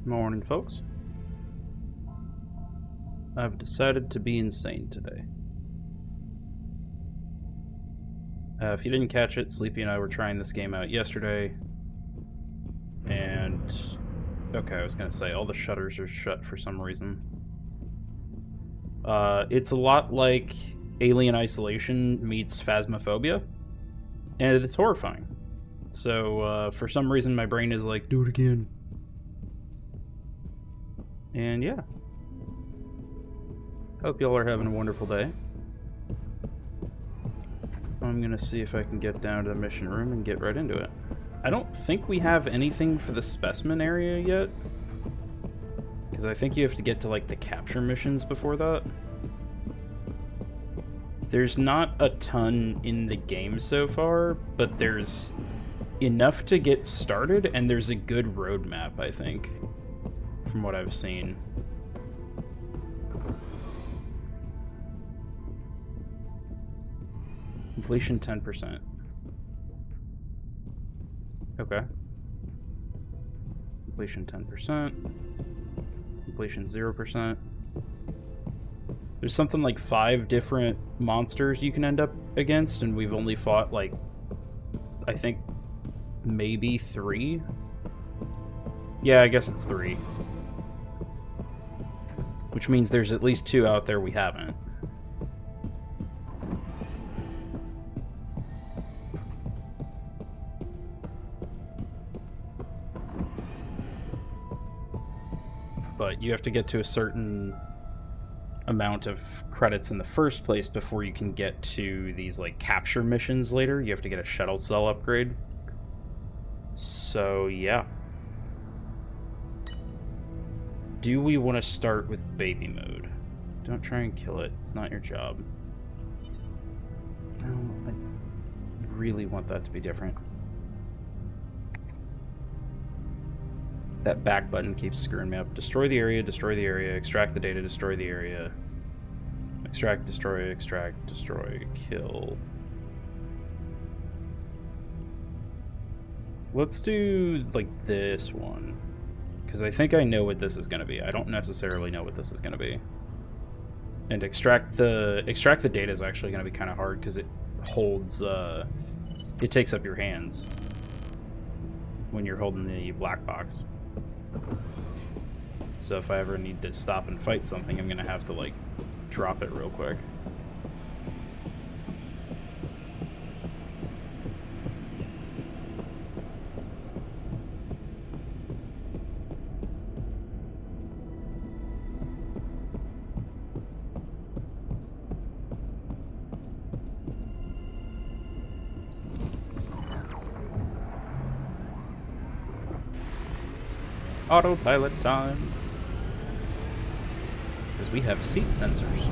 Morning, folks. I've decided to be insane today. If you didn't catch it, Sleepy and I were trying this game out yesterday, and... okay, I was gonna say, all the shutters are shut for some reason. It's a lot like Alien Isolation meets Phasmophobia, and it's horrifying. So, for some reason, my brain is like, do it again. And yeah. Hope y'all are having a wonderful day. I'm gonna see if I can get down to the mission room and get right into it. I don't think we have anything for the specimen area yet, because I think you have to get to like the capture missions before that. There's not a ton in the game so far, but there's enough to get started, and there's a good roadmap, I think, from what I've seen. Completion 10%. Okay. Completion 10%. Completion 0%. There's something like 5 different monsters you can end up against, and we've only fought, like, I think maybe 3? Yeah, I guess it's 3. Which means there's at least 2 out there we haven't. But you have to get to a certain amount of credits in the first place before you can get to these like capture missions later. You have to get a shuttle cell upgrade. So yeah. Do we want to start with baby mode? Don't try and kill it. It's not your job. No, I really want that to be different. That back button keeps screwing me up. Destroy the area, extract the data, destroy the area. Extract, destroy, kill. Let's do, like, this one. Because I think I know what this is going to be. I don't necessarily know what this is going to be. And extract the data is actually going to be kind of hard because it holds, it takes up your hands when you're holding the black box. So if I ever need to stop and fight something, I'm gonna have to, like, drop it real quick. Autopilot time. Because we have seat sensors.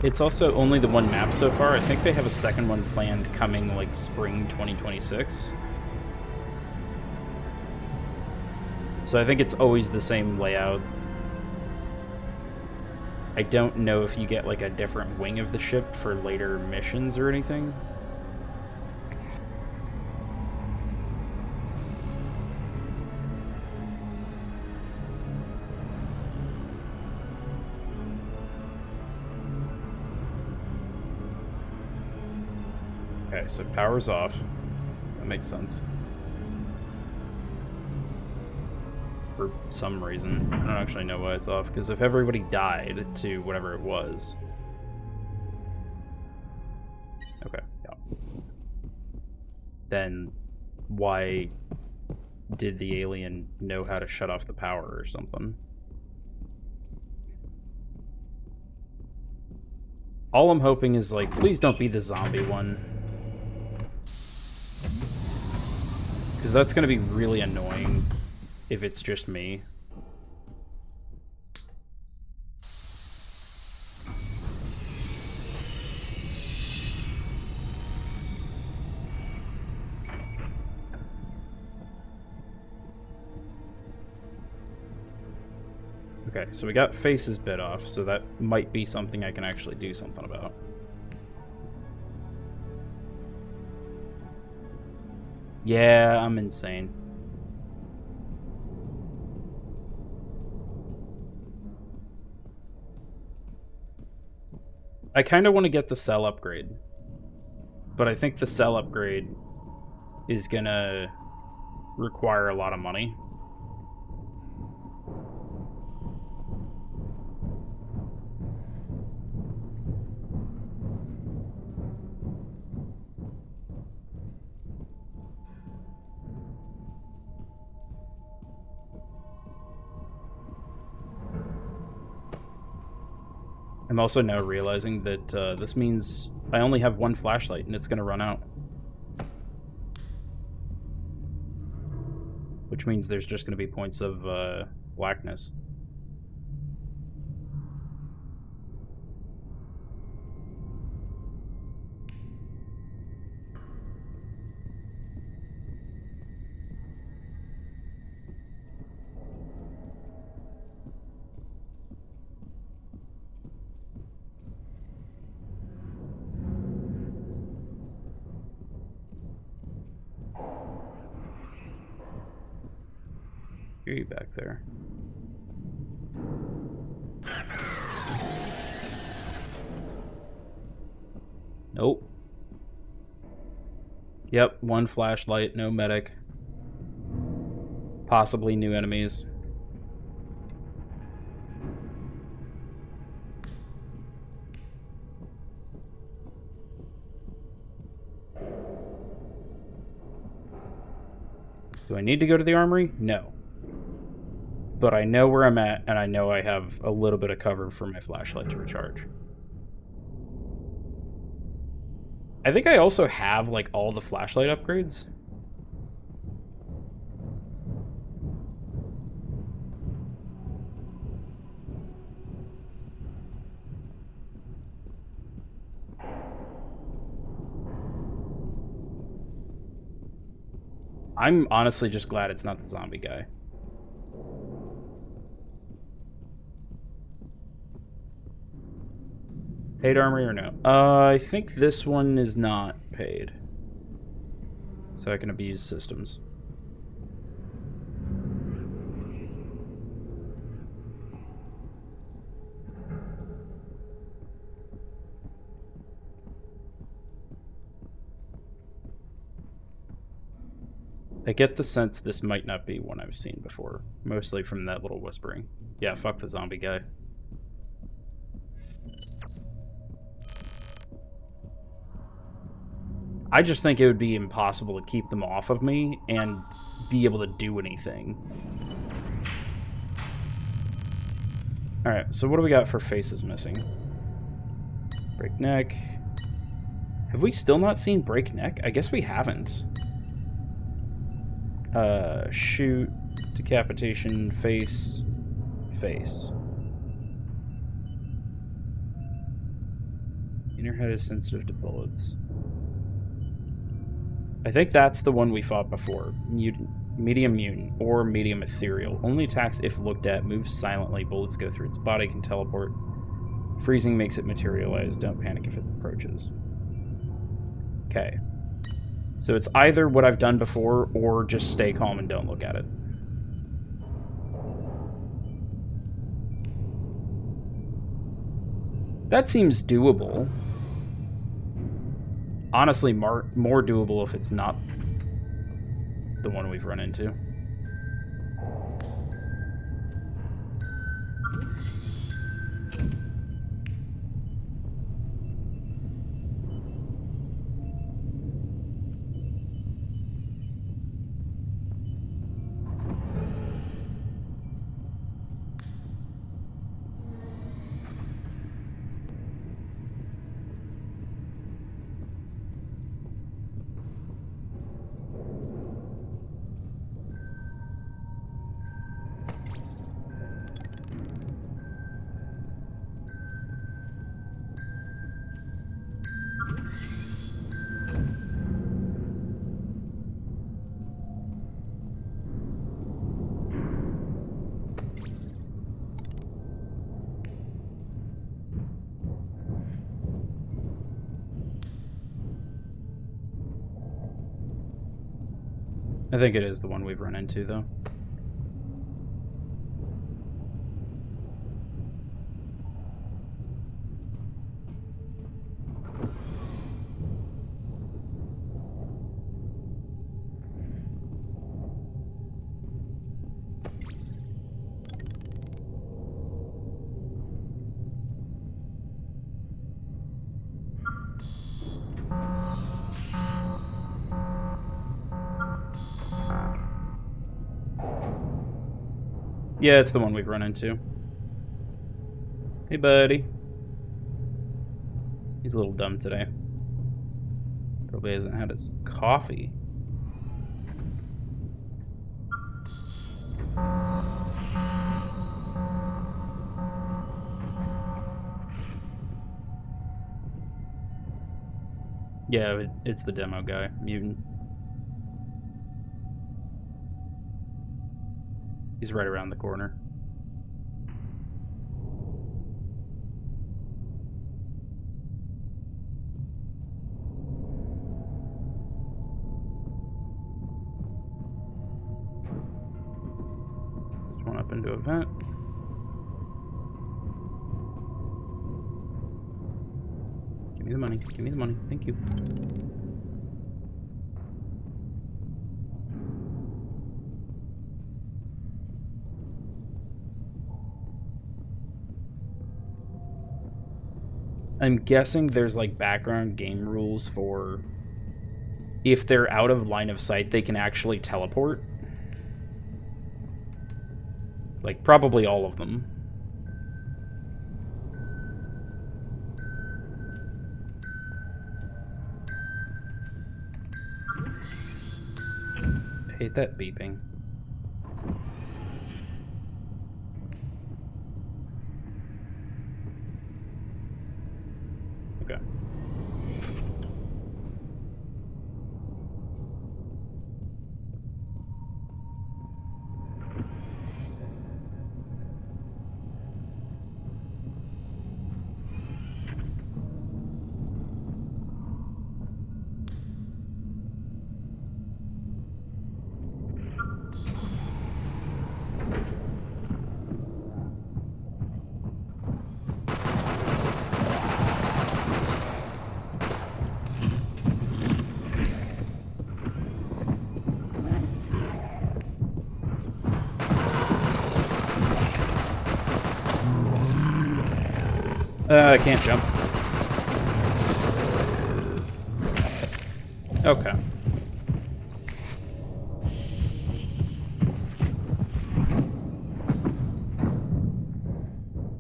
It's also only the one map so far. I think they have a second one planned coming, like, spring 2026. So I think it's always the same layout. I don't know if you get, like, a different wing of the ship for later missions or anything. Okay, so power's off. That makes sense. For some reason. I don't actually know why it's off, because if everybody died to whatever it was... Okay, yeah. Then why did the alien know how to shut off the power or something? All I'm hoping is, like, please don't be the zombie one. Because that's going to be really annoying if it's just me. Okay, so we got faces bit off, so that might be something I can actually do something about. Yeah, I'm insane. I kind of want to get the cell upgrade, but I think the cell upgrade is gonna require a lot of money. I'm also now realizing that this means I only have one flashlight and it's going to run out. Which means there's just going to be points of blackness. Hear you back there. Nope. Yep, one flashlight, no medic. Possibly new enemies. Do I need to go to the armory? No. But I know where I'm at, and I know I have a little bit of cover for my flashlight to recharge. I think I also have, like, all the flashlight upgrades. I'm honestly just glad it's not the zombie guy. Paid armory or no? I think this one is not paid. So I can abuse systems. I get the sense this might not be one I've seen before, mostly from that little whispering. Yeah, fuck the zombie guy. I just think it would be impossible to keep them off of me and be able to do anything. Alright, so what do we got for faces missing? Break neck. Have we still not seen break neck? I guess we haven't. Shoot, decapitation, face, face. Inner head is sensitive to bullets. I think that's the one we fought before. Mutant, medium mutant, or medium ethereal. Only attacks if looked at, moves silently, bullets go through its body, can teleport. Freezing makes it materialize, don't panic if it approaches. Okay. So it's either what I've done before, or just stay calm and don't look at it. That seems doable. Honestly, more doable if it's not the one we've run into. I think it is the one we've run into, though. Yeah, it's the one we've run into. Hey, buddy. He's a little dumb today. Probably hasn't had his coffee. Yeah, it's the demo guy, mutant. He's right around the corner. Just one up into a vent. Give me the money. Give me the money. Thank you. I'm guessing there's like background game rules for if they're out of line of sight, they can actually teleport. Like, probably all of them. I hate that beeping. Okay. I can't jump. Okay.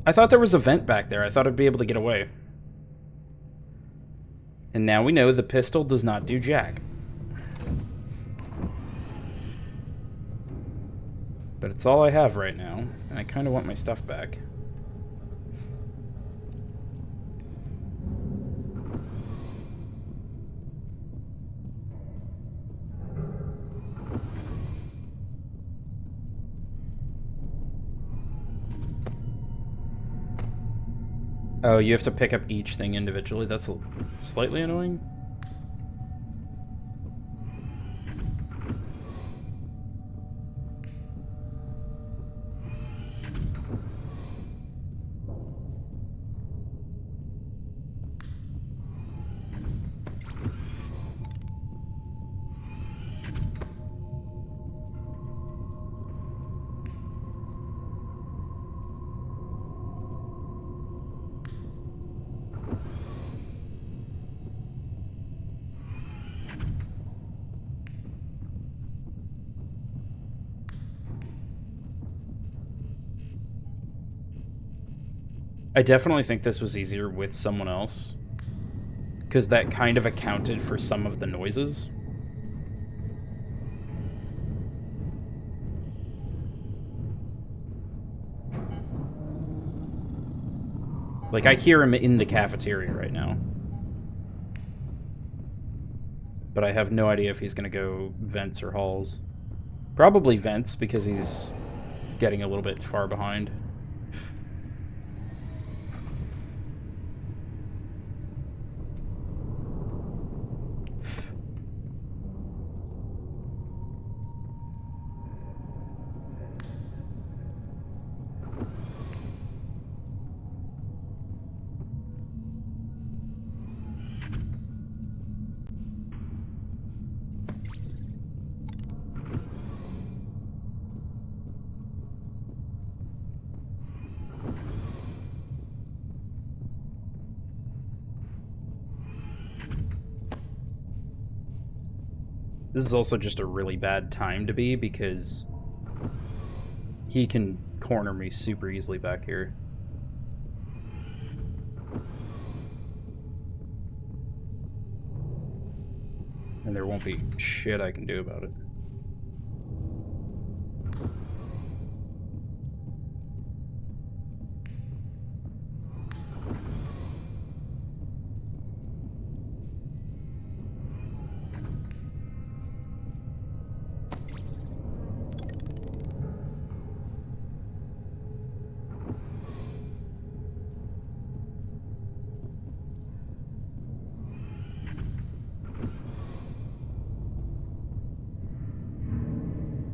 I thought there was a vent back there. I thought I'd be able to get away. And now we know the pistol does not do jack. But it's all I have right now, and I kind of want my stuff back. Oh, you have to pick up each thing individually? That's slightly annoying. I definitely think this was easier with someone else, because that kind of accounted for some of the noises. Like, I hear him in the cafeteria right now. But I have no idea if he's going to go vents or halls. Probably vents, because he's getting a little bit far behind. This is also just a really bad time to be because he can corner me super easily back here. And there won't be shit I can do about it.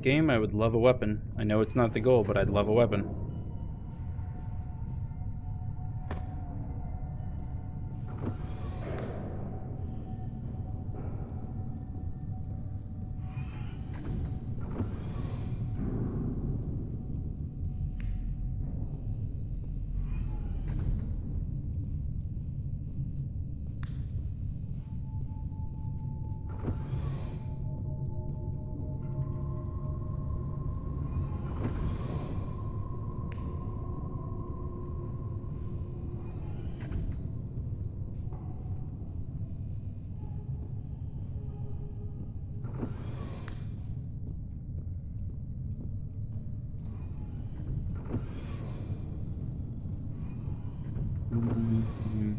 Game, I would love a weapon. I know it's not the goal, but I'd love a weapon.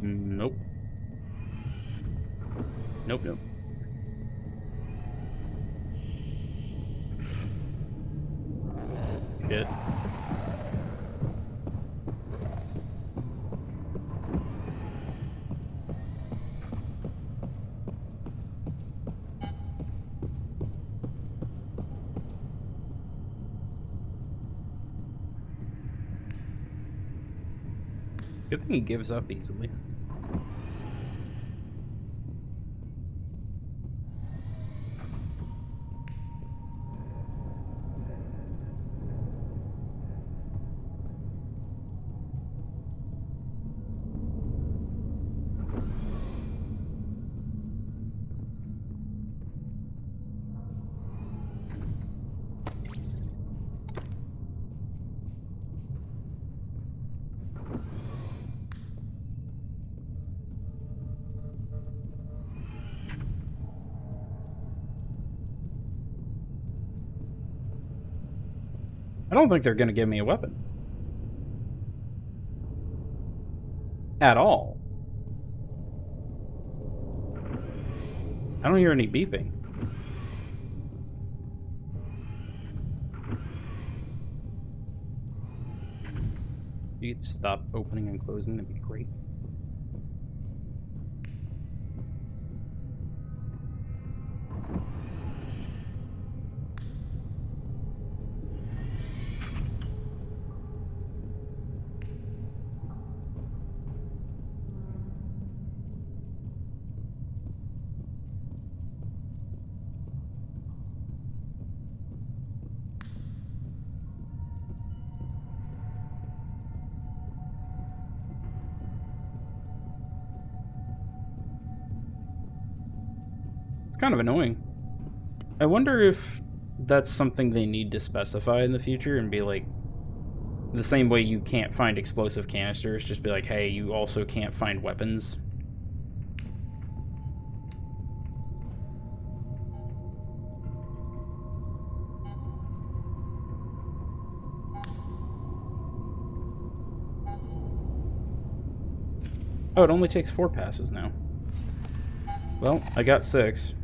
Nope. Nope, nope. Shit. Good thing he gives up easily. I don't think they're going to give me a weapon. At all. I don't hear any beeping. You could stop opening and closing, that'd be great. It's kind of annoying. I wonder if that's something they need to specify in the future and be like, the same way you can't find explosive canisters, just be like, hey, you also can't find weapons. Oh, it only takes 4 passes now. Well, I got 6.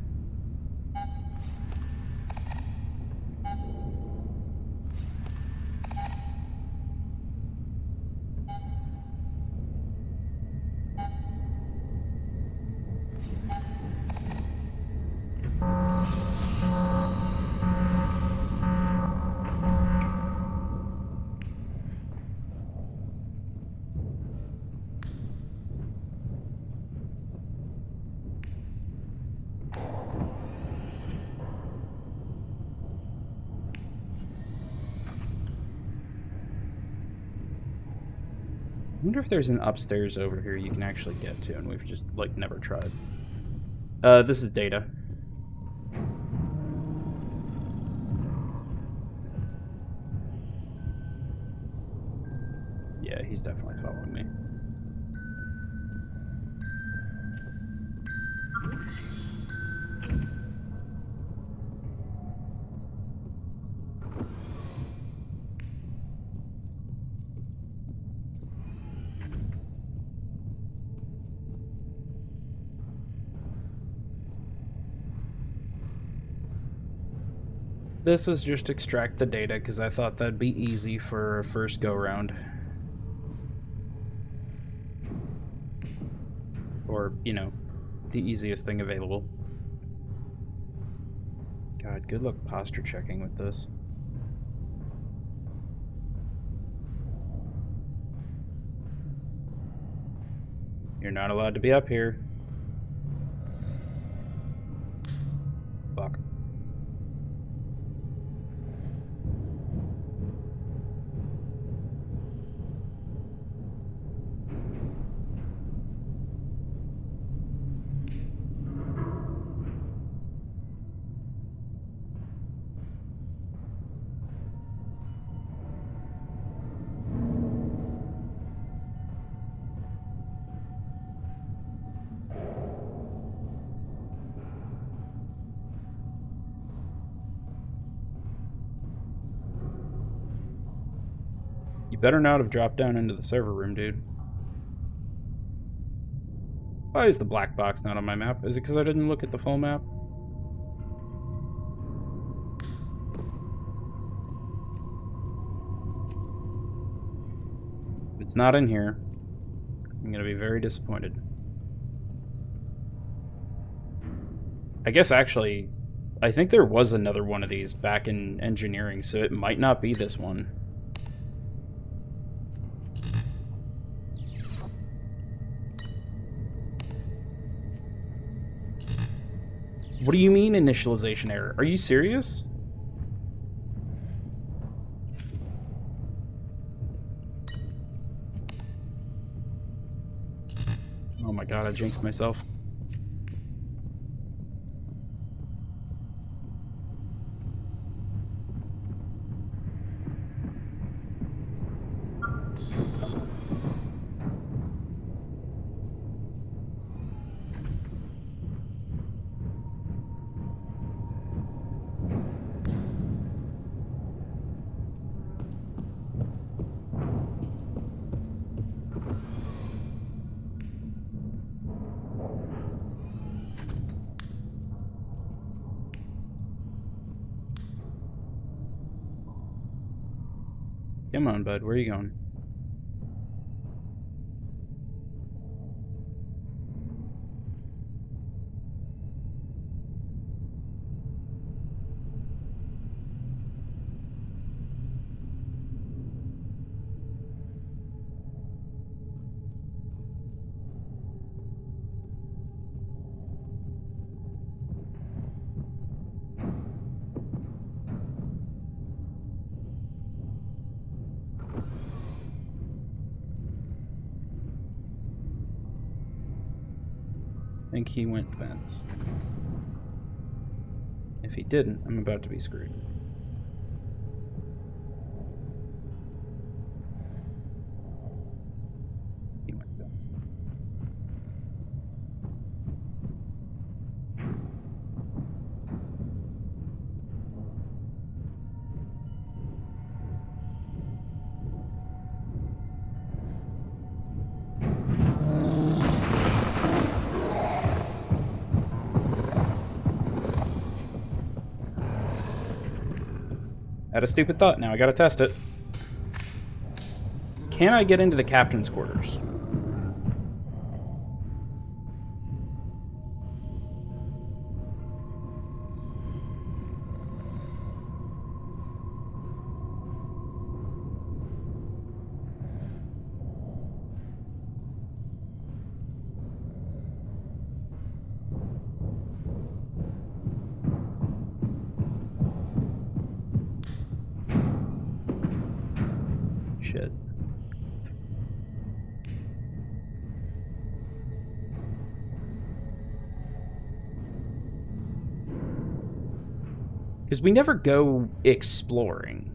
I wonder if there's an upstairs over here you can actually get to, and we've just, like, never tried. This is data. he's definitely following me. This is just extract the data, because I thought that'd be easy for a first go-round. Or, you know, the easiest thing available. God, good luck posture checking with this. You're not allowed to be up here. Fuck. You better not have dropped down into the server room, dude. Why is the black box not on my map? Is it because I didn't look at the full map? If it's not in here, I'm gonna be very disappointed. I guess actually, I think there was another one of these back in engineering, so it might not be this one. What do you mean initialization error? Are you serious? Oh my god, I jinxed myself. Come on, bud. Where are you going? I think he went vents. If he didn't, I'm about to be screwed. He went vents. Had a stupid thought, now I gotta test it. Can I get into the captain's quarters? Shit. Because we never go exploring.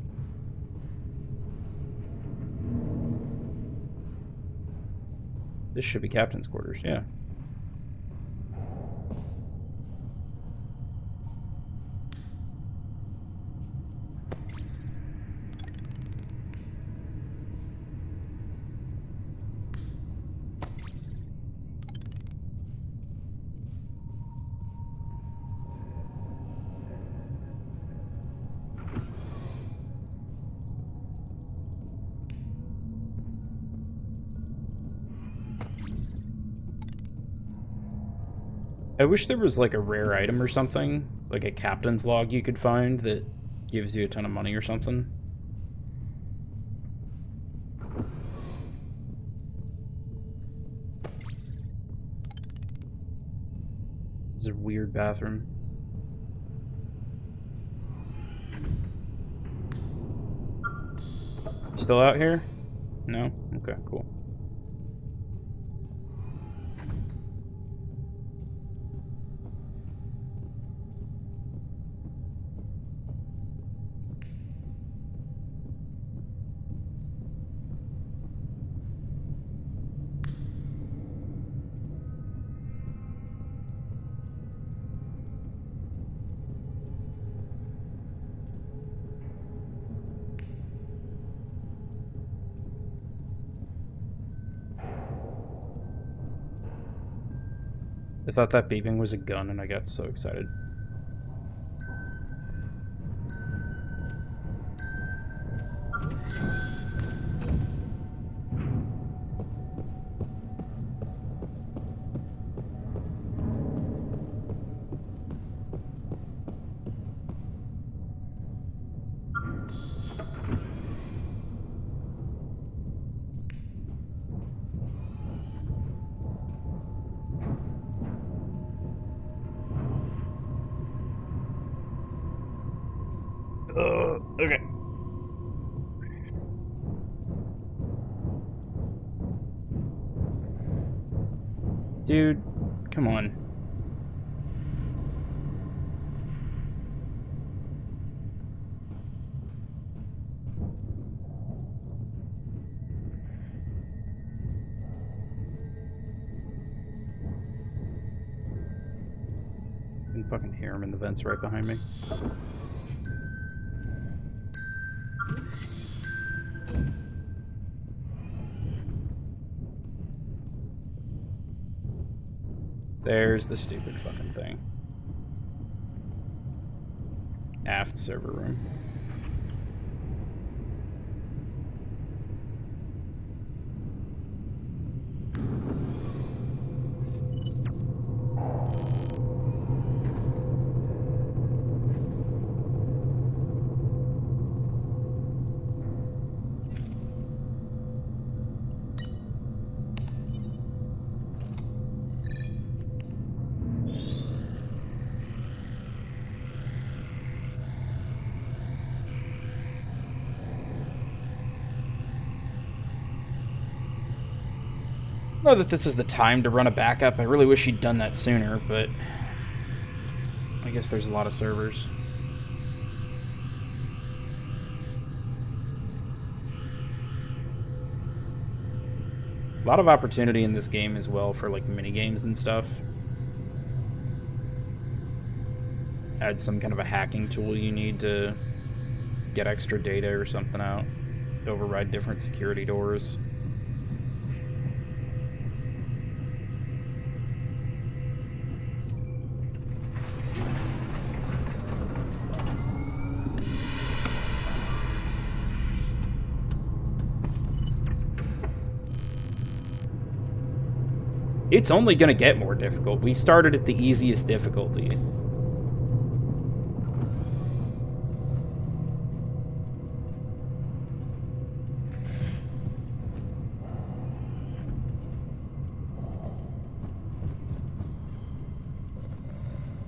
This should be captain's quarters, yeah. I wish there was like a rare item or something, like a captain's log you could find that gives you a ton of money or something. This is a weird bathroom. Still out here? No? Okay, cool. I thought that beeping was a gun and I got so excited. Okay. Dude, come on. I can fucking hear him in the vents right behind me. There's the stupid fucking thing. Aft server room. Know that this is the time to run a backup. I really wish he'd done that sooner, but I guess there's a lot of servers. A lot of opportunity in this game as well for like mini games and stuff. Add some kind of a hacking tool you need to get extra data or something out. Override different security doors. It's only going to get more difficult. We started at the easiest difficulty.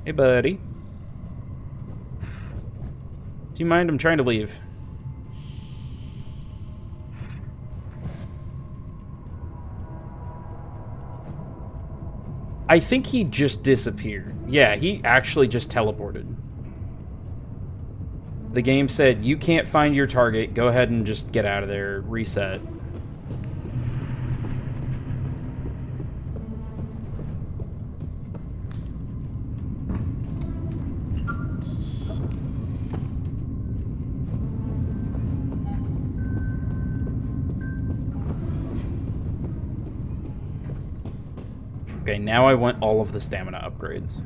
Hey, buddy. Do you mind? I'm trying to leave. I think he just disappeared. Yeah, he actually just teleported. The game said, you can't find your target, go ahead and just get out of there, reset. Okay, now I want all of the stamina upgrades.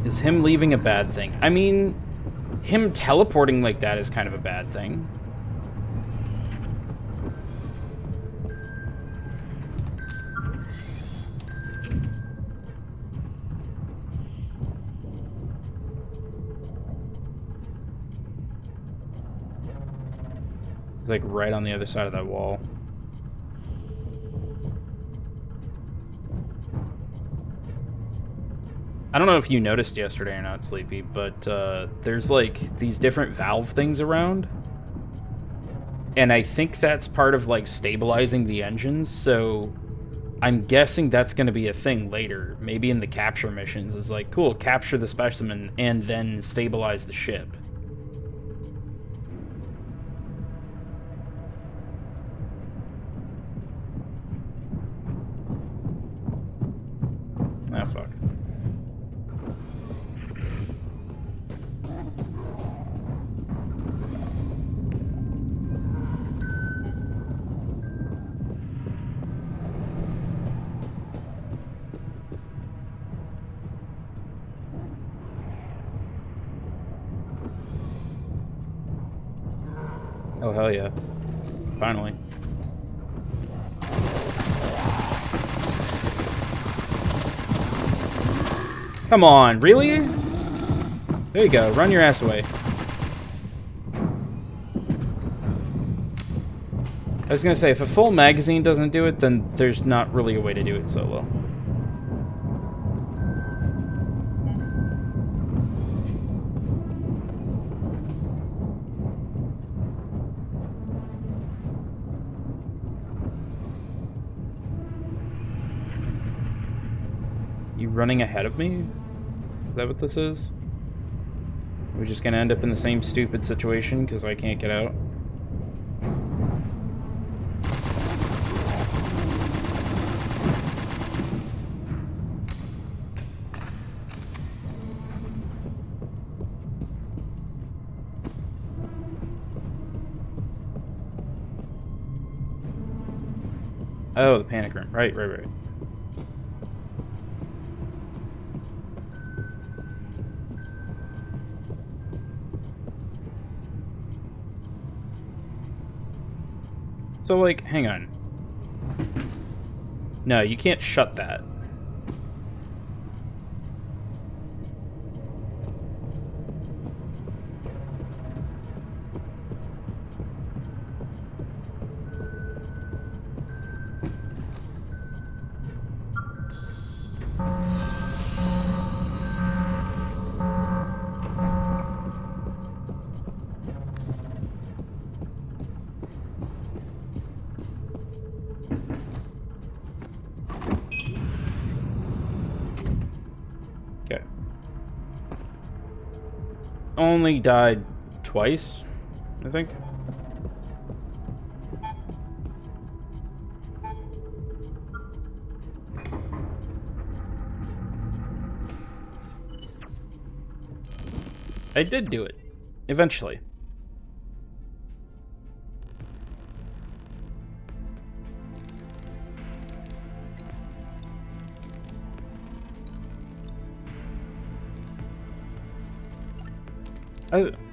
Is him leaving a bad thing? I mean, him teleporting like that is kind of a bad thing. It's like right on the other side of that wall. I don't know if you noticed yesterday or not, Sleepy, but there's like these different valve things around. And I think that's part of like stabilizing the engines, so I'm guessing that's going to be a thing later. Maybe in the capture missions is like, cool, capture the specimen and then stabilize the ship. Ah, fuck. Oh, hell yeah. Finally. Come on, really? There you go, run your ass away. I was gonna say, if a full magazine doesn't do it, then there's not really a way to do it solo. You running ahead of me? Is that what this is? Are we just gonna end up in the same stupid situation because I can't get out? Oh, the panic room. Right. So, like, hang on. No, you can't shut that. Okay. Only died twice, I think. I did do it. Eventually.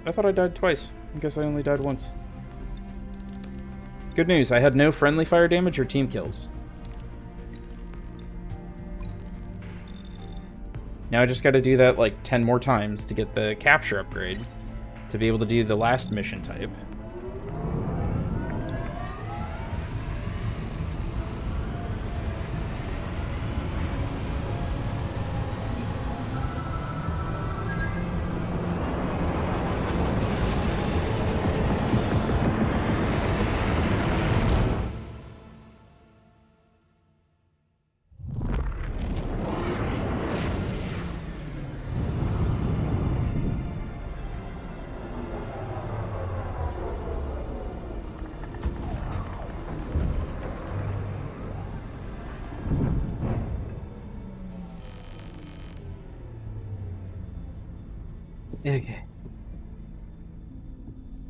I thought I died twice. I guess I only died once. Good news, I had no friendly fire damage or team kills. Now I just gotta do that like 10 more times to get the capture upgrade to be able to do the last mission type. Okay.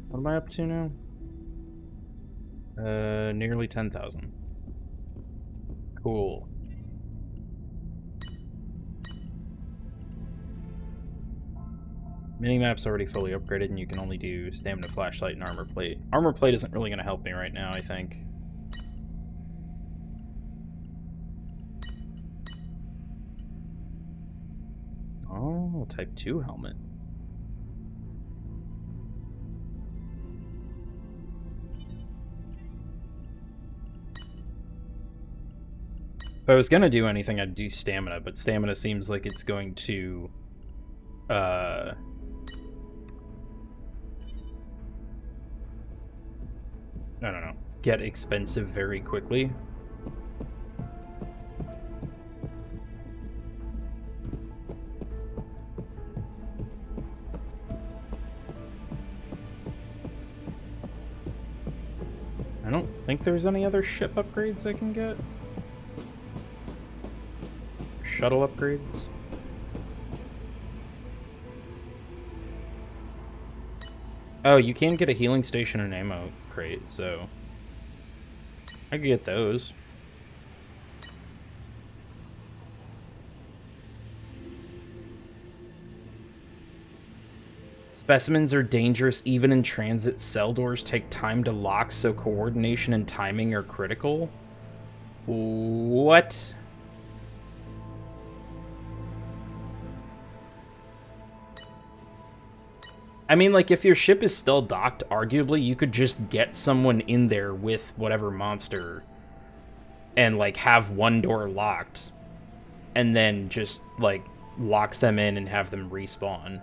What am I up to now? Nearly 10,000. Cool. Minimap's already fully upgraded, and you can only do stamina, flashlight, and armor plate. Armor plate isn't really going to help me right now, I think. Oh, Type 2 helmet. If I was going to do anything, I'd do stamina, but stamina seems like it's going to... I don't know. Get expensive very quickly. I don't think there's any other ship upgrades I can get. Shuttle upgrades. Oh, you can get a healing station and ammo crate, so I could get those. Specimens are dangerous even in transit. Cell doors take time to lock, so coordination and timing are critical. What? I mean, like, if your ship is still docked, arguably, you could just get someone in there with whatever monster and, like, have one door locked and then just, like, lock them in and have them respawn.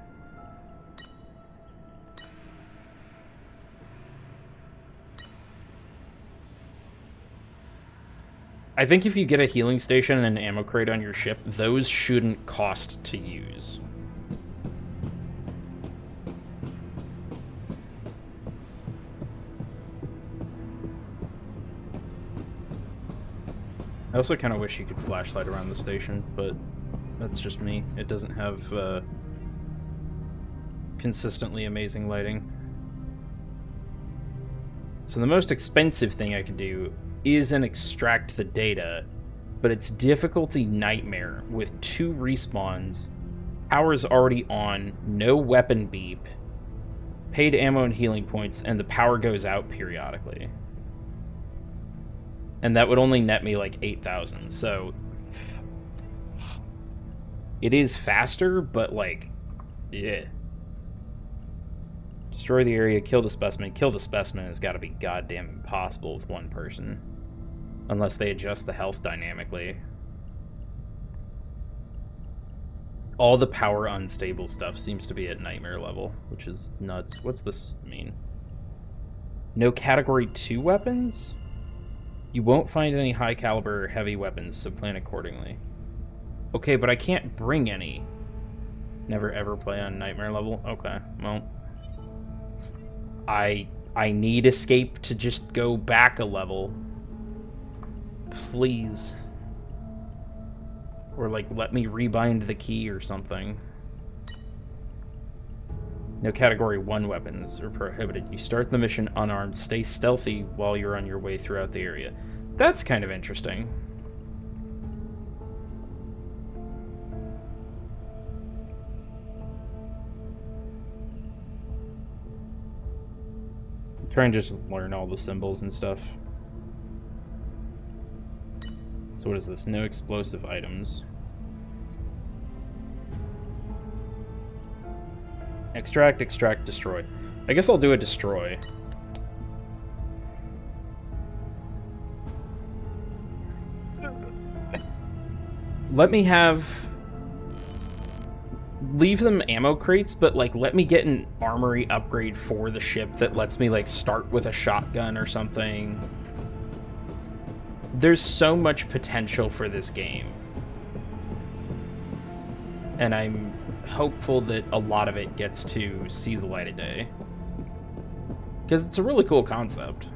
I think if you get a healing station and an ammo crate on your ship, those shouldn't cost to use. I also kind of wish you could flashlight around the station, but that's just me. It doesn't have consistently amazing lighting. So the most expensive thing I can do is an extract the data, but it's difficulty nightmare with 2 respawns, power's already on, no weapon beep, paid ammo and healing points, and the power goes out periodically. And that would only net me like 8,000, so it is faster, but like, yeah. Destroy the area, kill the specimen. Kill the specimen has got to be goddamn impossible with one person. Unless they adjust the health dynamically. All the power unstable stuff seems to be at nightmare level, which is nuts. What's this mean? No category 2 weapons? You won't find any high caliber or heavy weapons, so plan accordingly. Okay, but I can't bring any. Never ever play on nightmare level? Okay, well. I need escape to just go back a level. Please. Or, like, let me rebind the key or something. No category 1 weapons are prohibited. You start the mission unarmed. Stay stealthy while you're on your way throughout the area. That's kind of interesting. Try and just learn all the symbols and stuff. So what is this? No explosive items. Extract, extract, destroy. I guess I'll do a destroy. Let me have... Leave them ammo crates, but, like, let me get an armory upgrade for the ship that lets me, like, start with a shotgun or something. There's so much potential for this game. And I'm hopeful that a lot of it gets to see the light of day. Because it's a really cool concept.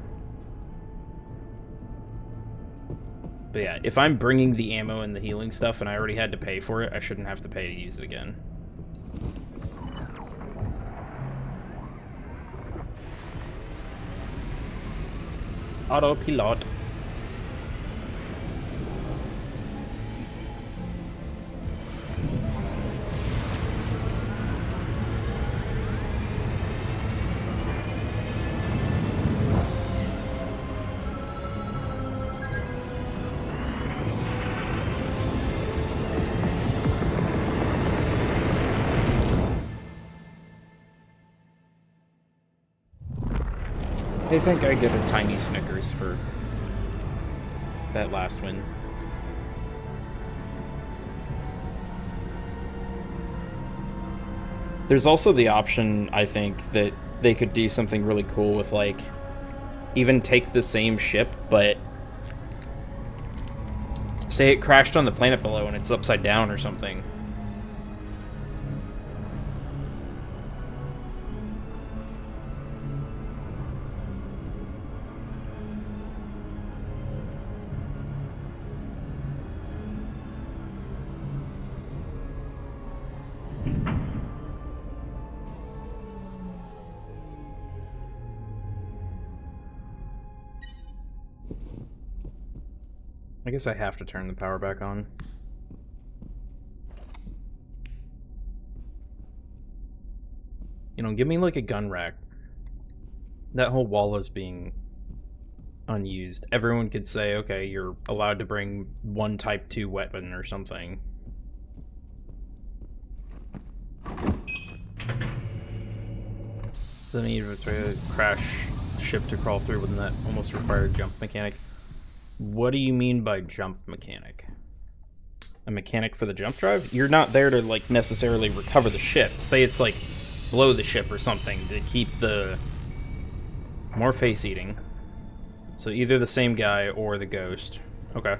But yeah, if I'm bringing the ammo and the healing stuff and I already had to pay for it, I shouldn't have to pay to use it again. Autopilot. I think I get a tiny Snickers for that last win. There's also the option, I think, that they could do something really cool with, like, even take the same ship, but say it crashed on the planet below and it's upside down or something. I guess I have to turn the power back on. You know, give me like a gun rack. That whole wall is being unused. Everyone could say, okay, you're allowed to bring one Type 2 weapon or something. Doesn't need to crash ship to crawl through within that almost required jump mechanic. What do you mean by jump mechanic? A mechanic for the jump drive? You're not there to, like, necessarily recover the ship. Say it's, like, blow the ship or something to keep the... More face eating. So either the same guy or the ghost. Okay.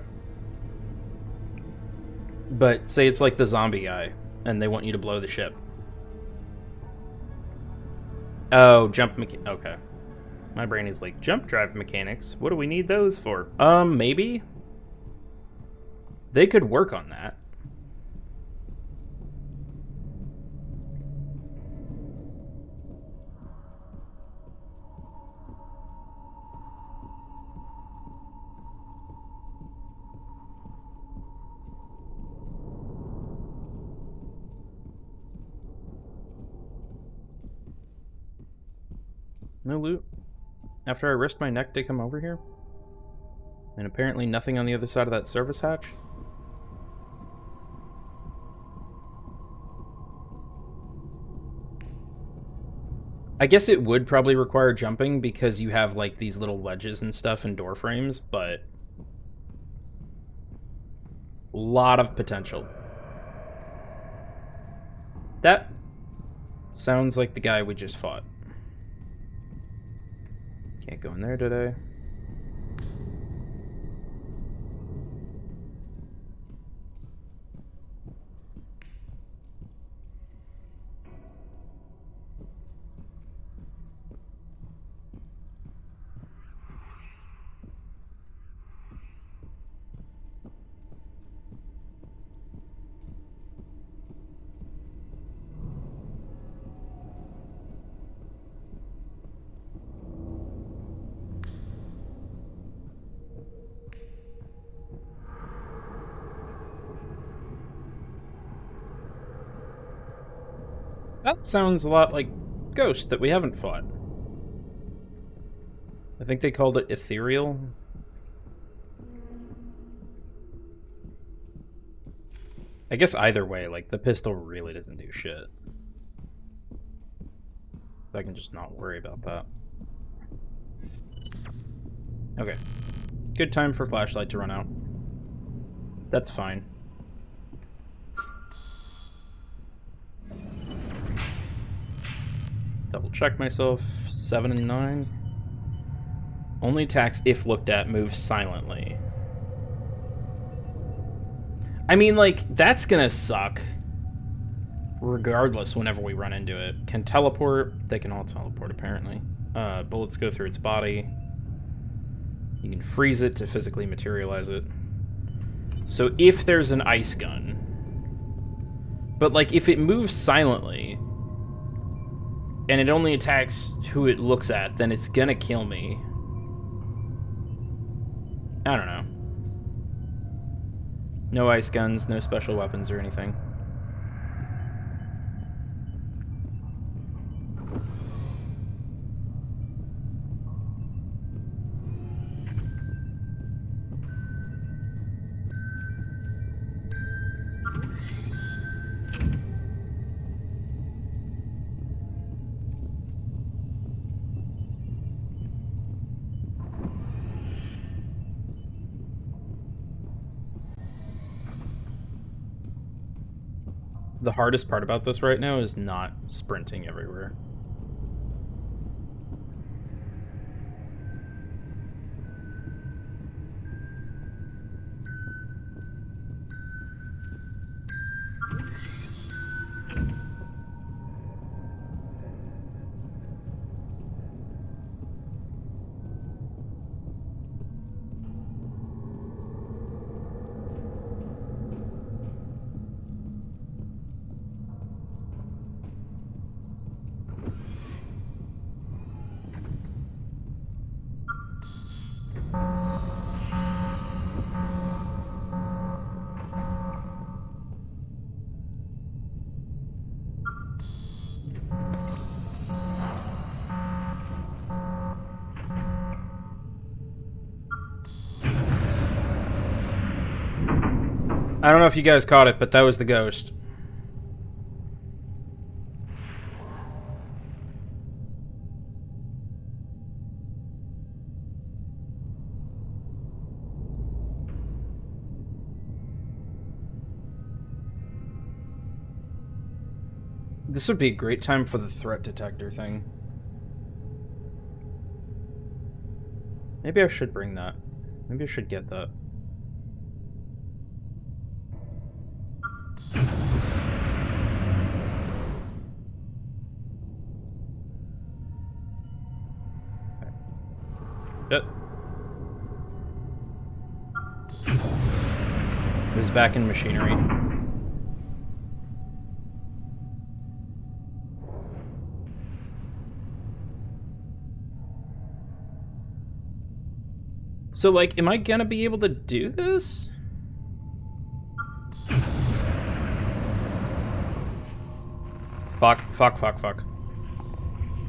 But say it's, like, the zombie guy, and they want you to blow the ship. Oh, jump mechanic. Okay. My brain is like, jump drive mechanics? What do we need those for? Maybe? They could work on that. No loot? After I risked my neck to come over here? And apparently nothing on the other side of that service hatch? I guess it would probably require jumping because you have, like, these little ledges and stuff and door frames, but... a lot of potential. That sounds like the guy we just fought. Can't go in there today. That sounds a lot like Ghost that we haven't fought. I think they called it Ethereal. I guess either way, like, the pistol really doesn't do shit. So I can just not worry about that. Okay. Good time for flashlight to run out. That's fine. Double check myself. 7 and 9. Only attacks if looked at move silently. I mean, like, that's gonna suck. Regardless, whenever we run into it. Can teleport. They can all teleport, apparently. Bullets go through its body. You can freeze it to physically materialize it. So if there's an ice gun... But, like, if it moves silently... and it only attacks who it looks at, then it's gonna kill me. I don't know. No ice guns, no special weapons or anything. The hardest part about this right now is not sprinting everywhere. I don't know if you guys caught it, but that was the ghost. This would be a great time for the threat detector thing. Maybe I should bring that. Maybe I should get that. Yep. It was back in machinery. So, like, am I gonna be able to do this? Fuck, fuck, fuck, fuck.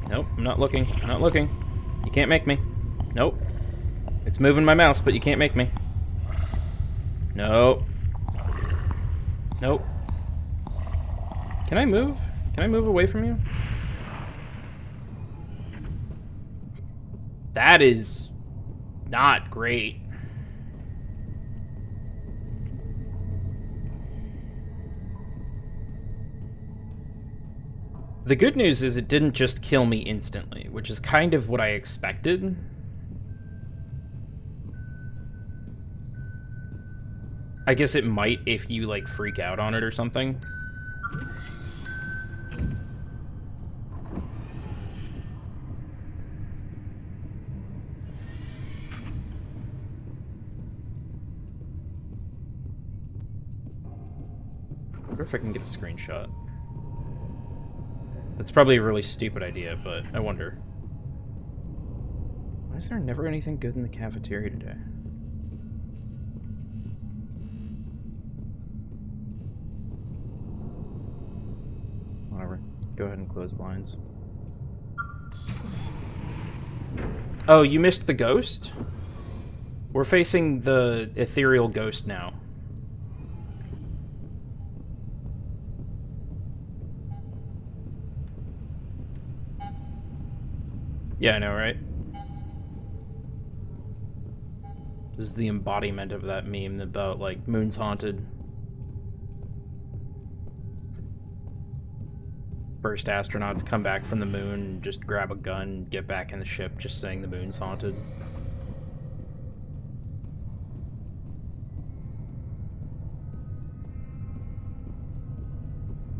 Nope, I'm not looking. I'm not looking. You can't make me. Nope. It's moving my mouse, but you can't make me. Nope. Nope. Can I move? Can I move away from you? That is not great. The good news is it didn't just kill me instantly, which is kind of what I expected. I guess it might if you, like, freak out on it or something. I wonder if I can get a screenshot. That's probably a really stupid idea, but I wonder. Why is there never anything good in the cafeteria today? Whatever. Let's go ahead and close blinds. Oh, you missed the ghost? We're facing the ethereal ghost now. Yeah, I know, right? This is the embodiment of that meme about, like, moon's haunted. First astronauts come back from the moon and just grab a gun, get back in the ship, just saying the moon's haunted.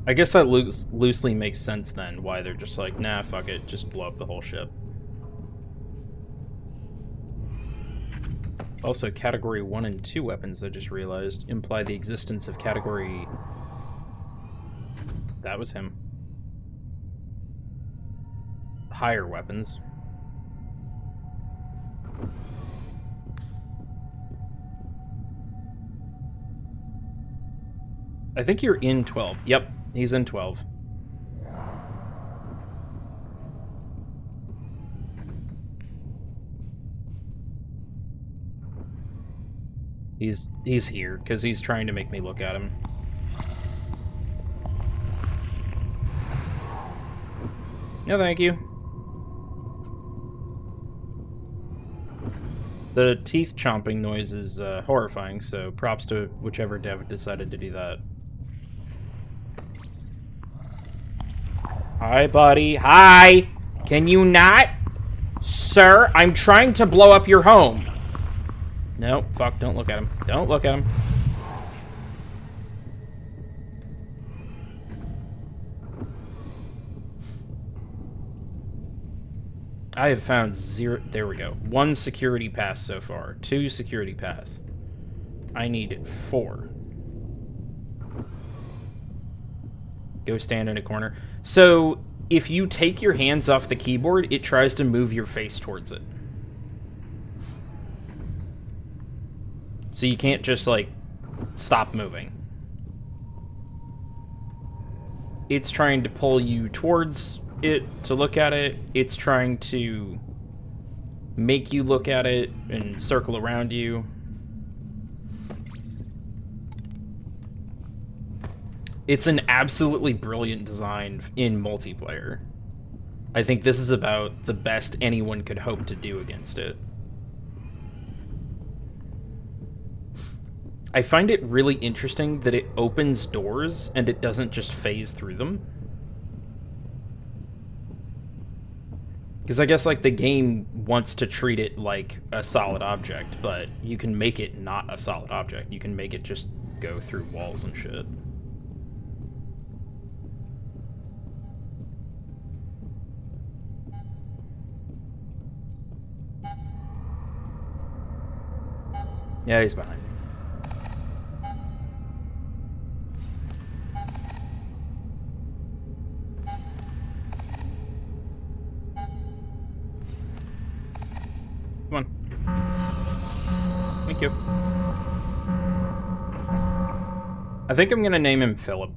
I guess that loosely makes sense then, why they're just like, nah, fuck it, just blow up the whole ship. Also, Category 1 and 2 weapons, I just realized, imply the existence of Category... That was him. Higher weapons. I think you're in 12. Yep, he's in 12. He's here, because he's trying to make me look at him. No, thank you. The teeth chomping noise is horrifying, so props to whichever dev decided to do that. Hi, buddy. Hi! Can you not? Sir, I'm trying to blow up your home. No, fuck, don't look at him. Don't look at him. I have found 0... There we go. 1 security pass so far. 2 security pass. I need 4. Go stand in a corner. So, if you take your hands off the keyboard, it tries to move your face towards it. So you can't just, like, stop moving. It's trying to pull you towards it to look at it. It's trying to make you look at it and circle around you. It's an absolutely brilliant design in multiplayer. I think this is about the best anyone could hope to do against it. I find it really interesting that it opens doors and it doesn't just phase through them. Because I guess, like, the game wants to treat it like a solid object, but you can make it not a solid object. You can make it just go through walls and shit. Yeah, he's behind me. Come on. Thank you. I think I'm gonna name him Philip.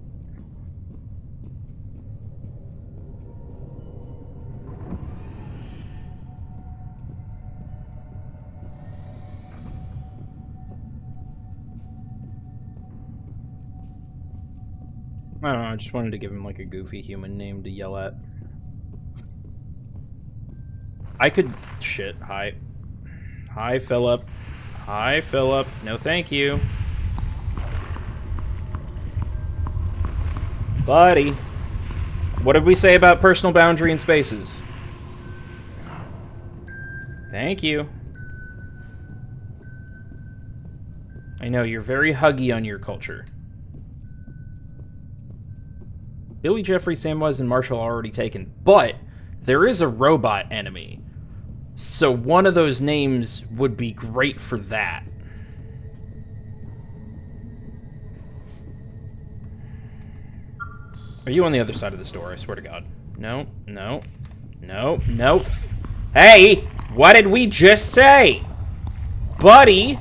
I don't know, I just wanted to give him, like, a goofy human name to yell at. I could... Shit, hi. Hi, Philip. Hi, Philip. No, thank you. Buddy. What did we say about personal boundary in spaces? Thank you. I know, you're very huggy on your culture. Billy, Jeffrey, Samwise, and Marshall are already taken, but there is a robot enemy. So one of those names would be great for that. Are you on the other side of this door? I swear to God. No, no, no, no. Hey, what did we just say? Buddy?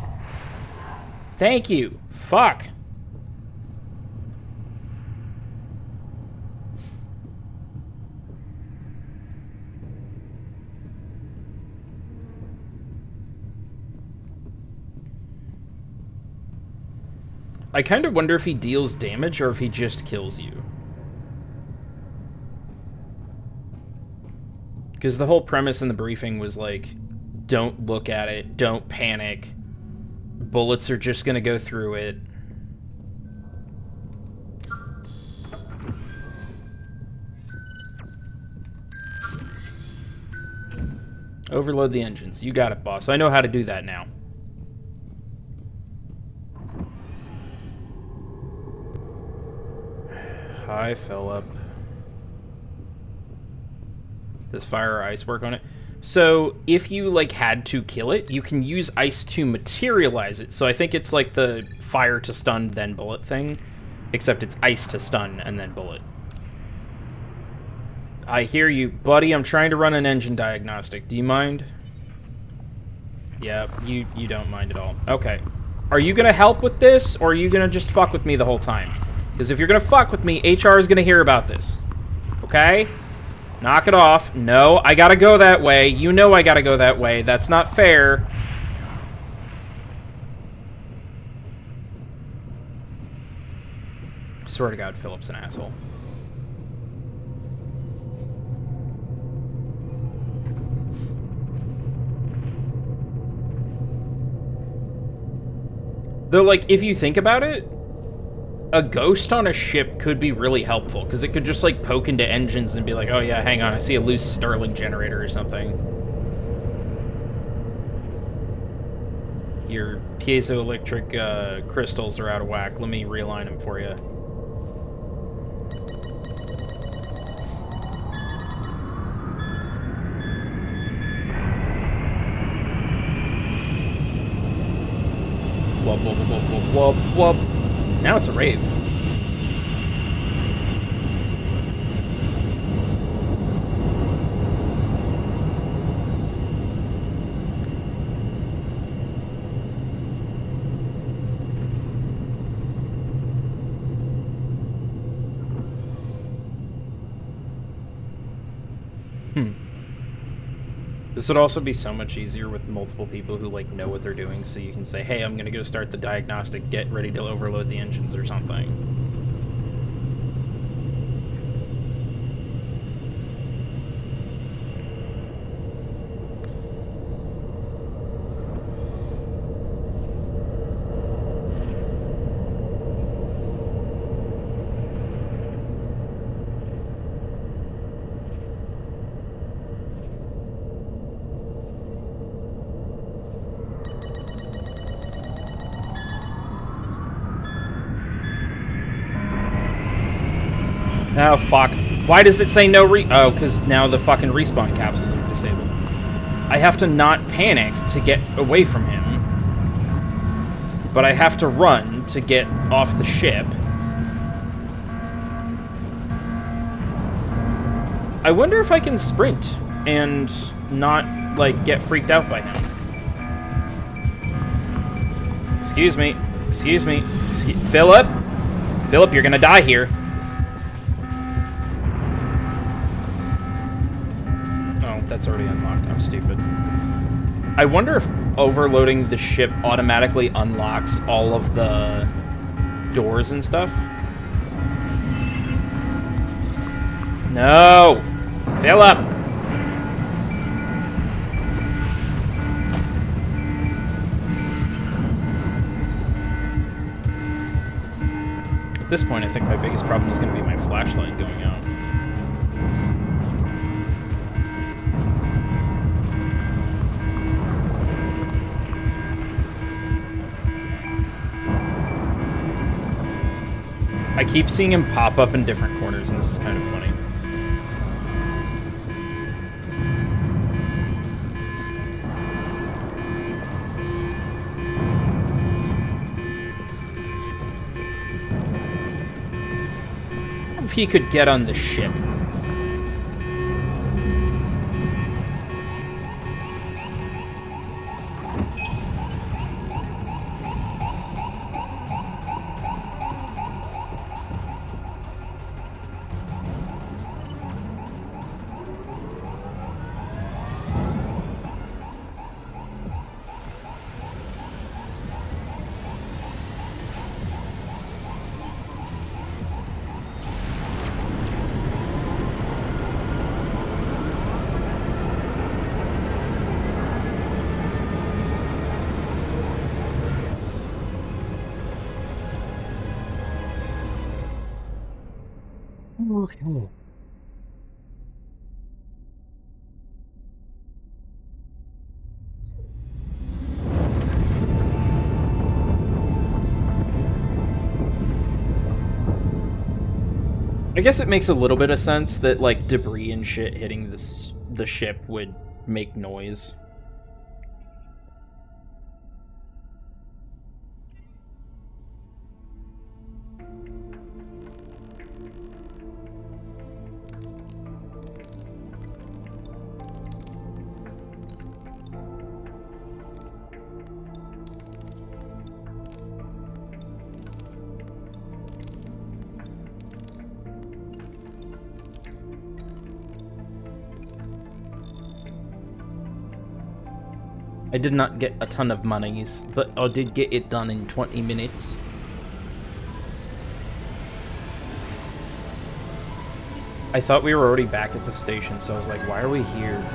Thank you. Fuck. I kind of wonder if he deals damage or if he just kills you. Because the whole premise in the briefing was like, don't look at it, don't panic. Bullets are just gonna go through it. Overload the engines. You got it, boss. I know how to do that now. Hi, Philip. Does fire or ice work on it? So, if you, like, had to kill it, you can use ice to materialize it. So I think it's like the fire to stun, then bullet thing. Except it's ice to stun, and then bullet. I hear you. Buddy, I'm trying to run an engine diagnostic. Do you mind? Yeah, you don't mind at all. Okay. Are you gonna help with this, or are you gonna just fuck with me the whole time? Because if you're gonna fuck with me, HR is gonna hear about this. Okay? Knock it off. No, I gotta go that way. You know I gotta go that way. That's not fair. I swear to God, Philip's an asshole. Though, like, if you think about it, a ghost on a ship could be really helpful, because it could just, like, poke into engines and be like, oh yeah, hang on, I see a loose Stirling generator or something. Your piezoelectric crystals are out of whack. Let me realign them for you. Whoop, whoop, whoop, whoop, whoop, whoop. Now it's a rave. This would also be so much easier with multiple people who, like, know what they're doing, so you can say, hey, I'm gonna go start the diagnostic, get ready to overload the engines or something. Oh, fuck. Why does it say no oh, because now the fucking respawn capsules are disabled. I have to not panic to get away from him. But I have to run to get off the ship. I wonder if I can sprint and not, like, get freaked out by him. Excuse me. Excuse me. Philip? Philip, you're gonna die here. That's already unlocked. I'm stupid. I wonder if overloading the ship automatically unlocks all of the doors and stuff. No! Philip! At this point, I think my biggest problem is going to be my flashlight going out. I keep seeing him pop up in different corners, and this is kind of funny. If he could get on the ship. Okay. I guess it makes a little bit of sense that, like, debris and shit hitting the ship would make noise. I did not get a ton of monies, but I did get it done in 20 minutes. I thought we were already back at the station, so I was like, why are we here?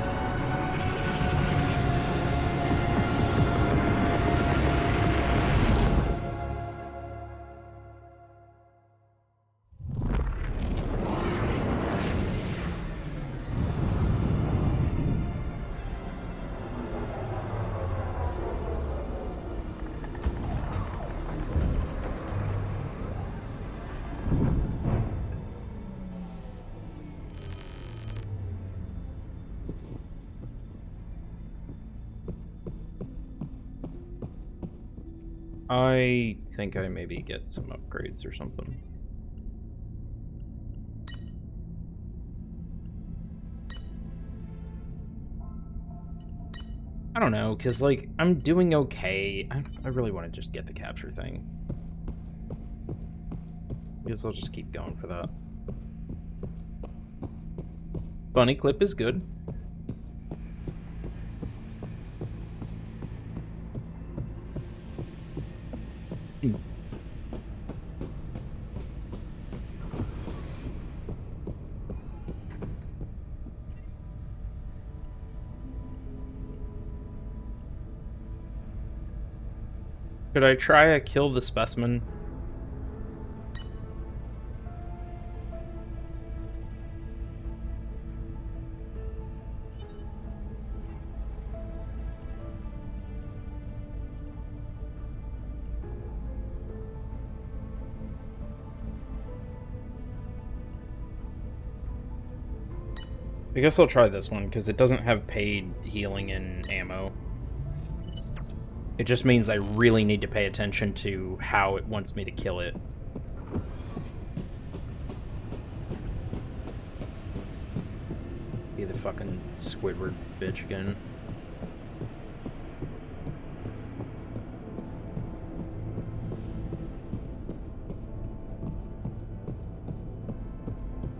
I think I maybe get some upgrades or something. I don't know, because, like, I'm doing okay. I really want to just get the capture thing. I guess I'll just keep going for that. Bunny clip is good. Could I try a kill the specimen? I guess I'll try this one, because it doesn't have paid healing and ammo. It just means I really need to pay attention to how it wants me to kill it. Be the fucking Squidward bitch again.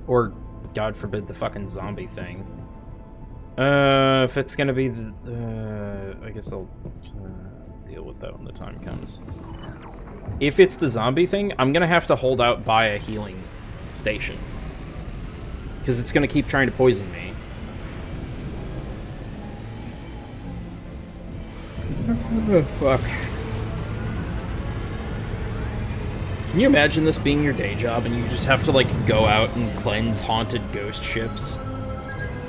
Or, God forbid, the fucking zombie thing. If it's gonna be the... I guess I'll deal with that when the time comes. If it's the zombie thing, I'm gonna have to hold out by a healing station. Because it's gonna keep trying to poison me. Oh, fuck. Can you imagine this being your day job and you just have to, like, go out and cleanse haunted ghost ships?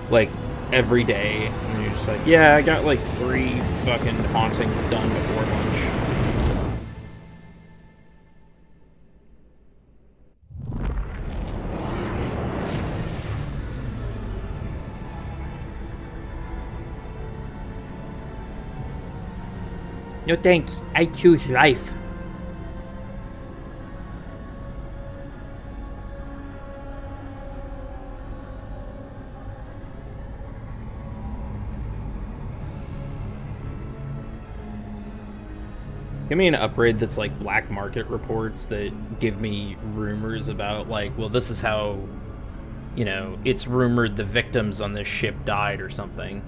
Like, every day. And you're just like, yeah, I got, like, 3 fucking hauntings done before lunch. No thanks, I choose life. Give me an upgrade that's like black market reports that give me rumors about, like, well, this is how, you know, it's rumored the victims on this ship died or something.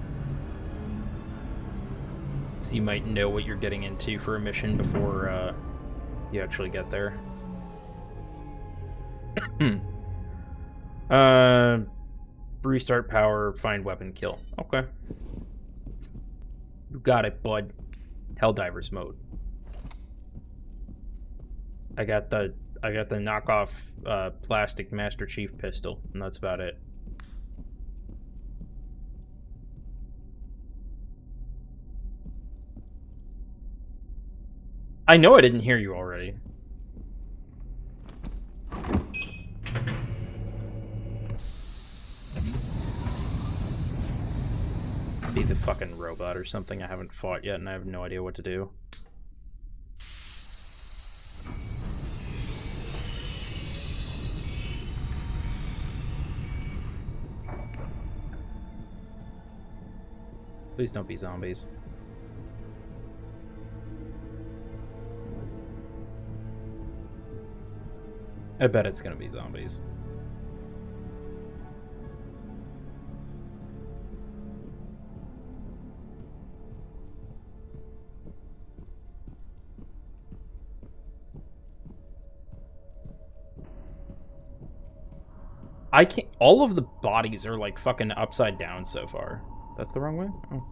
So you might know what you're getting into for a mission before you actually get there. Restart power, find weapon, kill. Okay. You got it, bud. Helldivers mode. I got the knockoff plastic Master Chief pistol, and that's about it. I know I didn't hear you already. Be the fucking robot or something I haven't fought yet, and I have no idea what to do. Please don't be zombies. I bet it's gonna be zombies. I can't. All of the bodies are like fucking upside down so far. That's the wrong way? Oh.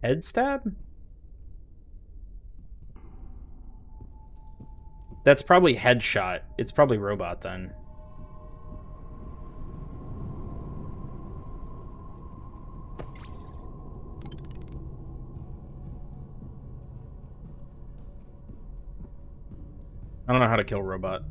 Head stab? That's probably headshot. It's probably robot then. I don't know how to kill robot.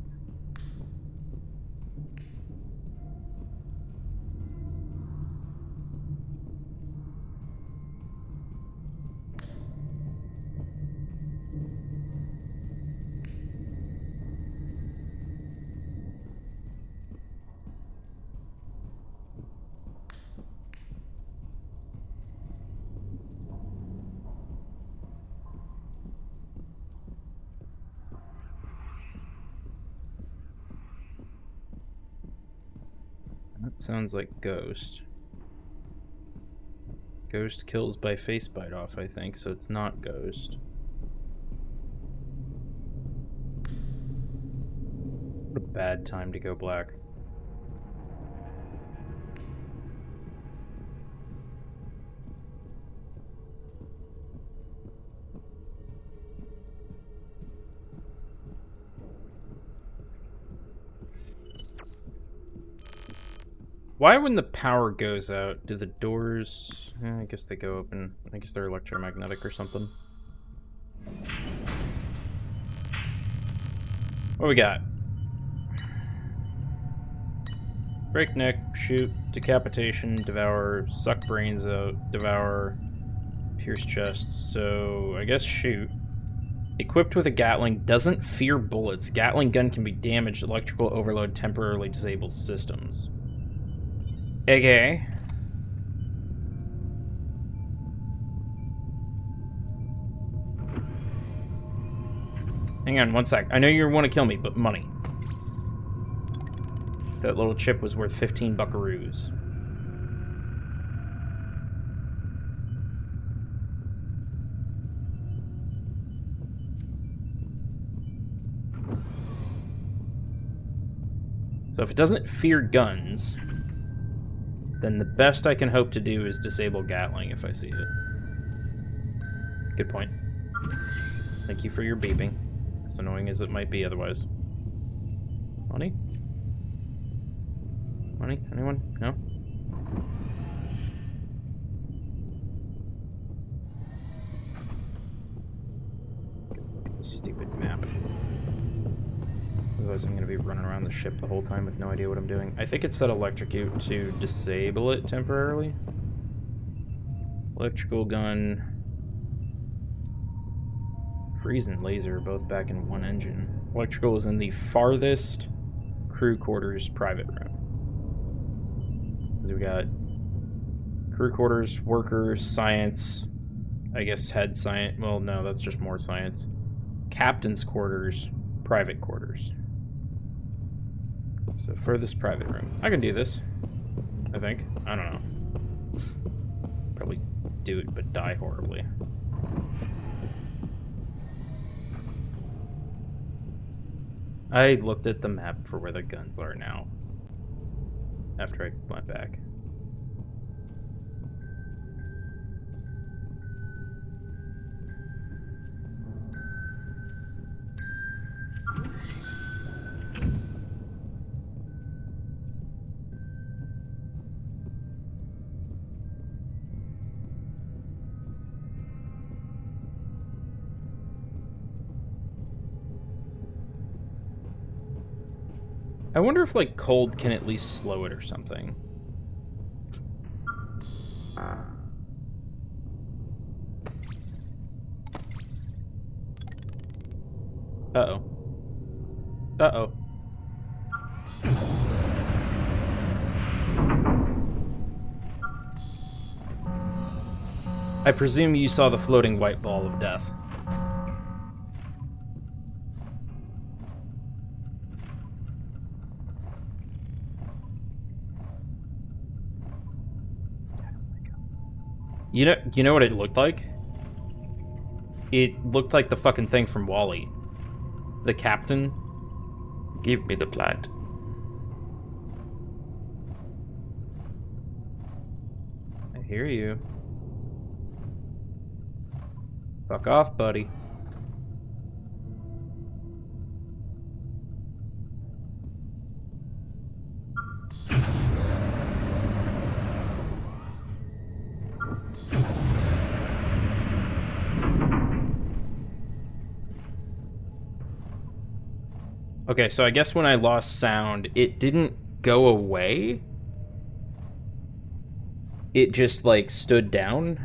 That sounds like Ghost. Ghost kills by face bite off, I think, so it's not Ghost. What a bad time to go black. Why when the power goes out, do the doors... I guess they go open. I guess they're electromagnetic or something. What we got? Break neck, shoot, decapitation, devour, suck brains out, devour, pierce chest. So, I guess shoot. Equipped with a Gatling, doesn't fear bullets. Gatling gun can be damaged. Electrical overload temporarily disables systems. Okay. Hang on one sec. I know you want to kill me, but money. That little chip was worth 15 buckaroos. So if it doesn't fear guns, then the best I can hope to do is disable Gatling if I see it. Good point. Thank you for your beeping. As annoying as it might be otherwise. Money? Money? Anyone? No? Look at this stupid map. Otherwise I'm going to be running around the ship the whole time with no idea what I'm doing. I think it said electrocute to disable it temporarily. Electrical gun. Freeze and laser are both back in one engine. Electrical is in the farthest crew quarters private room. So we got crew quarters, workers, science, I guess head science. Well, no, that's just more science. Captain's quarters, private quarters. So furthest private room. I can do this, I think. I don't know. Probably do it, but die horribly. I looked at the map for where the guns are now. After I went back. I wonder if, like, cold can at least slow it or something. Uh-oh. Uh-oh. I presume you saw the floating white ball of death. You know what it looked like? It looked like the fucking thing from Wall-E. The captain. Give me the plant. I hear you. Fuck off, buddy. Okay, so I guess when I lost sound, it didn't go away. It just, like, stood down.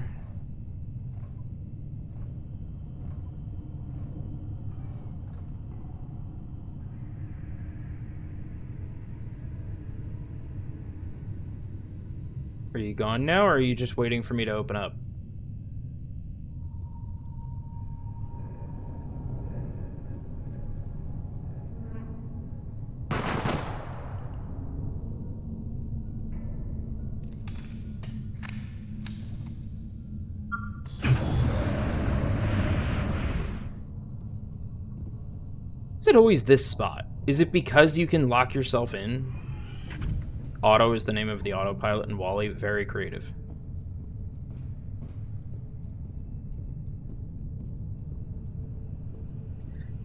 Are you gone now, or are you just waiting for me to open up? Is it always this spot? Is it because you can lock yourself in? Auto is the name of the autopilot in Wall-E. Very creative.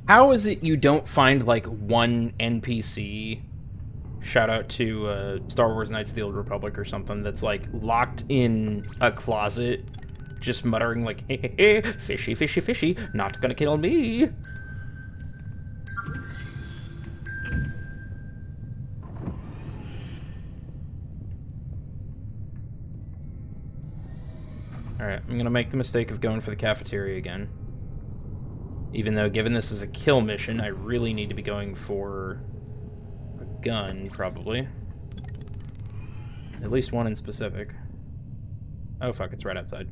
How is it you don't find, like, one NPC, shout out to Star Wars Knights of the Old Republic or something, that's, like, locked in a closet, just muttering, like, hey, hey, hey, fishy, fishy, fishy, not gonna kill me. Alright, I'm gonna make the mistake of going for the cafeteria again. Even though, given this is a kill mission, I really need to be going for a gun, probably. At least one in specific. Oh, fuck, it's right outside.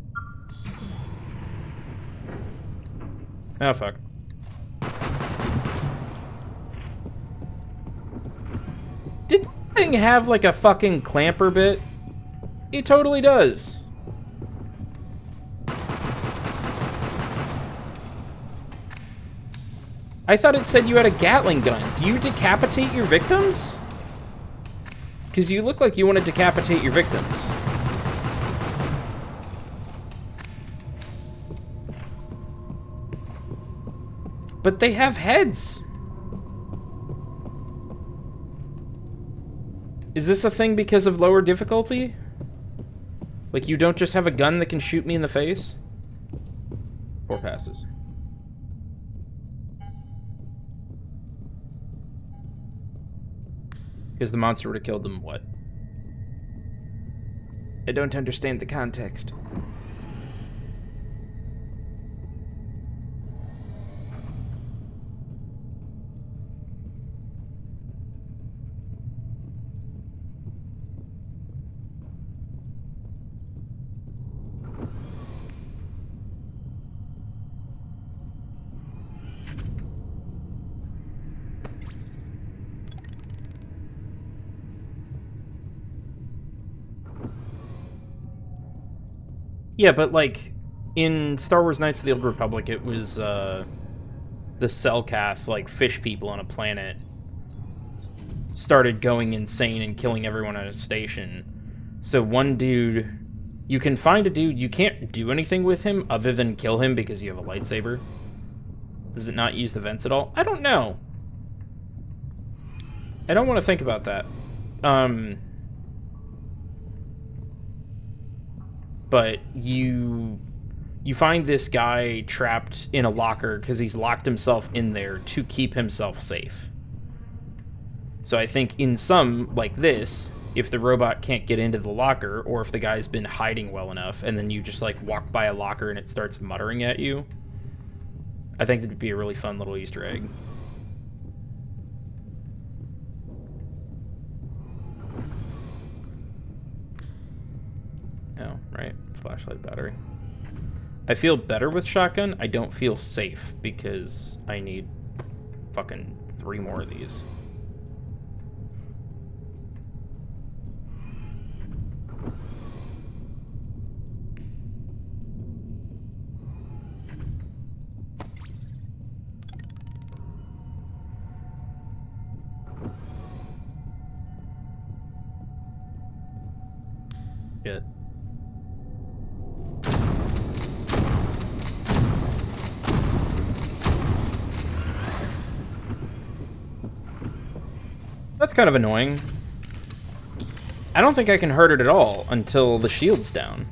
Oh, fuck. Did this thing have, like, a fucking clamper bit? It totally does. I thought it said you had a Gatling gun. Do you decapitate your victims? Because you look like you want to decapitate your victims. But they have heads. Is this a thing because of lower difficulty? Like, you don't just have a gun that can shoot me in the face? 4 passes. Because the monster would have killed them, what? I don't understand the context. Yeah, but, like, in Star Wars Knights of the Old Republic, it was, the Selkath, like, fish people on a planet started going insane and killing everyone at a station. So one dude... You can find a dude, you can't do anything with him other than kill him because you have a lightsaber. Does it not use the vents at all? I don't know. I don't want to think about that. But you find this guy trapped in a locker because he's locked himself in there to keep himself safe. So I think in some, like this, if the robot can't get into the locker, or if the guy's been hiding well enough, and then you just, like, walk by a locker and it starts muttering at you, I think that'd be a really fun little Easter egg. Oh, right. Flashlight battery. I feel better with shotgun. I don't feel safe because I need fucking 3 more of these. Shit. That's kind of annoying. I don't think I can hurt it at all until the shield's down.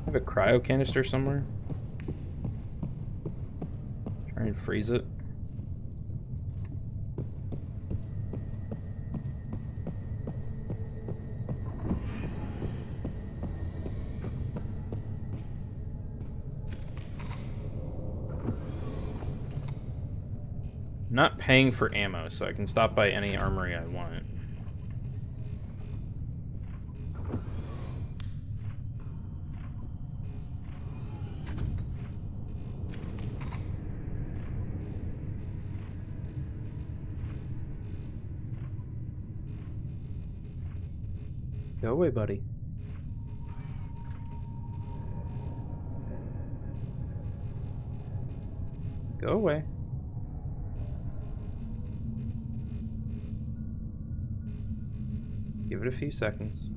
I have a cryo canister somewhere. Try and freeze it. I'm not paying for ammo, so I can stop by any armory I want. Go away, buddy. Go away. Give it a few seconds.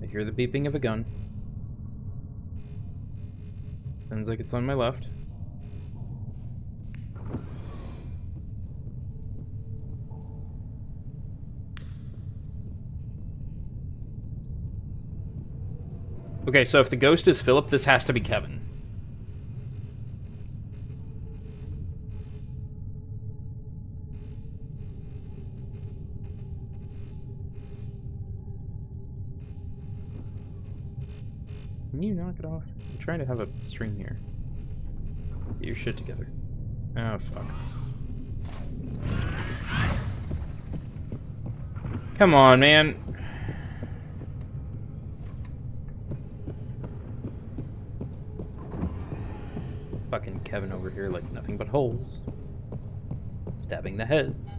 I hear the beeping of a gun. Sounds like it's on my left. Okay, so if the ghost is Philip, this has to be Kevin. Can you knock it off? I'm trying to have a stream here. Get your shit together. Oh, fuck. Come on, man. Fucking Kevin over here like nothing but holes. Stabbing the heads.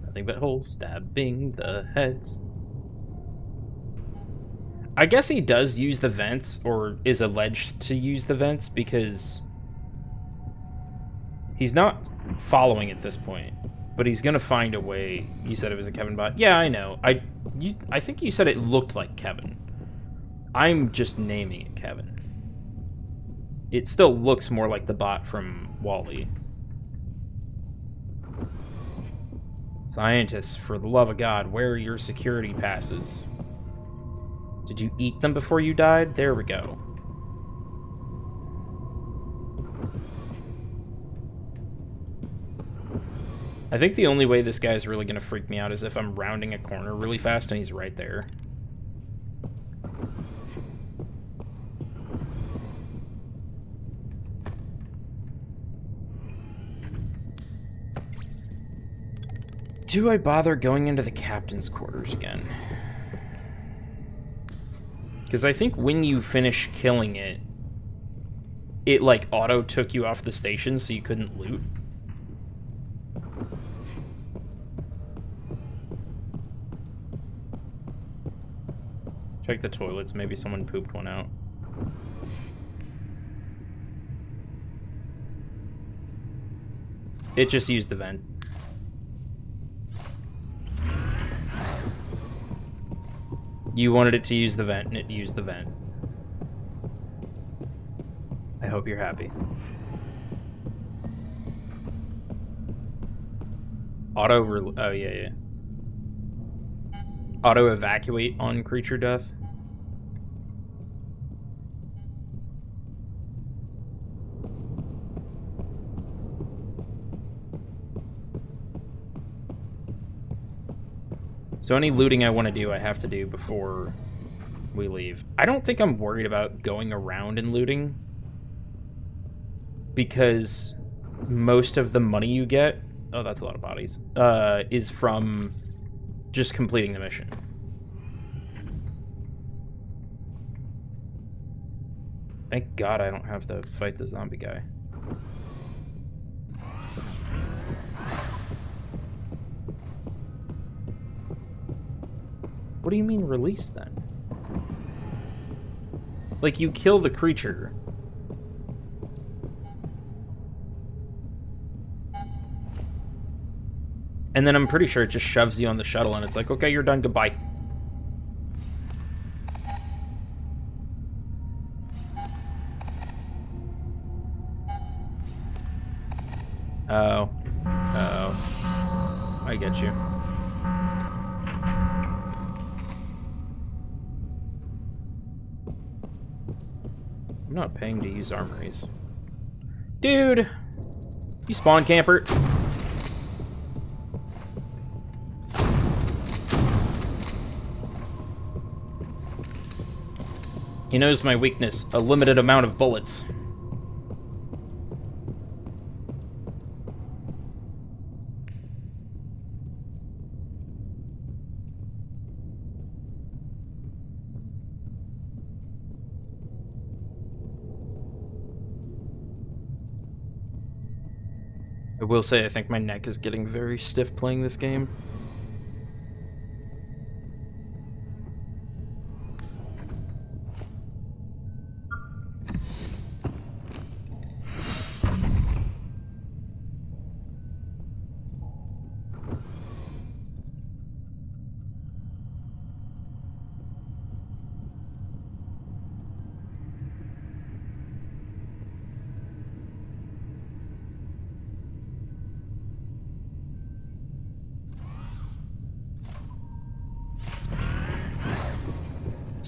Nothing but holes. Stabbing the heads. I guess he does use the vents, or is alleged to use the vents, because he's not following at this point, but he's gonna find a way. You said it was a Kevin bot. Yeah, I know. I think you said it looked like Kevin. I'm just naming it Kevin. It still looks more like the bot from Wall-E. Scientists, for the love of God, where are your security passes? Did you eat them before you died? There we go. I think the only way this guy's really going to freak me out is if I'm rounding a corner really fast and he's right there. Do I bother going into the captain's quarters again? Because I think when you finish killing it, it like auto took you off the station so you couldn't loot. Check the toilets, maybe someone pooped one out. It just used the vent. You wanted it to use the vent, and it used the vent. I hope you're happy. Oh, yeah. Auto evacuate on creature death. So any looting I want to do, I have to do before we leave. I don't think I'm worried about going around and looting, because most of the money you get, oh, that's a lot of bodies, is from just completing the mission. Thank God I don't have to fight the zombie guy. What do you mean release then? Like, you kill the creature. And then I'm pretty sure it just shoves you on the shuttle and it's like, okay, you're done, goodbye. Oh. Oh. I get you. I'm not paying to use armories. Dude! You spawn camper. He knows my weakness, a limited amount of bullets. I will say I think my neck is getting very stiff playing this game.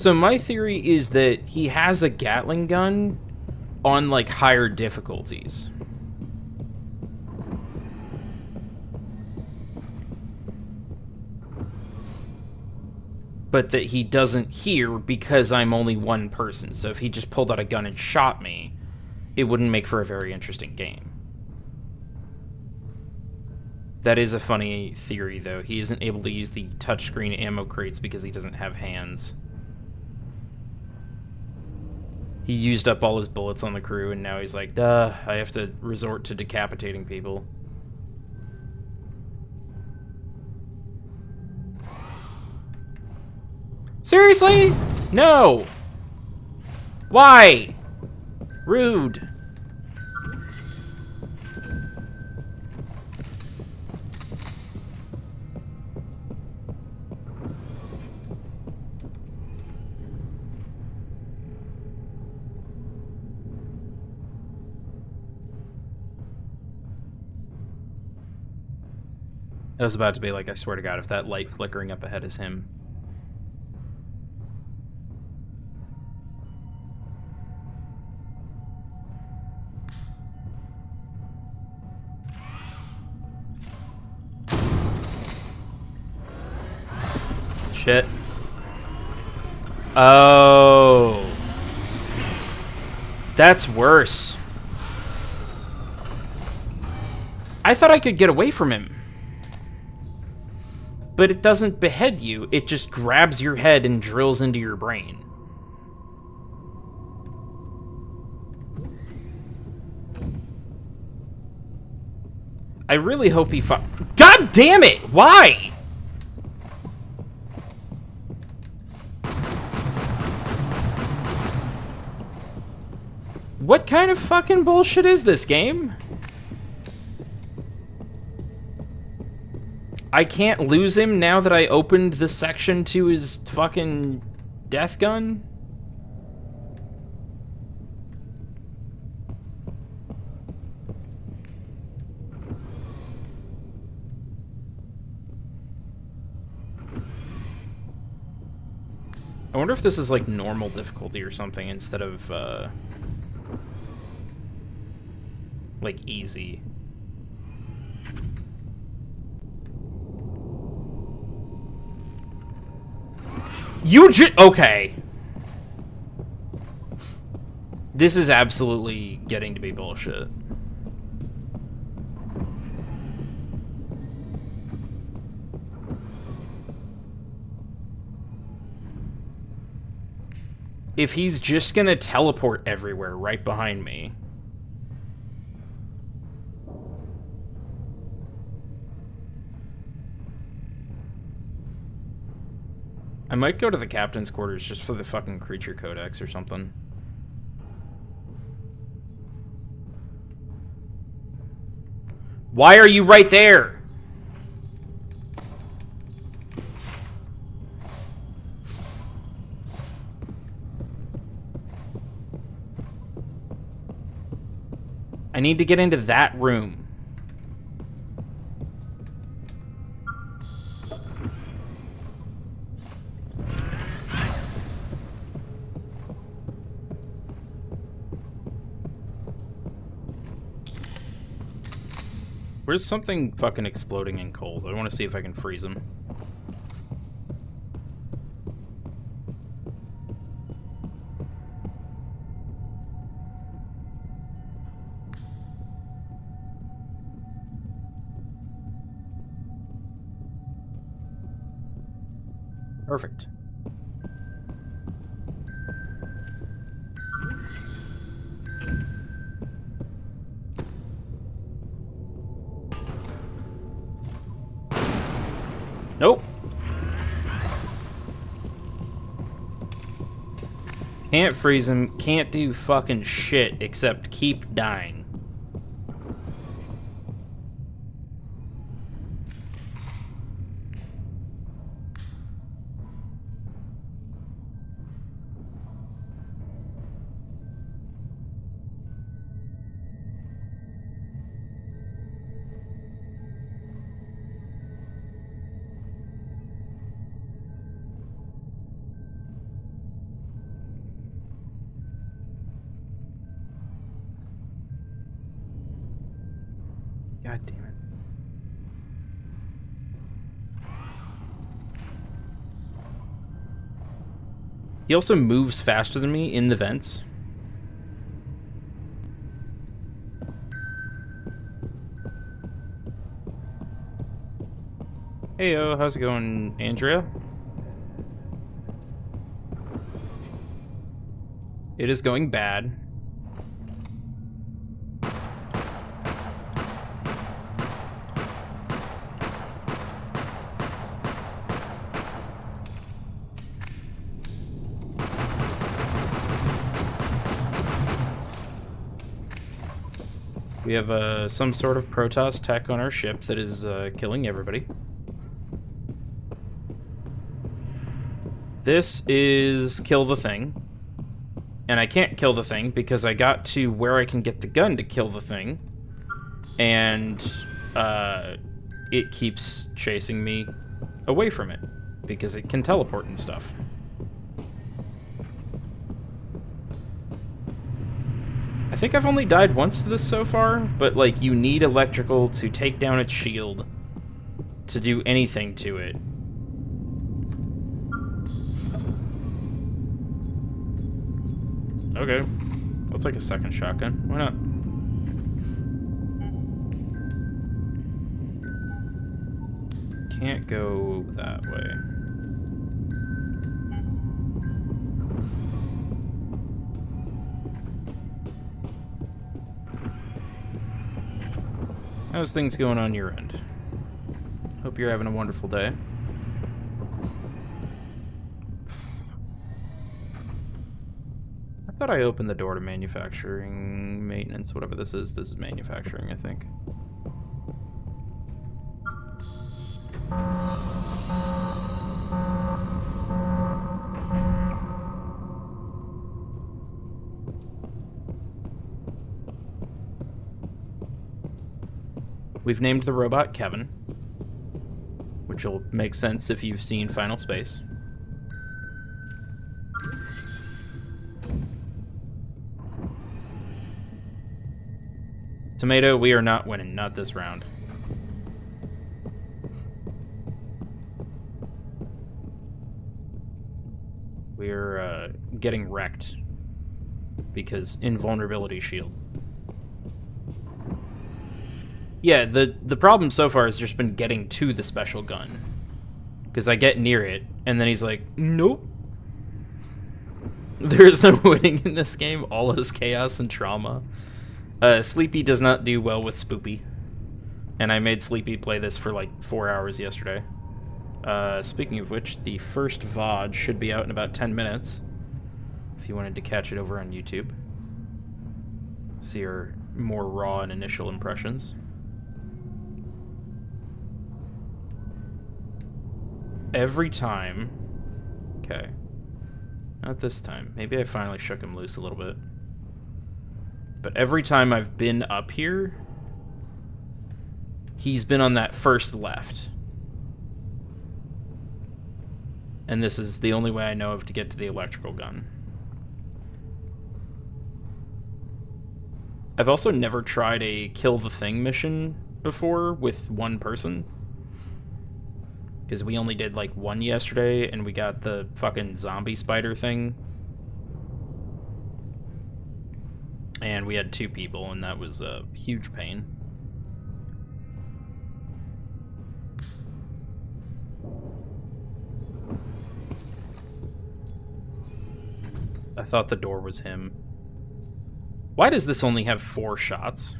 So my theory is that he has a Gatling gun on, like, higher difficulties. But that he doesn't hear because I'm only one person. So if he just pulled out a gun and shot me, it wouldn't make for a very interesting game. That is a funny theory, though. He isn't able to use the touchscreen ammo crates because he doesn't have hands. He used up all his bullets on the crew, and now he's like, duh, I have to resort to decapitating people. Seriously? No! Why? Rude. I was about to be like, I swear to God, if that light flickering up ahead is him. Shit. Oh. That's worse. I thought I could get away from him. But it doesn't behead you, it just grabs your head and drills into your brain. I really hope he God damn it! Why? What kind of fucking bullshit is this game? I can't lose him now that I opened the section to his fucking death gun? I wonder if this is like normal difficulty or something instead of like easy. Okay. This is absolutely getting to be bullshit. If he's just gonna teleport everywhere right behind me. I might go to the captain's quarters just for the fucking creature codex or something. Why are you right there? I need to get into that room. Where's something fucking exploding in cold? I want to see if I can freeze them. Perfect. Nope. Can't freeze him, can't do fucking shit except keep dying. God damn it. He also moves faster than me in the vents. Heyo, how's it going, Andrea? It is going bad. We have some sort of Protoss tech on our ship that is killing everybody. This is kill the thing. And I can't kill the thing because I got to where I can get the gun to kill the thing. And it keeps chasing me away from it because it can teleport and stuff. I think I've only died once to this so far, but like you need electrical to take down its shield to do anything to it. Okay, I'll take a second shotgun. Why not? Can't go that way. How's things going on your end? Hope you're having a wonderful day. I thought I opened the door to manufacturing, maintenance, whatever this is. This is manufacturing, I think. We've named the robot Kevin, which will make sense if you've seen Final Space. Tomato, we are not winning, not this round. We're getting wrecked because invulnerability shield. Yeah, the problem so far has just been getting to the special gun. Because I get near it, and then he's like, nope. There is no winning in this game. All is chaos and trauma. Sleepy does not do well with Spoopy. And I made Sleepy play this for like 4 hours yesterday. Speaking of which, the first VOD should be out in about 10 minutes. If you wanted to catch it over on YouTube. See our more raw and initial impressions. Every time... Okay. Not this time. Maybe I finally shook him loose a little bit. But every time I've been up here, he's been on that first left. And this is the only way I know of to get to the electrical gun. I've also never tried a kill the thing mission before with one person. Because we only did like one yesterday and we got the fucking zombie spider thing. And we had 2 people and that was a huge pain. I thought the door was him. Why does this only have 4 shots?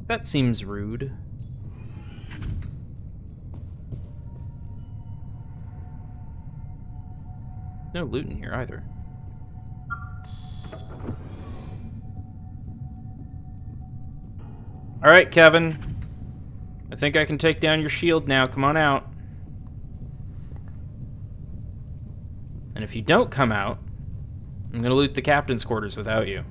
That seems rude. No loot in here either. Alright, Kevin. I think I can take down your shield now. Come on out. And if you don't come out, I'm gonna loot the captain's quarters without you.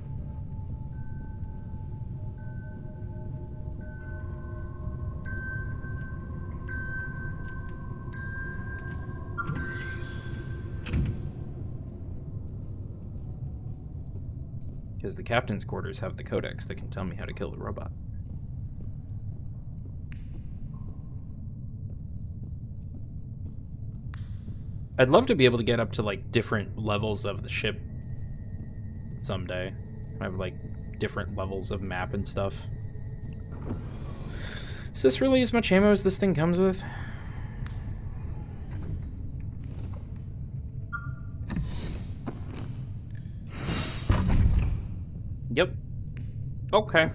Because the captain's quarters have the codex that can tell me how to kill the robot. I'd love to be able to get up to, like, different levels of the ship someday. I have, like, different levels of map and stuff. Is this really as much ammo as this thing comes with? Yep. Okay.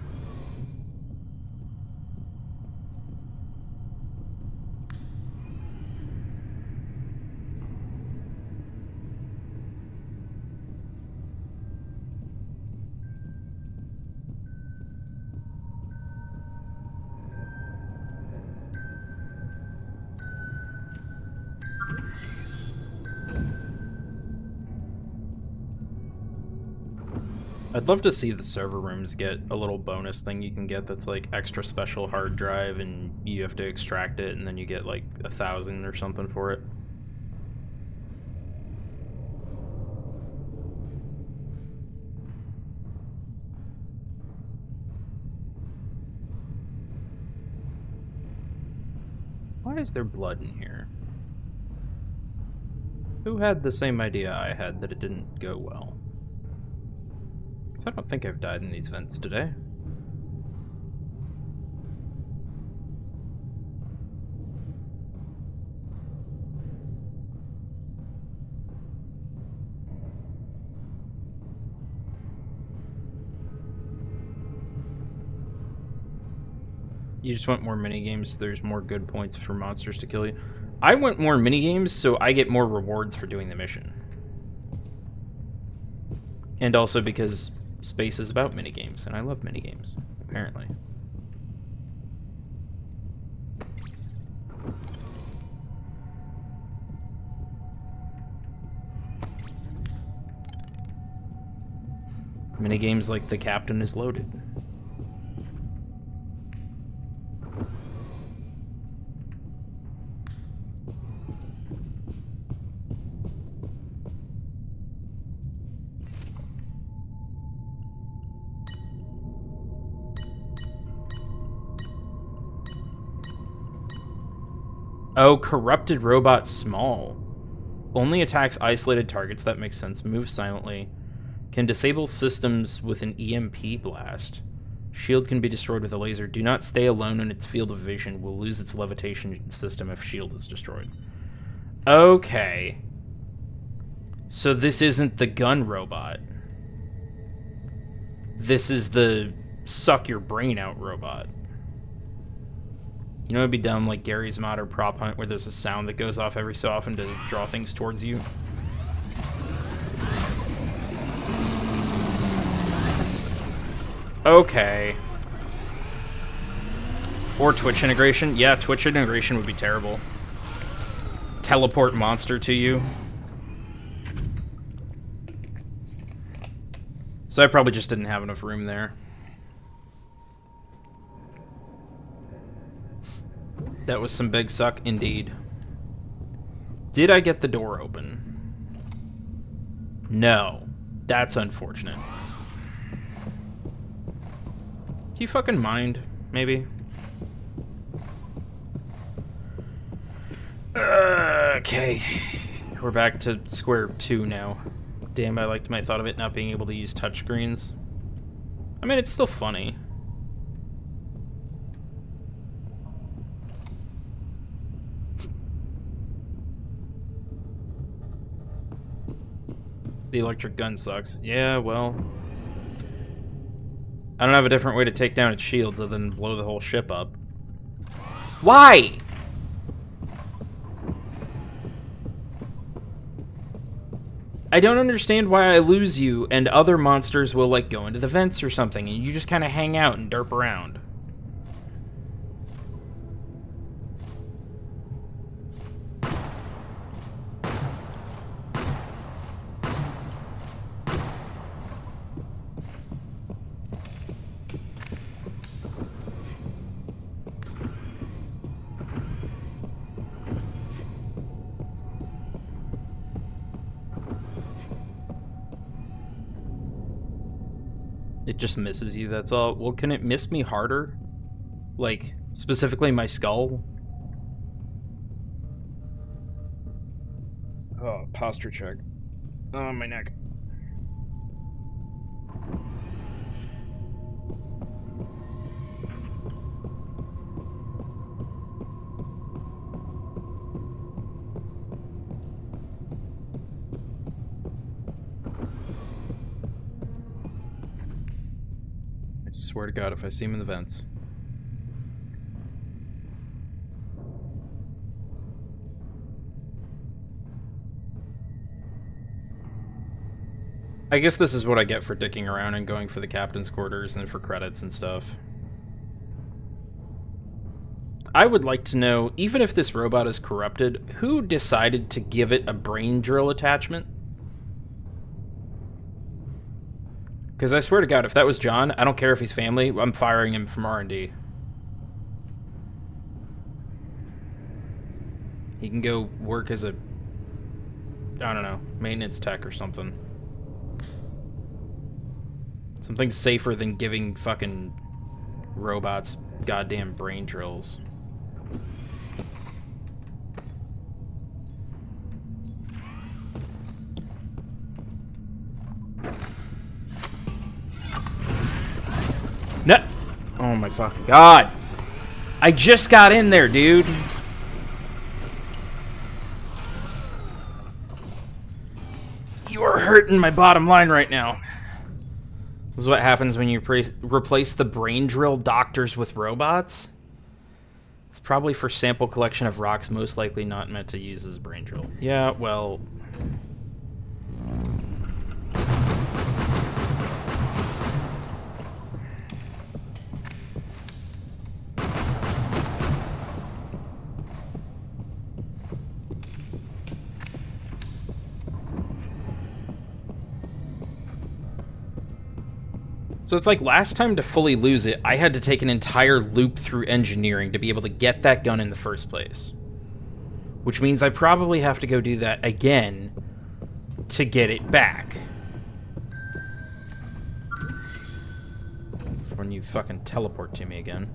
I'd love to see the server rooms get a little bonus thing you can get that's like extra special hard drive and you have to extract it and then you get like 1,000 or something for it. Why is there blood in here? Who had the same idea I had that it didn't go well? So I don't think I've died in these vents today. You just want more minigames, there's more good points for monsters to kill you. I want more minigames so I get more rewards for doing the mission. And also because space is about minigames, and I love minigames, apparently. Minigames like the captain is loaded. Oh, corrupted robot small. Only attacks isolated targets. That makes sense. Moves silently. Can disable systems with an EMP blast. Shield can be destroyed with a laser. Do not stay alone in its field of vision. Will lose its levitation system if shield is destroyed. Okay. So this isn't the gun robot. This is the suck your brain out robot. You know, it'd be dumb like Gary's Mod or Prop Hunt, where there's a sound that goes off every so often to draw things towards you. Okay. Or Twitch integration. Yeah, Twitch integration would be terrible. Teleport monster to you. So I probably just didn't have enough room there. That was some big suck indeed. Did I get the door open? No. That's unfortunate. Do you fucking mind, maybe? Okay. We're back to square two now. Damn, I liked my thought of it not being able to use touchscreens. I mean, it's still funny. The electric gun sucks. Yeah, well... I don't have a different way to take down its shields other than blow the whole ship up. Why?! I don't understand why I lose you and other monsters will, like, go into the vents or something and you just kind of hang out and derp around. It just misses you, that's all. Well, can it miss me harder? Like, specifically my skull? Oh, posture check. Oh, my neck. I swear to God, if I see him in the vents. I guess this is what I get for dicking around and going for the captain's quarters and for credits and stuff. I would like to know, even if this robot is corrupted, who decided to give it a brain drill attachment? Because I swear to God, if that was John, I don't care if he's family, I'm firing him from R&D. He can go work as a, I don't know, maintenance tech or something. Something safer than giving fucking robots goddamn brain drills. No! Oh my fucking God! I just got in there, dude! You are hurting my bottom line right now. This is what happens when you replace the brain drill doctors with robots. It's probably for sample collection of rocks, most likely not meant to use as a brain drill. Yeah, well... So it's like last time to fully lose it, I had to take an entire loop through engineering to be able to get that gun in the first place. Which means I probably have to go do that again to get it back. When you fucking teleport to me again.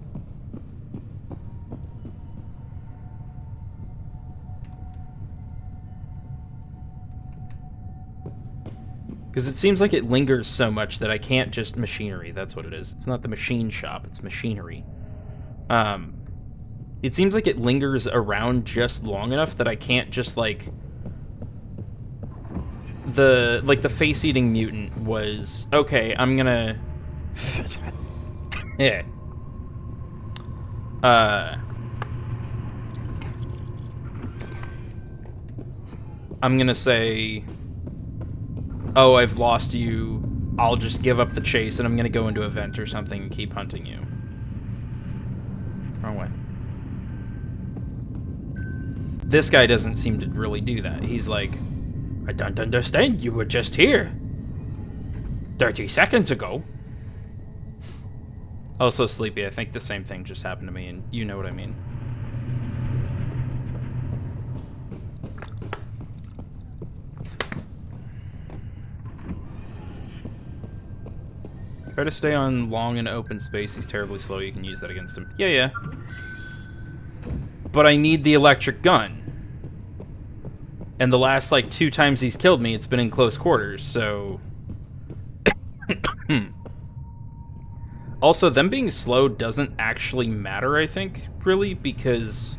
Because it seems like it lingers so much that I can't just machinery. That's what it is. It's not the machine shop, it's machinery. It seems like it lingers around just long enough that I can't just, like... the face-eating mutant was... Okay, I'm gonna... yeah. I'm gonna say, oh, I've lost you. I'll just give up the chase, and I'm gonna go into a vent or something and keep hunting you. Wrong way. This guy doesn't seem to really do that. He's like, I don't understand. You were just here 30 seconds ago. Also, Sleepy, I think the same thing just happened to me, and you know what I mean. Try to stay on long and open space. He's terribly slow. You can use that against him. Yeah, yeah. But I need the electric gun. And the last, like, 2 times he's killed me, it's been in close quarters, so... Also, them being slow doesn't actually matter, I think, really, because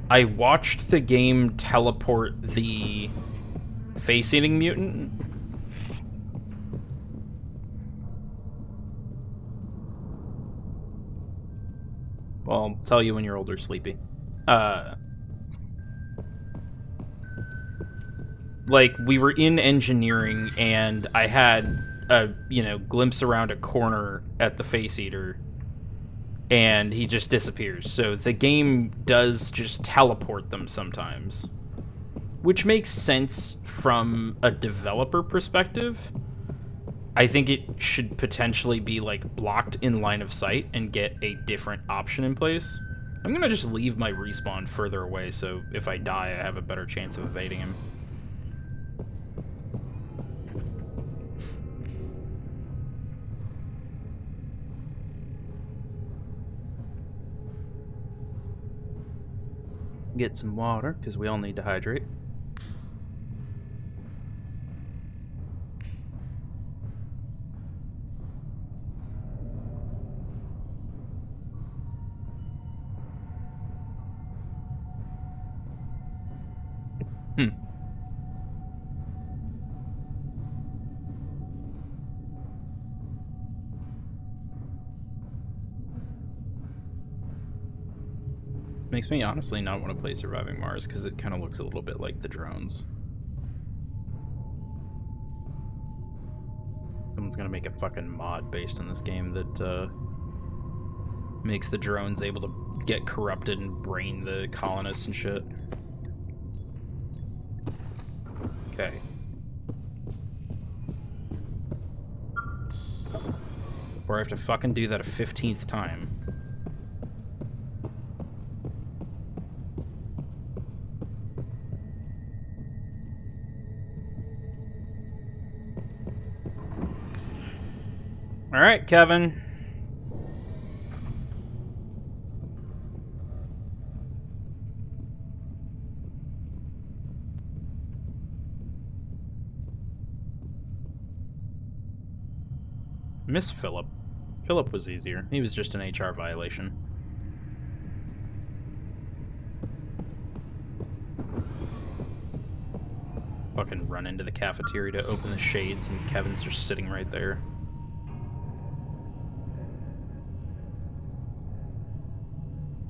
I watched the game teleport the face-eating mutant. Well, I'll tell you when you're older, Sleepy. Like, we were in engineering, and I had a, glimpse around a corner at the face eater, and he just disappears. So the game does just teleport them sometimes, which makes sense from a developer perspective. I think it should potentially be, like, blocked in line of sight and get a different option in place. I'm gonna just leave my respawn further away, so if I die, I have a better chance of evading him. Get some water, because we all need to hydrate. This makes me honestly not want to play Surviving Mars, because it kind of looks a little bit like the drones. Someone's gonna make a fucking mod based on this game that makes the drones able to get corrupted and brain the colonists and shit. Okay. Or I have to fucking do that a 15th time. Alright, Kevin. Miss Philip. Philip was easier. He was just an HR violation. Fucking run into the cafeteria to open the shades and Kevin's just sitting right there.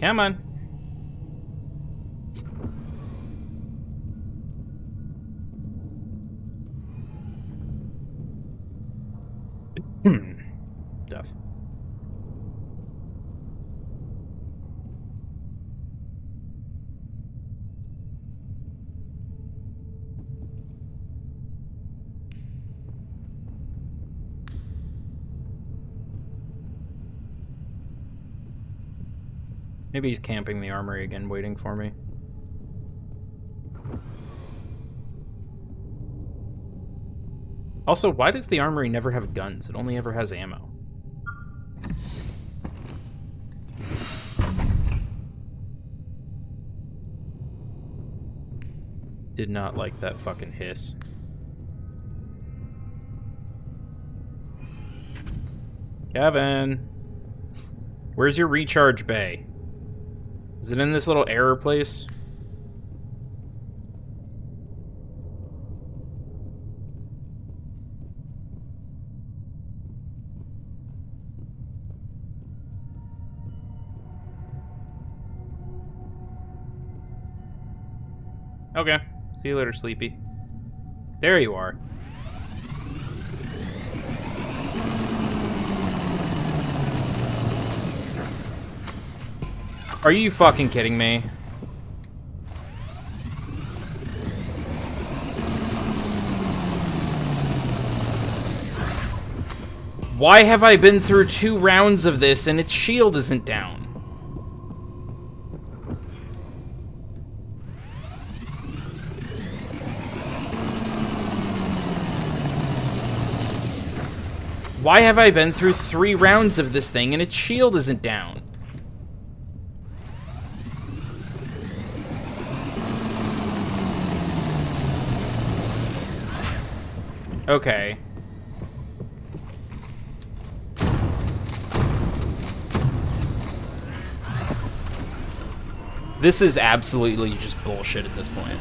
Come on. Death. Maybe he's camping the armory again, waiting for me. Also, why does the armory never have guns? It only ever has ammo. Did not like that fucking hiss. Kevin! Where's your recharge bay? Is it in this little error place? Okay. See you later, Sleepy. There you are. Are you fucking kidding me? Why have I been through 2 rounds of this and its shield isn't down? Why have I been through 3 rounds of this thing and its shield isn't down? Okay. This is absolutely just bullshit at this point.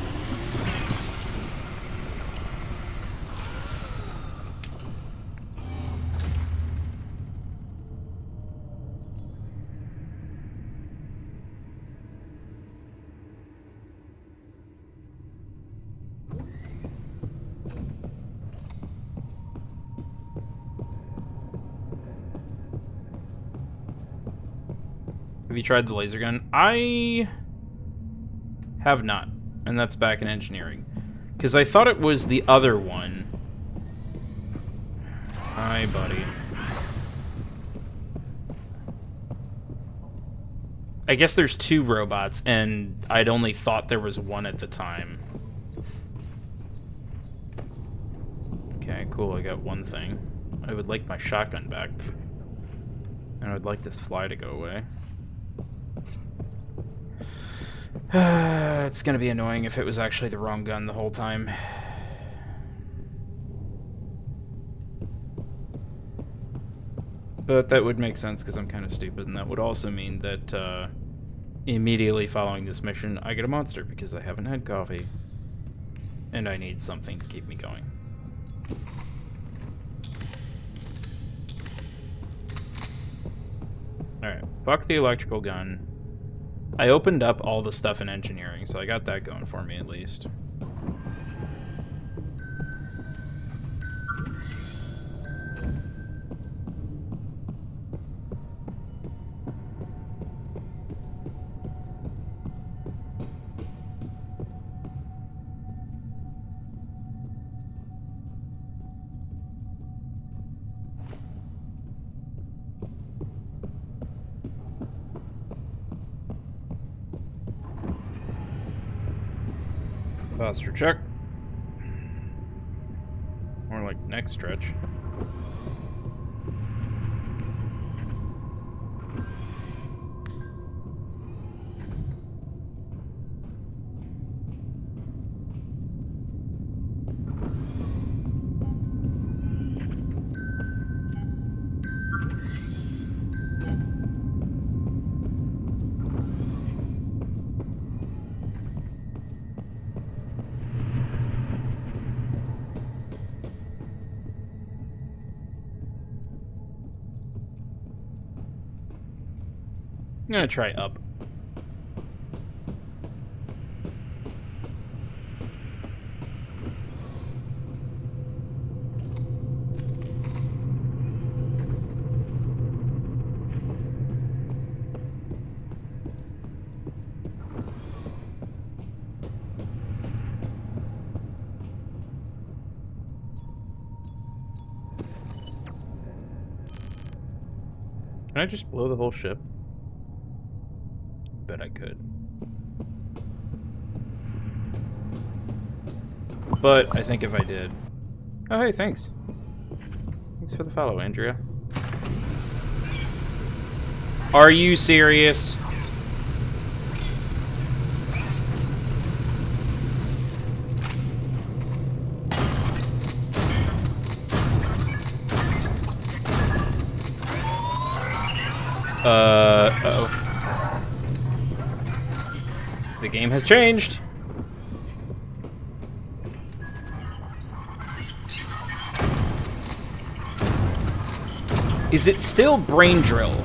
Have you tried the laser gun? I have not, and that's back in engineering. Because I thought it was the other one. Hi, buddy. I guess there's 2 robots, and I'd only thought there was 1 at the time. Okay, cool, I got 1 thing. I would like my shotgun back. And I would like this fly to go away. It's gonna be annoying if it was actually the wrong gun the whole time. But that would make sense because I'm kind of stupid, and that would also mean that immediately following this mission, I get a monster because I haven't had coffee. And I need something to keep me going. Alright, fuck the electrical gun. I opened up all the stuff in engineering, so I got that going for me at least. Posture check. More like neck stretch. I'm gonna try up. Can I just blow the whole ship? Bet I could. But I think if I did... Oh, hey, thanks. Thanks for the follow, Andrea. Are you serious? Uh-oh. The game has changed. Is it still brain drill?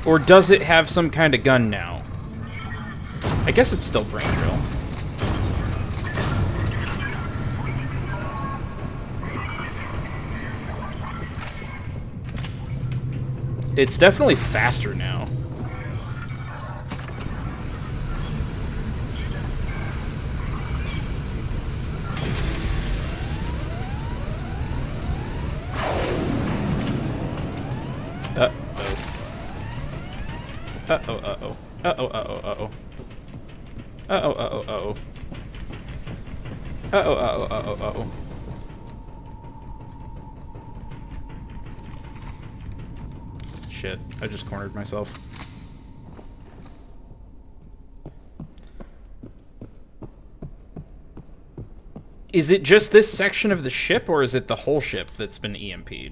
Or does it have some kind of gun now? I guess it's still brain drill. It's definitely faster now. Uh-oh. Uh-oh, uh-oh. Uh-oh, uh-oh, uh-oh. Uh-oh, uh-oh, uh-oh. Uh-oh, uh-oh, uh-oh, uh-oh. Shit, I just cornered myself. Is it just this section of the ship, or is it the whole ship that's been EMP'd?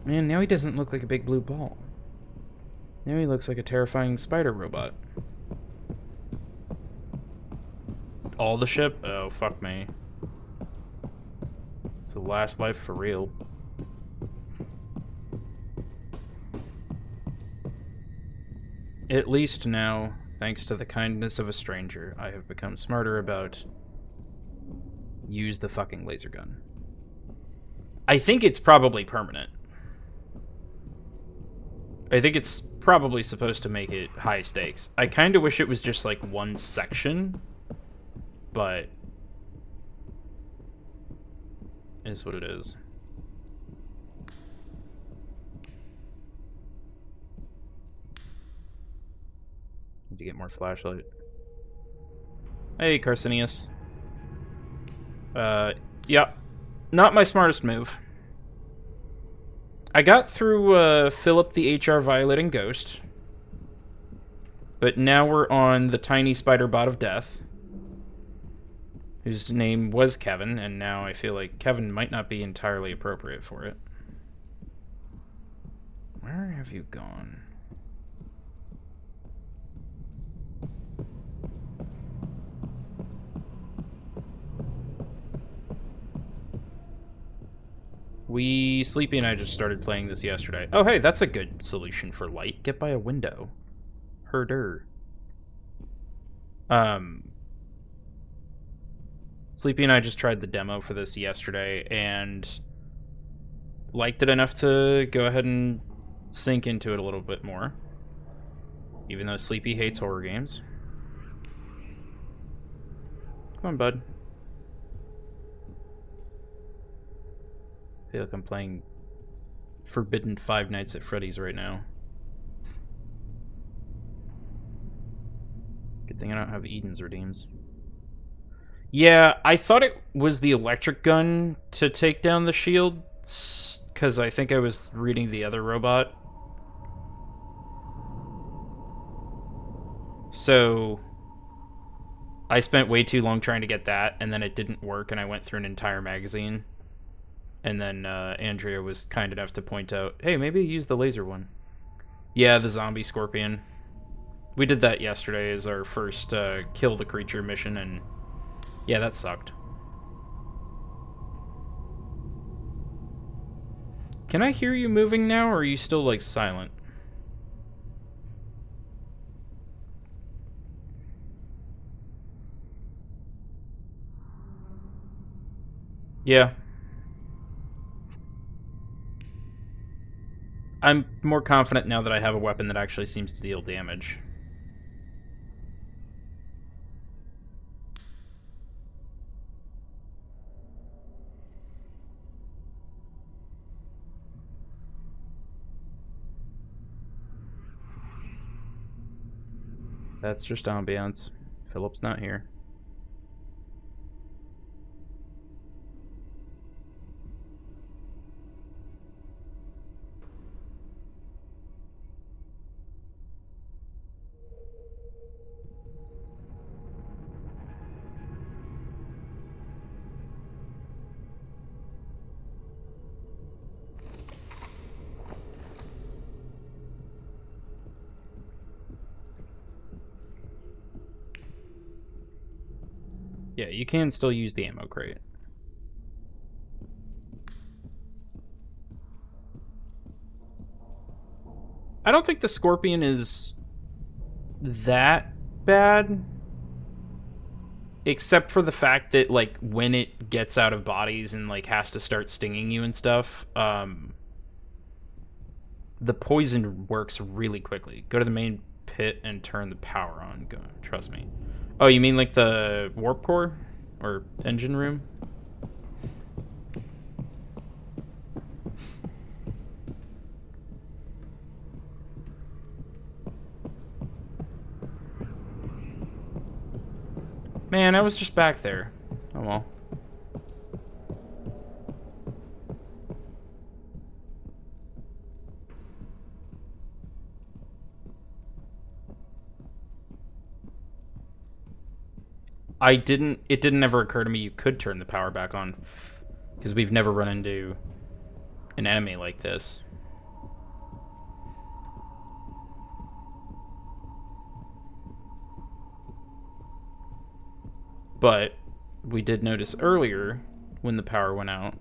Man, now he doesn't look like a big blue ball. Now he looks like a terrifying spider robot. All the ship? Oh, fuck me. It's the last life for real. At least now, thanks to the kindness of a stranger, I have become smarter about... Use the fucking laser gun. I think it's probably permanent. I think it's probably supposed to make it high stakes. I kind of wish it was just like one section, but it is what it is. Need to get more flashlight. Hey, Carcinius. Yeah, not my smartest move. I got through Philip the HR Violating Ghost, but now we're on the tiny spider bot of death, whose name was Kevin, and now I feel like Kevin might not be entirely appropriate for it. Where have you gone? Sleepy and I just started playing this yesterday. Oh, hey, that's a good solution for light. Get by a window. Herder. Sleepy and I just tried the demo for this yesterday and liked it enough to go ahead and sink into it a little bit more. Even though Sleepy hates horror games. Come on, bud. I feel like I'm playing Forbidden Five Nights at Freddy's right now. Good thing I don't have Eden's Redeems. Yeah, I thought it was the electric gun to take down the shields, because I think I was reading the other robot. So I spent way too long trying to get that, and then it didn't work, and I went through an entire magazine. And then Andrea was kind enough to point out, hey, maybe use the laser one. Yeah, the zombie scorpion. We did that yesterday as our first kill the creature mission, and yeah, that sucked. Can I hear you moving now, or are you still, like, silent? Yeah. I'm more confident now that I have a weapon that actually seems to deal damage. That's just ambiance. Philip's not here. Yeah, you can still use the ammo crate. I don't think the Scorpion is that bad, except for the fact that like when it gets out of bodies and like has to start stinging you and stuff, the poison works really quickly. Go to the main pit and turn the power on. Go, trust me. Oh, you mean like the warp core or engine room? Man, I was just back there. Oh well. It didn't ever occur to me you could turn the power back on, because we've never run into an enemy like this. But we did notice earlier, when the power went out,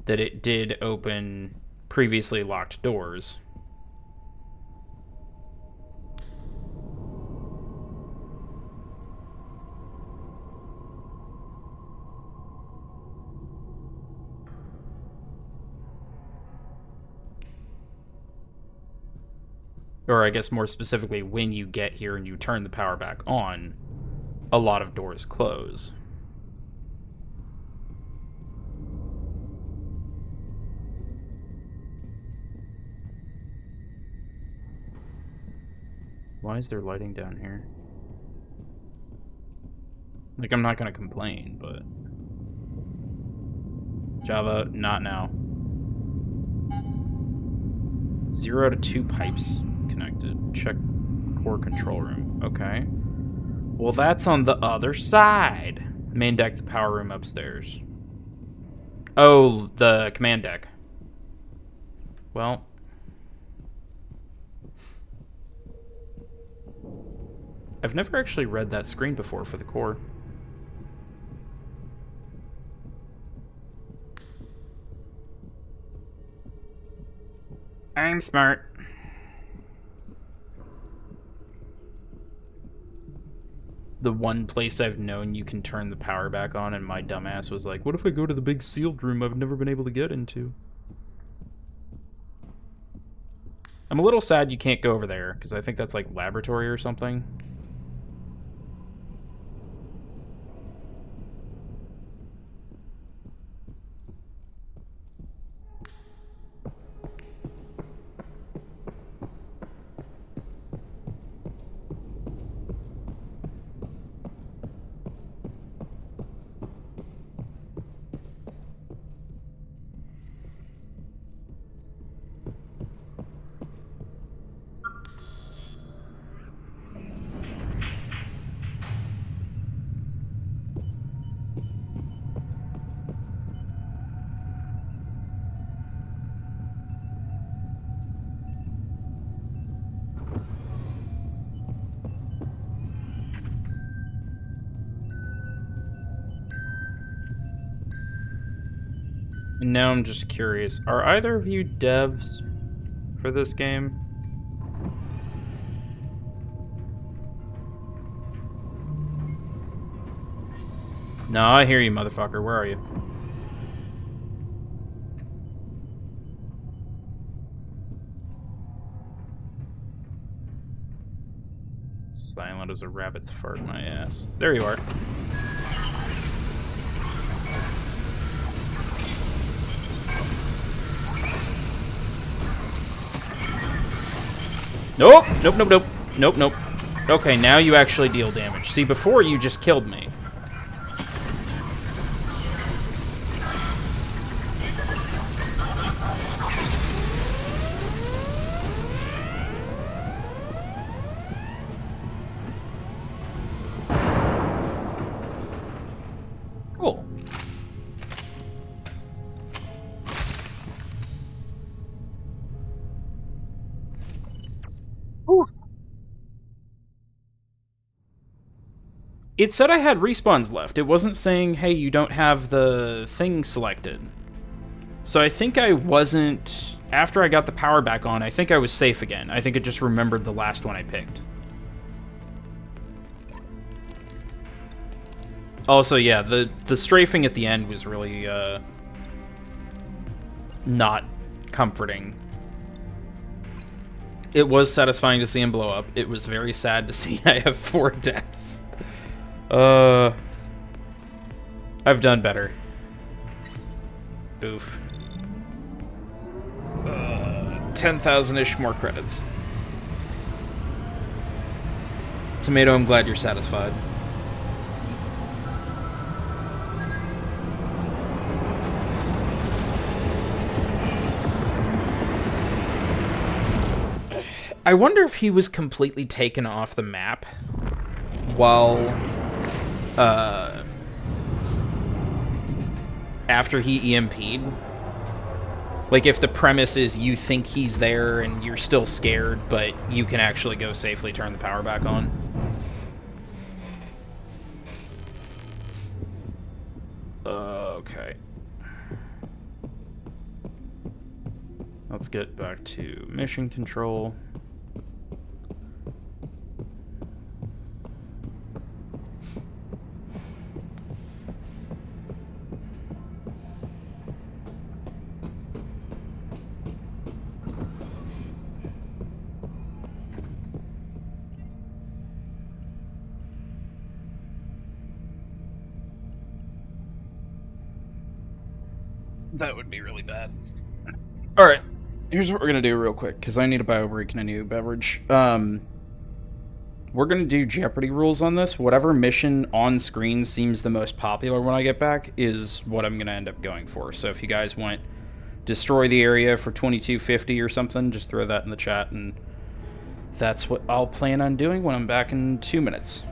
that it did open previously locked doors. Or I guess more specifically, when you get here and you turn the power back on, a lot of doors close. Why is there lighting down here? Like, I'm not gonna complain, but... Java, not now. 0 to 2 pipes connected. Check core control room. Okay. Well, that's on the other side. Main deck, the power room upstairs. Oh, the command deck. Well... I've never actually read that screen before for the core. I'm smart. The one place I've known you can turn the power back on, and my dumbass was like, what if I go to the big sealed room I've never been able to get into? I'm a little sad you can't go over there, because I think that's like laboratory or something. And now I'm just curious, are either of you devs for this game? No, I hear you, motherfucker. Where are you? Silent as a rabbit's fart, my ass. There you are. Nope, nope, nope, nope, nope, nope. Okay, now you actually deal damage. See, before you just killed me. Cool. Whew. It said I had respawns left. It wasn't saying, hey, you don't have the thing selected. So I think I wasn't... After I got the power back on, I think I was safe again. I think it just remembered the last one I picked. Also, yeah, the strafing at the end was really, not comforting. It was satisfying to see him blow up. It was very sad to see I have 4 deaths. I've done better. Oof. 10,000-ish more credits. Tomato, I'm glad you're satisfied. I wonder if he was completely taken off the map while, after he EMP'd. Like, if the premise is you think he's there and you're still scared, but you can actually go safely turn the power back on. Okay. Let's get back to mission control. That would be really bad. Alright, here's what we're going to do real quick, because I need a bio-break and a new beverage. We're going to do Jeopardy rules on this. Whatever mission on screen seems the most popular when I get back is what I'm going to end up going for. So if you guys want destroy the area for 2250 or something, just throw that in the chat, and that's what I'll plan on doing when I'm back in 2 minutes.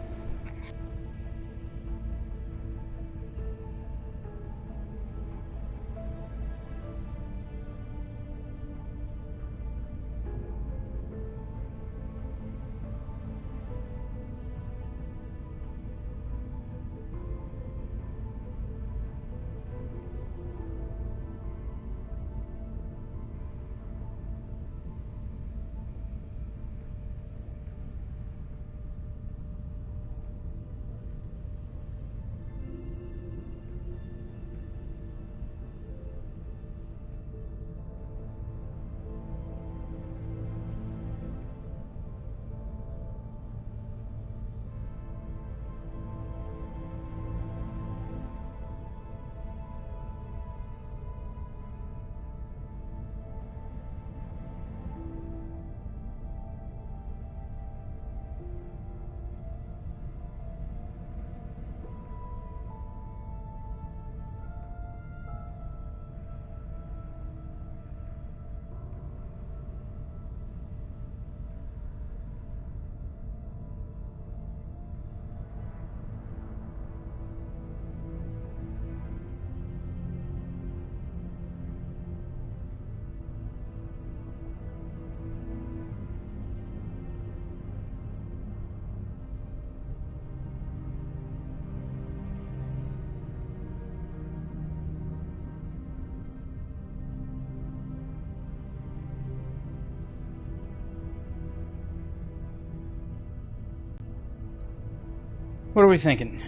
What are we thinking?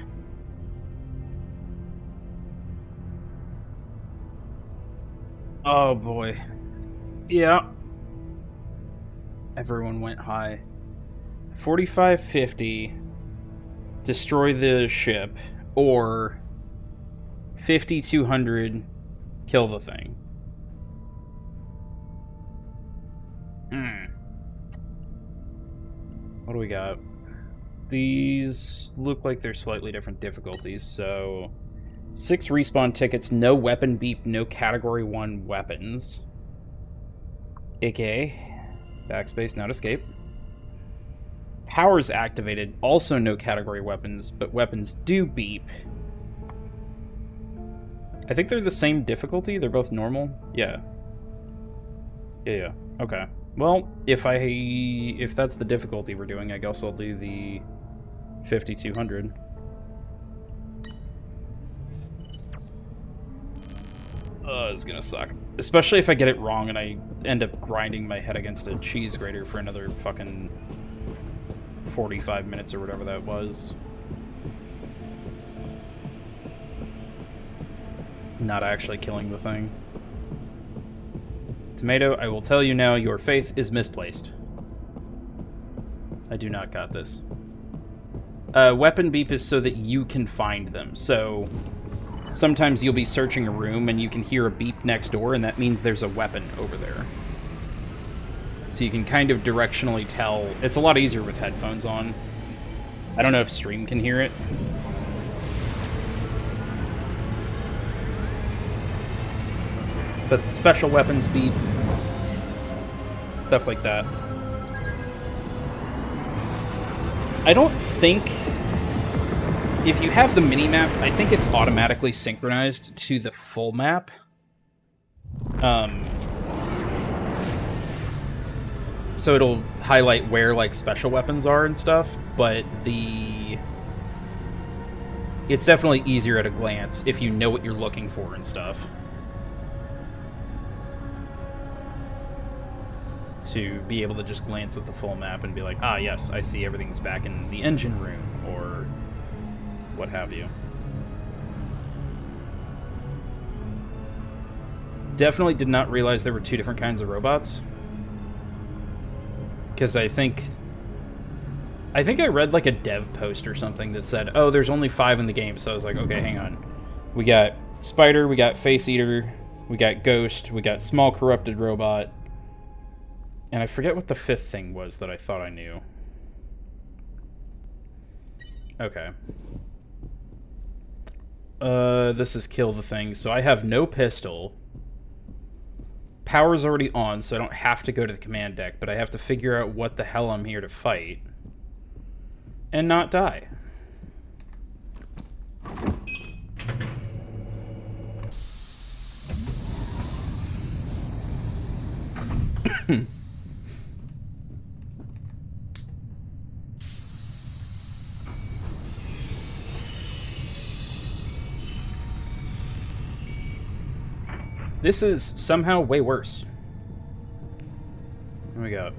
Oh boy. Yeah. Everyone went high. 4550, destroy the ship, or 5200, kill the thing. What do we got? These look like they're slightly different difficulties, so 6 respawn tickets, no weapon beep, no category 1 weapons. AKA backspace, not escape. Powers activated, also no category weapons, but weapons do beep. I think they're the same difficulty, they're both normal. Yeah. Yeah, okay. Well, if that's the difficulty we're doing, I guess I'll do the 5200. It's gonna suck. Especially if I get it wrong and I end up grinding my head against a cheese grater for another fucking 45 minutes or whatever that was. Not actually killing the thing. Tomato, I will tell you now, your faith is misplaced. I do not got this. Weapon beep is so that you can find them. So sometimes you'll be searching a room and you can hear a beep next door, and that means there's a weapon over there. So you can kind of directionally tell. It's a lot easier with headphones on. I don't know if stream can hear it. But special weapons beep. Stuff like that. I don't think... If you have the mini-map, I think it's automatically synchronized to the full map. So it'll highlight where, like, special weapons are and stuff, but it's definitely easier at a glance if you know what you're looking for and stuff. To be able to just glance at the full map and be like, ah, yes, I see everything's back in the engine room, or what have you. Definitely did not realize there were two different kinds of robots. Because I think I read like a dev post or something that said, oh, there's only 5 in the game. So I was like, okay, hang on. We got Spider, we got Face Eater, we got Ghost, we got Small Corrupted Robot. And I forget what the 5th thing was that I thought I knew. Okay. This is kill the thing. So I have no pistol. Power's already on, so I don't have to go to the command deck, but I have to figure out what the hell I'm here to fight. And not die. This is somehow way worse. What do we got?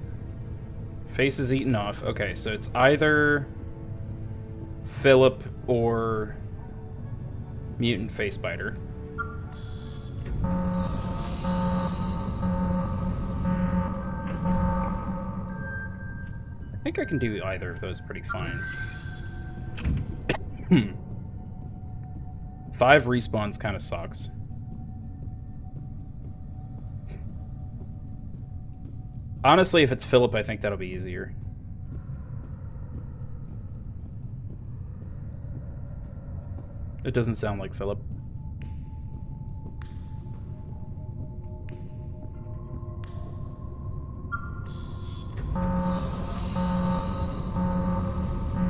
Face is eaten off. Okay, so it's either Philip or Mutant Face Biter. I think I can do either of those pretty fine. 5 respawns kind of sucks. Honestly, if it's Philip, I think that'll be easier. It doesn't sound like Philip.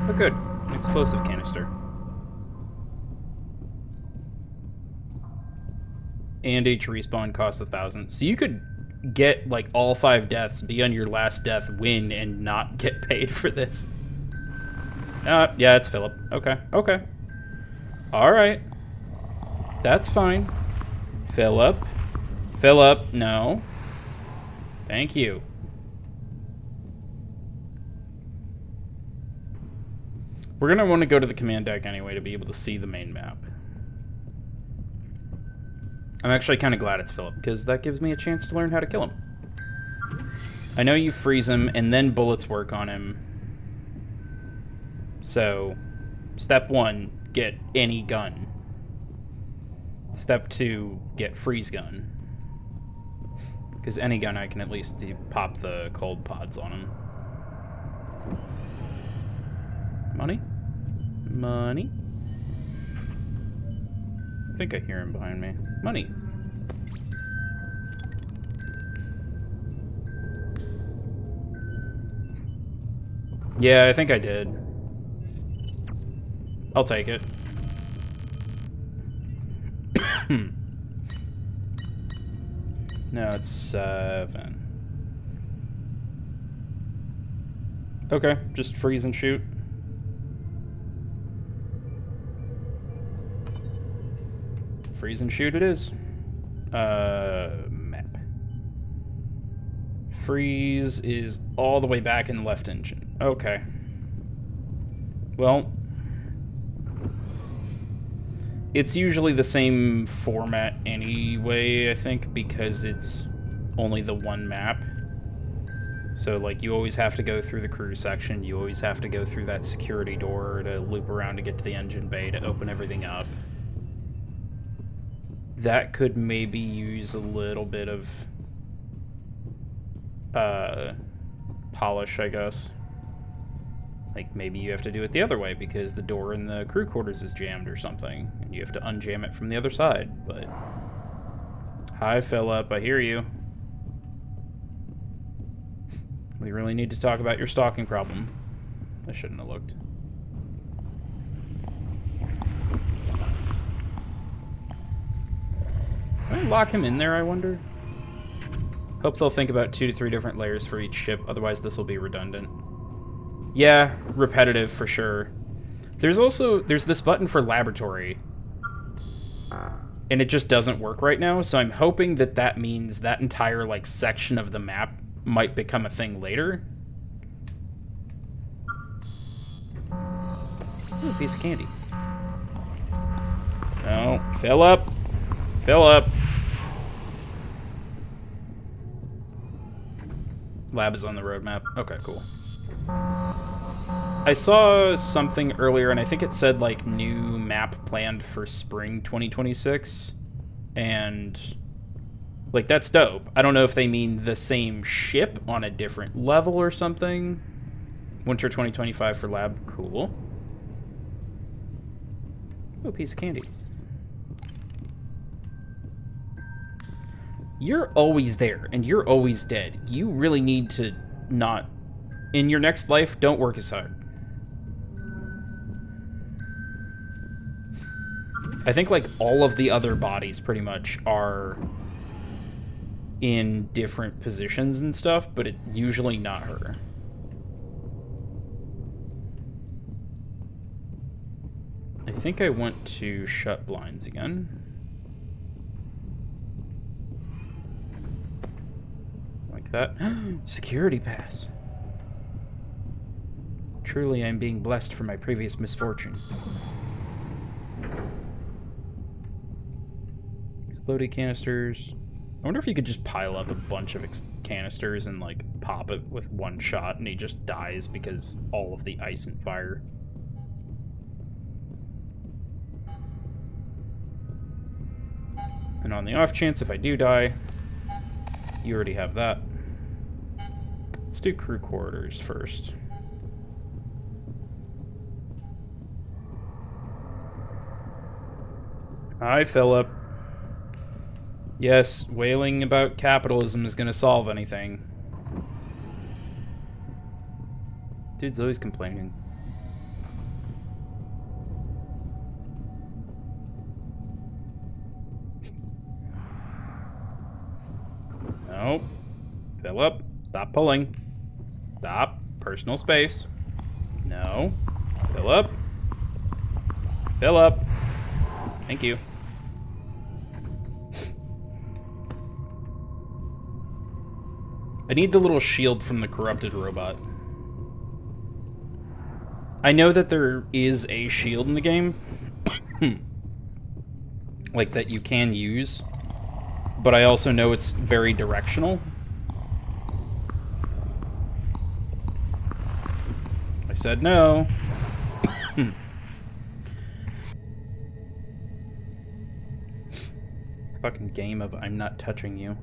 Oh, good. Explosive canister. And each respawn costs 1,000. So you could get like all 5 deaths, be on your last death, win, and not get paid for this. Yeah, it's Philip. Okay, okay. Alright. That's fine. Philip. Philip, no. Thank you. We're gonna want to go to the command deck anyway to be able to see the main map. I'm actually kind of glad it's Philip, because that gives me a chance to learn how to kill him. I know you freeze him, and then bullets work on him. So, step 1, get any gun. Step 2, get freeze gun. Because any gun I can at least pop the cold pods on him. Money? Money? I think I hear him behind me. Money. Yeah, I think I did. I'll take it. No, it's 7. Okay, just freeze and shoot. Freeze and shoot it is. Map. Freeze is all the way back in the left engine. Okay. Well, it's usually the same format anyway, I think, because it's only the one map. So, like, you always have to go through the crew section, you always have to go through that security door to loop around to get to the engine bay to open everything up. That could maybe use a little bit of polish, I guess. Like, maybe you have to do it the other way because the door in the crew quarters is jammed or something, and you have to unjam it from the other side, but... Hi, Philip, I hear you. We really need to talk about your stalking problem. I shouldn't have looked. Can I lock him in there, I wonder? Hope they'll think about 2 to 3 different layers for each ship, otherwise this will be redundant. Yeah, repetitive for sure. There's this button for laboratory, and it just doesn't work right now, so I'm hoping that that means that entire, like, section of the map might become a thing later. Ooh, a piece of candy. No, fill up. Fill up. Lab is on the roadmap. Okay, cool. I saw something earlier, and I think it said, like, new map planned for spring 2026, and... like, that's dope. I don't know if they mean the same ship on a different level or something. Winter 2025 for lab. Cool. Oh, a piece of candy. You're always there, and you're always dead. You really need to not... in your next life, don't work as hard. I think, like, all of the other bodies, pretty much, are... in different positions and stuff, but it's usually not her. I think I want to shut blinds again. Like that. Security pass. Truly, I'm being blessed for my previous misfortune. Exploded canisters. I wonder if you could just pile up a bunch of canisters and, like, pop it with one shot and he just dies because all of the ice and fire. And on the off chance if I do die, you already have that. Let's do crew quarters first. Hi, Philip. Yes, wailing about capitalism is going to solve anything. Dude's always complaining. Nope. Philip, stop pulling. Stop. Personal space. No. Philip. Philip. Thank you. I need the little shield from the corrupted robot. I know that there is a shield in the game. Like, that you can use. But I also know it's very directional. I said no. It's a fucking game of I'm not touching you.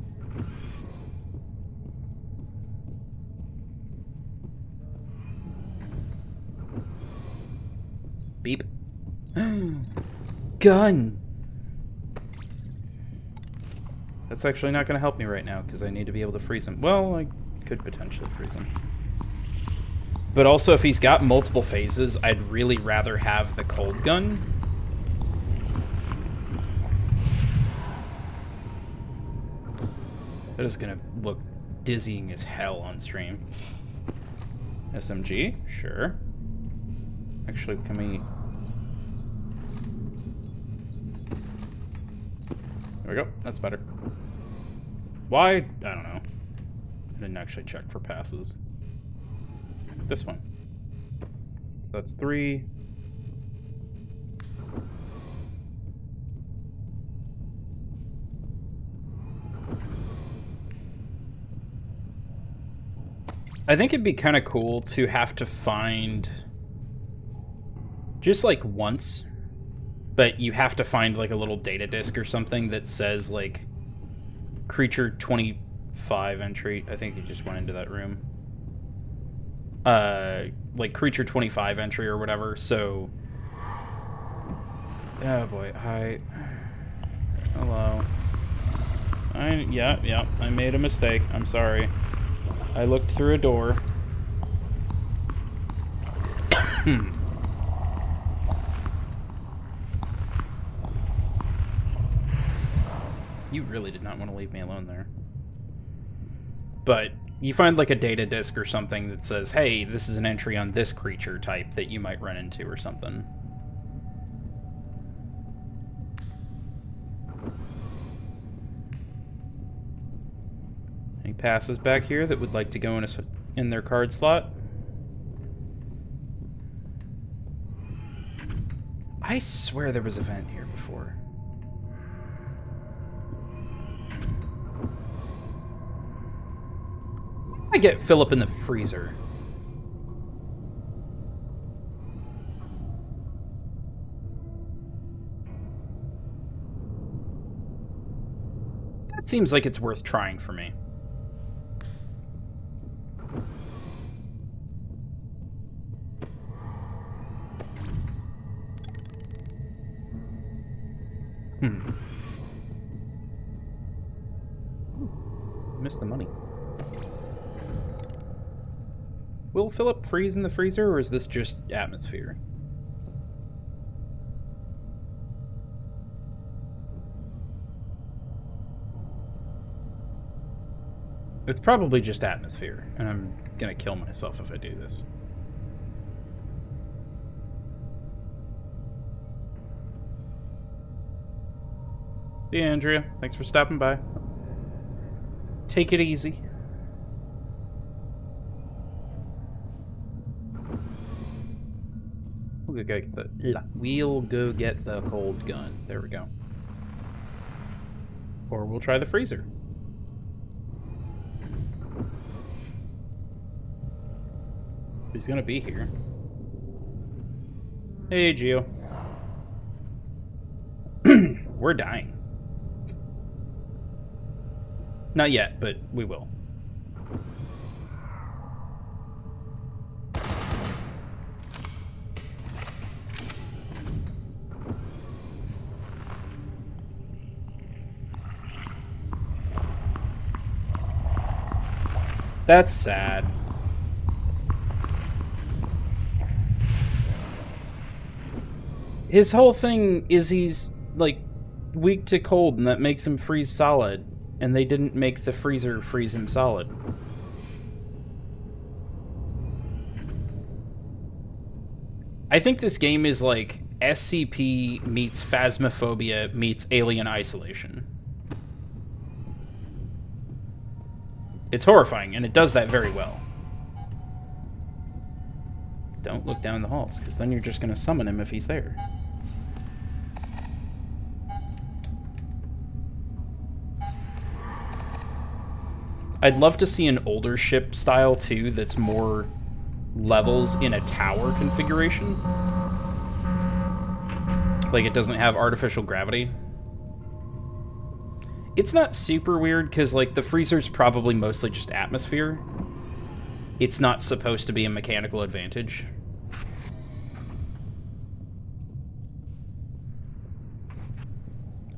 Beep. Gun! That's actually not going to help me right now, because I need to be able to freeze him. Well, I could potentially freeze him. But also, if he's got multiple phases, I'd really rather have the cold gun. That is going to look dizzying as hell on stream. SMG? Sure. Actually, can we... There we go. That's better. Why? I don't know. I didn't actually check for passes. This one. So that's 3. I think it'd be kind of cool to have to find just like once, but you have to find like a little data disk or something that says like creature 25 entry. I think he just went into that room. Like creature 25 entry or whatever. So, oh boy, hi, hello. Yeah, I made a mistake. I'm sorry. I looked through a door. You really did not want to leave me alone there. But you find like a data disk or something that says, hey, this is an entry on this creature type that you might run into or something. Any passes back here that would like to go in their card slot? I swear there was a vent here before. I get Philip in the freezer. That seems like it's worth trying for me. Missed the money. Will Philip freeze in the freezer, or is this just atmosphere? It's probably just atmosphere, and I'm gonna kill myself if I do this. See you, Andrea. Thanks for stopping by. Take it easy. We'll go get the cold gun. There we go. Or we'll try the freezer. He's gonna be here. Hey, Gio. We're dying. Not yet, but we will. That's sad. His whole thing is he's, like, weak to cold, and that makes him freeze solid. And they didn't make the freezer freeze him solid. I think this game is like SCP meets Phasmophobia meets Alien Isolation. It's horrifying, and it does that very well. Don't look down the halls, because then you're just going to summon him if he's there. I'd love to see an older ship style, too, that's more levels in a tower configuration. Like, it doesn't have artificial gravity. It's not super weird, because, like, the freezer's probably mostly just atmosphere. It's not supposed to be a mechanical advantage.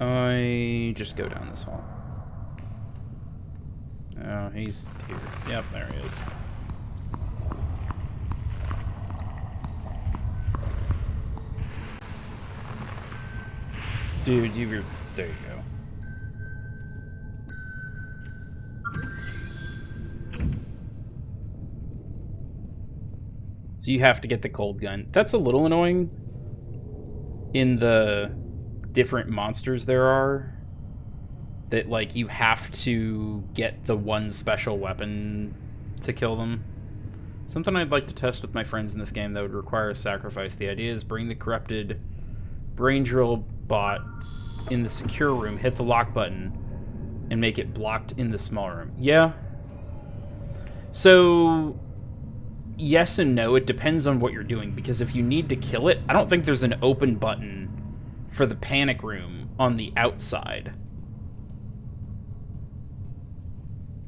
I just go down this hall. Oh, he's here. Yep, there he is. Dude, there you go. So you have to get the cold gun. That's a little annoying in the different monsters there are. that, like, you have to get the one special weapon to kill them. Something I'd like to test with my friends in this game that would require a sacrifice. The idea is bring the corrupted brain drill bot in the secure room, hit the lock button, and make it blocked in the small room. Yeah. So, yes and no. It depends on what you're doing, because if you need to kill it, I don't think there's an open button for the panic room on the outside.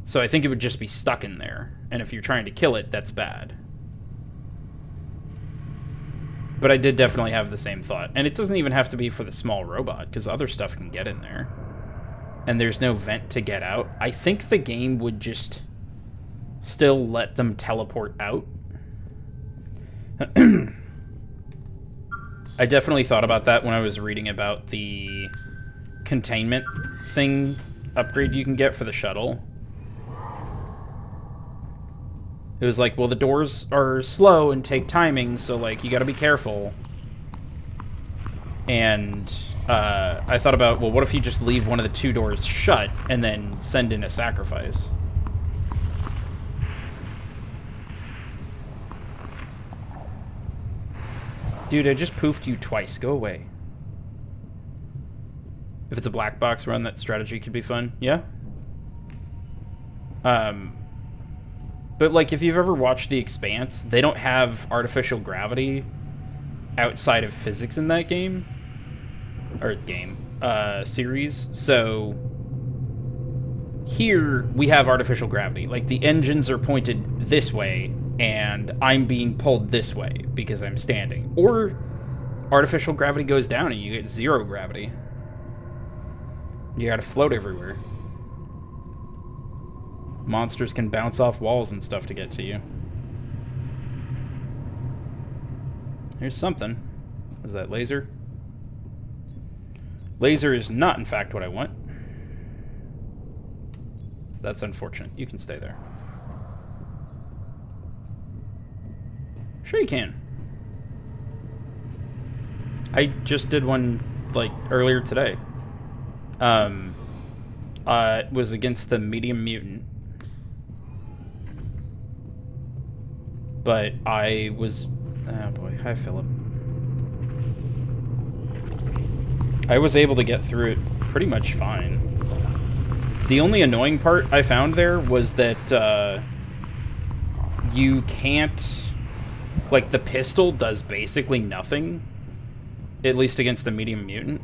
So I think it would just be stuck in there. And if you're trying to kill it, that's bad. But I did definitely have the same thought. And it doesn't even have to be for the small robot, because other stuff can get in there. And there's no vent to get out. I think the game would just still let them teleport out. I definitely thought about that when I was reading about the containment thing upgrade you can get for the shuttle. It was like, well, the doors are slow and take timing, so, like, you gotta be careful. And I thought about, well, what if you just leave one of the two doors shut and then send in a sacrifice? Dude, I just poofed you twice. Go away. If it's a black box run, that strategy could be fun. Yeah? But, like, if you've ever watched The Expanse, they don't have artificial gravity outside of physics in that game. Or series. So, here, we have artificial gravity. Like, the engines are pointed this way, and I'm being pulled this way because I'm standing. Or, artificial gravity goes down and you get zero gravity. You gotta float everywhere. Monsters can bounce off walls and stuff to get to you. Here's something. Was that laser? Laser is not, in fact, what I want. So that's unfortunate. You can stay there. Sure you can. I just did one, like, earlier today. It was against the medium mutant. But I was... Oh boy, hi Philip. I was able to get through it pretty much fine. The only annoying part I found there was that you can't... Like, the pistol does basically nothing. At least against the medium mutant.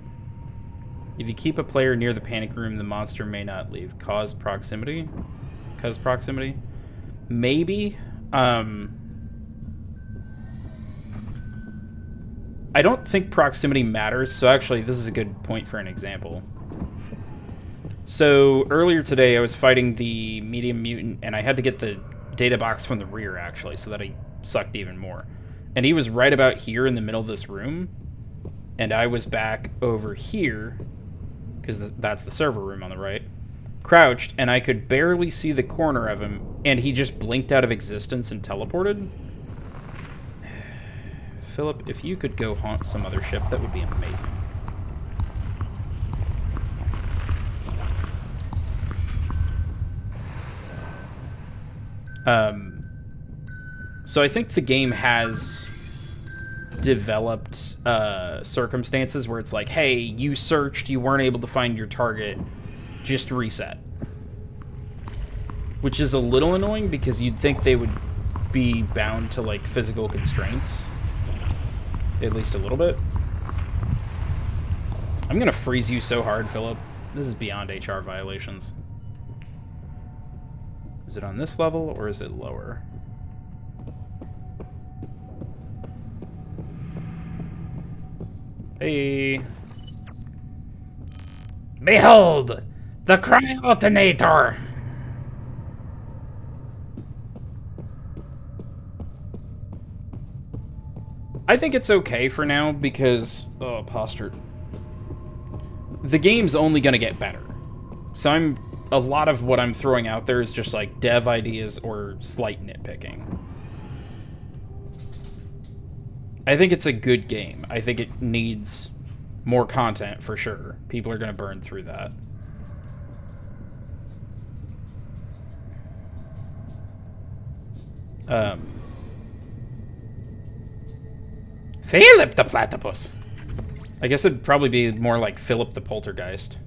If you keep a player near the panic room, the monster may not leave. Cause proximity? Cause proximity? Maybe. I don't think proximity matters, so actually this is a good point for an example. So earlier today I was fighting the medium mutant, and I had to get the data box from the rear, actually, so that he sucked even more. And he was right about here in the middle of this room, and I was back over here, because that's the server room on the right, crouched, and I could barely see the corner of him, and he just blinked out of existence and teleported. Philip, if you could go haunt some other ship, that would be amazing. So I think the game has developed circumstances where it's like, hey, you searched, you weren't able to find your target, just reset. Which is a little annoying because you'd think they would be bound to, like, physical constraints. At least a little bit. I'm gonna freeze you so hard, Philip. This is beyond HR violations. Is it on this level, or is it lower? Hey. Behold! The cryo-alternator! I think it's okay for now because... Oh, posture. The game's only gonna get better. So a lot of what I'm throwing out there is just like dev ideas or slight nitpicking. I think it's a good game. I think it needs more content for sure. People are gonna burn through that. Philip the Platypus. I guess it'd probably be more like Philip the Poltergeist.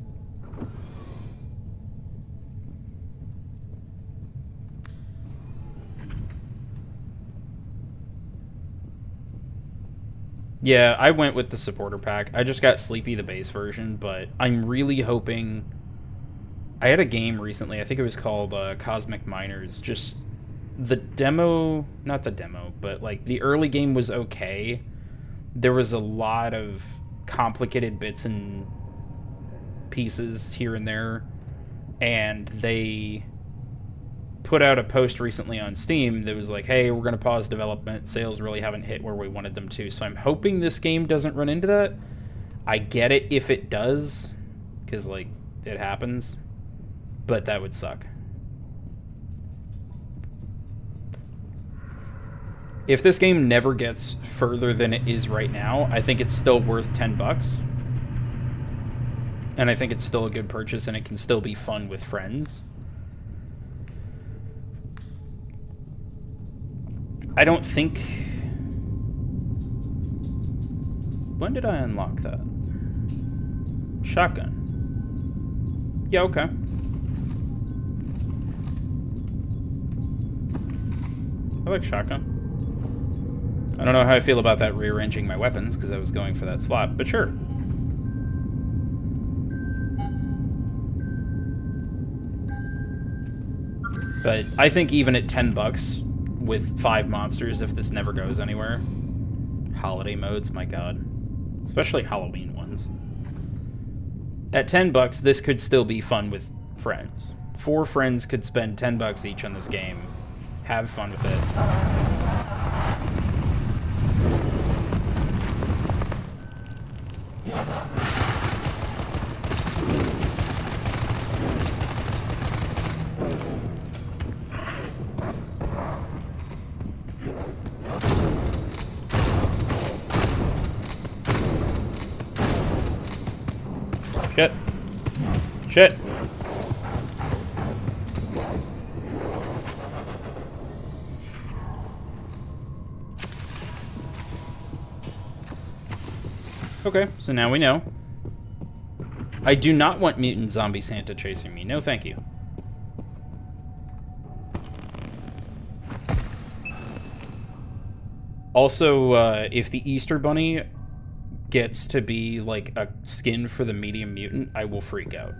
Yeah, I went with the supporter pack. I just got Sleepy the base version, but I'm really hoping... I had a game recently, I think it was called Cosmic Miners. Just the demo... Not the demo, but like the early game was okay. There was a lot of complicated bits and pieces here and there, and they put out a post recently on Steam that was like, hey, we're going to pause development. Sales really haven't hit where we wanted them to. So I'm hoping this game doesn't run into that. I get it if it does, because, like, it happens. But that would suck. If this game never gets further than it is right now, I think it's still worth $10. And I think it's still a good purchase, and it can still be fun with friends. I don't think... When did I unlock that? Shotgun. Yeah, okay. I like shotgun. I don't know how I feel about that rearranging my weapons, because I was going for that slot, but sure. But I think even at $10, with 5 monsters, if this never goes anywhere. Holiday modes, my god. Especially Halloween ones. At $10, this could still be fun with friends. 4 friends could spend $10 each on this game. Have fun with it. Shit. Shit. Okay, so now we know. I do not want mutant zombie Santa chasing me. No, thank you. Also, if the Easter Bunny gets to be like a skin for the medium mutant, I will freak out.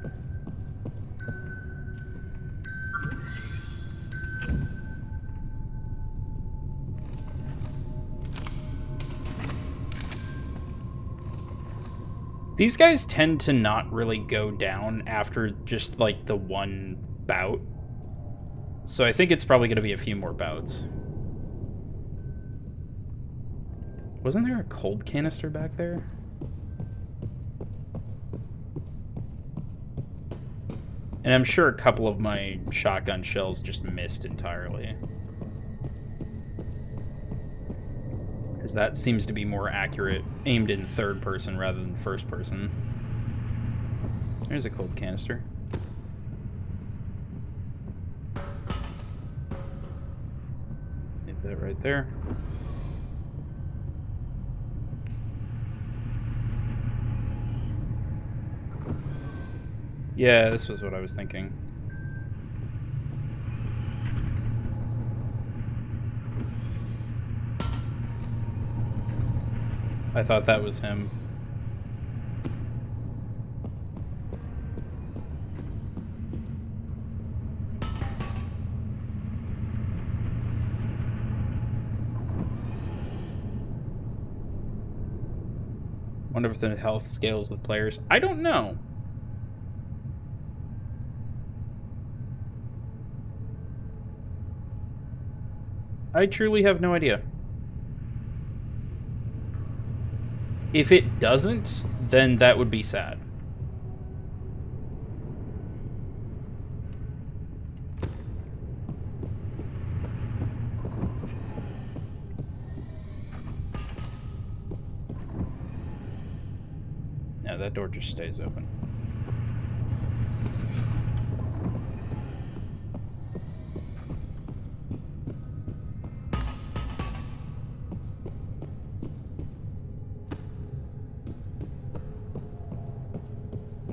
These guys tend to not really go down after just like the one bout. So I think it's probably going to be a few more bouts. Wasn't there a cold canister back there? And I'm sure a couple of my shotgun shells just missed entirely. Because that seems to be more accurate, aimed in third person rather than first person. There's a cold canister. Hit that right there. Yeah, this was what I was thinking. I thought that was him. Wonder if the health scales with players. I don't know. I truly have no idea. If it doesn't, then that would be sad. No, that door just stays open.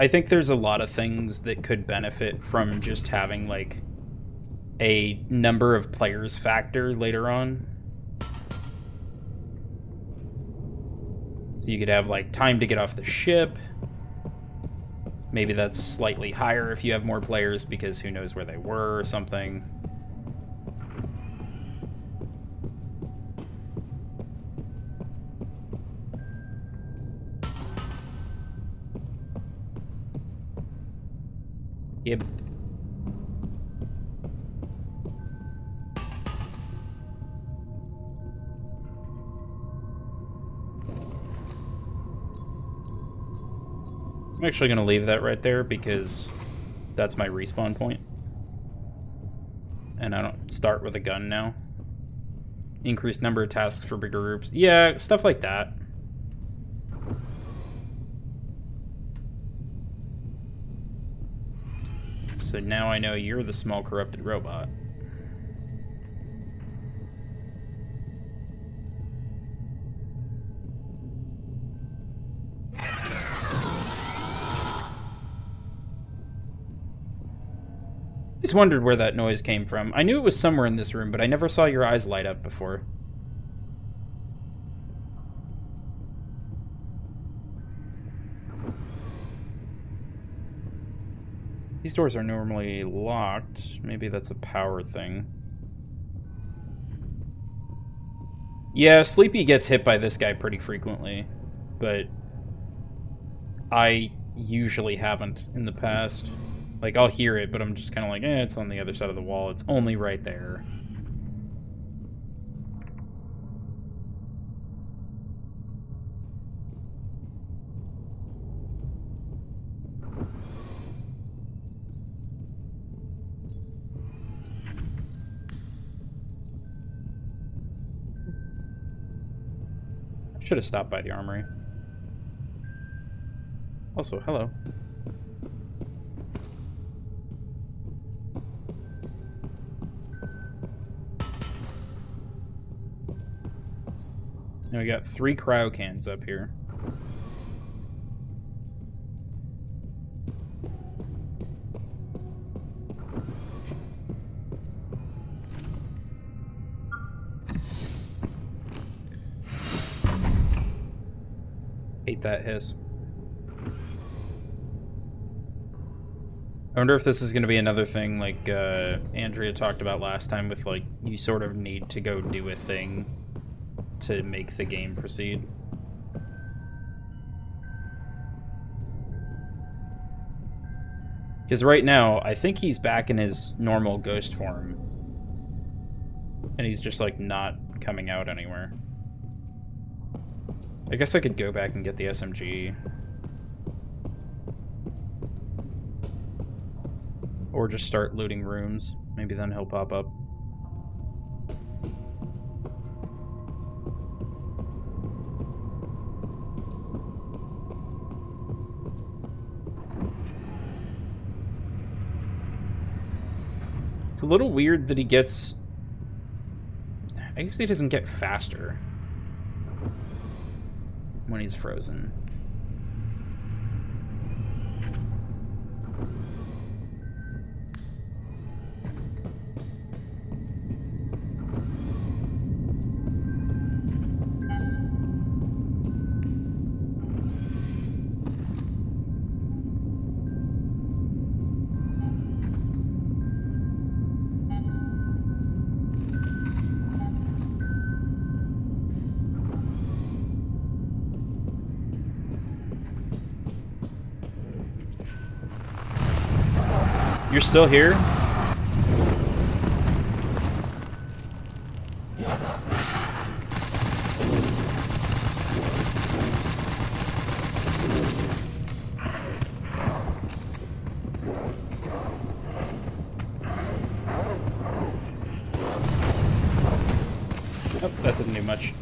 I think there's a lot of things that could benefit from just having, like, a number of players factor later on. So you could have, like, time to get off the ship. Maybe that's slightly higher if you have more players because who knows where they were or something. Yep. I'm actually going to leave that right there because that's my respawn point. And I don't start with a gun now. Increased number of tasks for bigger groups. Yeah, stuff like that. So now I know you're the small corrupted robot. I just wondered where that noise came from. I knew it was somewhere in this room, but I never saw your eyes light up before. These doors are normally locked. Maybe that's a power thing. Yeah, Sleepy gets hit by this guy pretty frequently, but I usually haven't in the past. Like, I'll hear it, but I'm just kind of like, it's on the other side of the wall. It's only right there. Should have stopped by the armory. Also, hello. Now we got 3 cryo cans up here. Hate that hiss. I wonder if this is going to be another thing like Andrea talked about last time with, like, you sort of need to go do a thing to make the game proceed. Because right now, I think he's back in his normal ghost form. And he's just, like, not coming out anywhere. I guess I could go back and get the SMG. Or just start looting rooms. Maybe then he'll pop up. It's a little weird that he gets... I guess he doesn't get faster when he's frozen. You're still here? Oh, that didn't do much.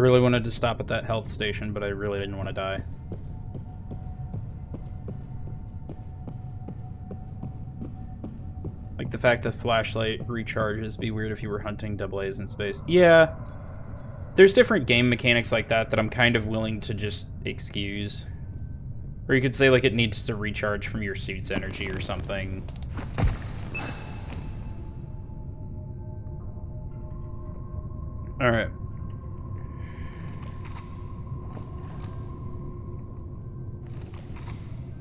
really wanted to stop at that health station, but I really didn't want to die. Like the fact that flashlight recharges be weird if you were hunting double A's in space. Yeah. There's different game mechanics like that that I'm kind of willing to just excuse. Or you could say like it needs to recharge from your suit's energy or something. Alright.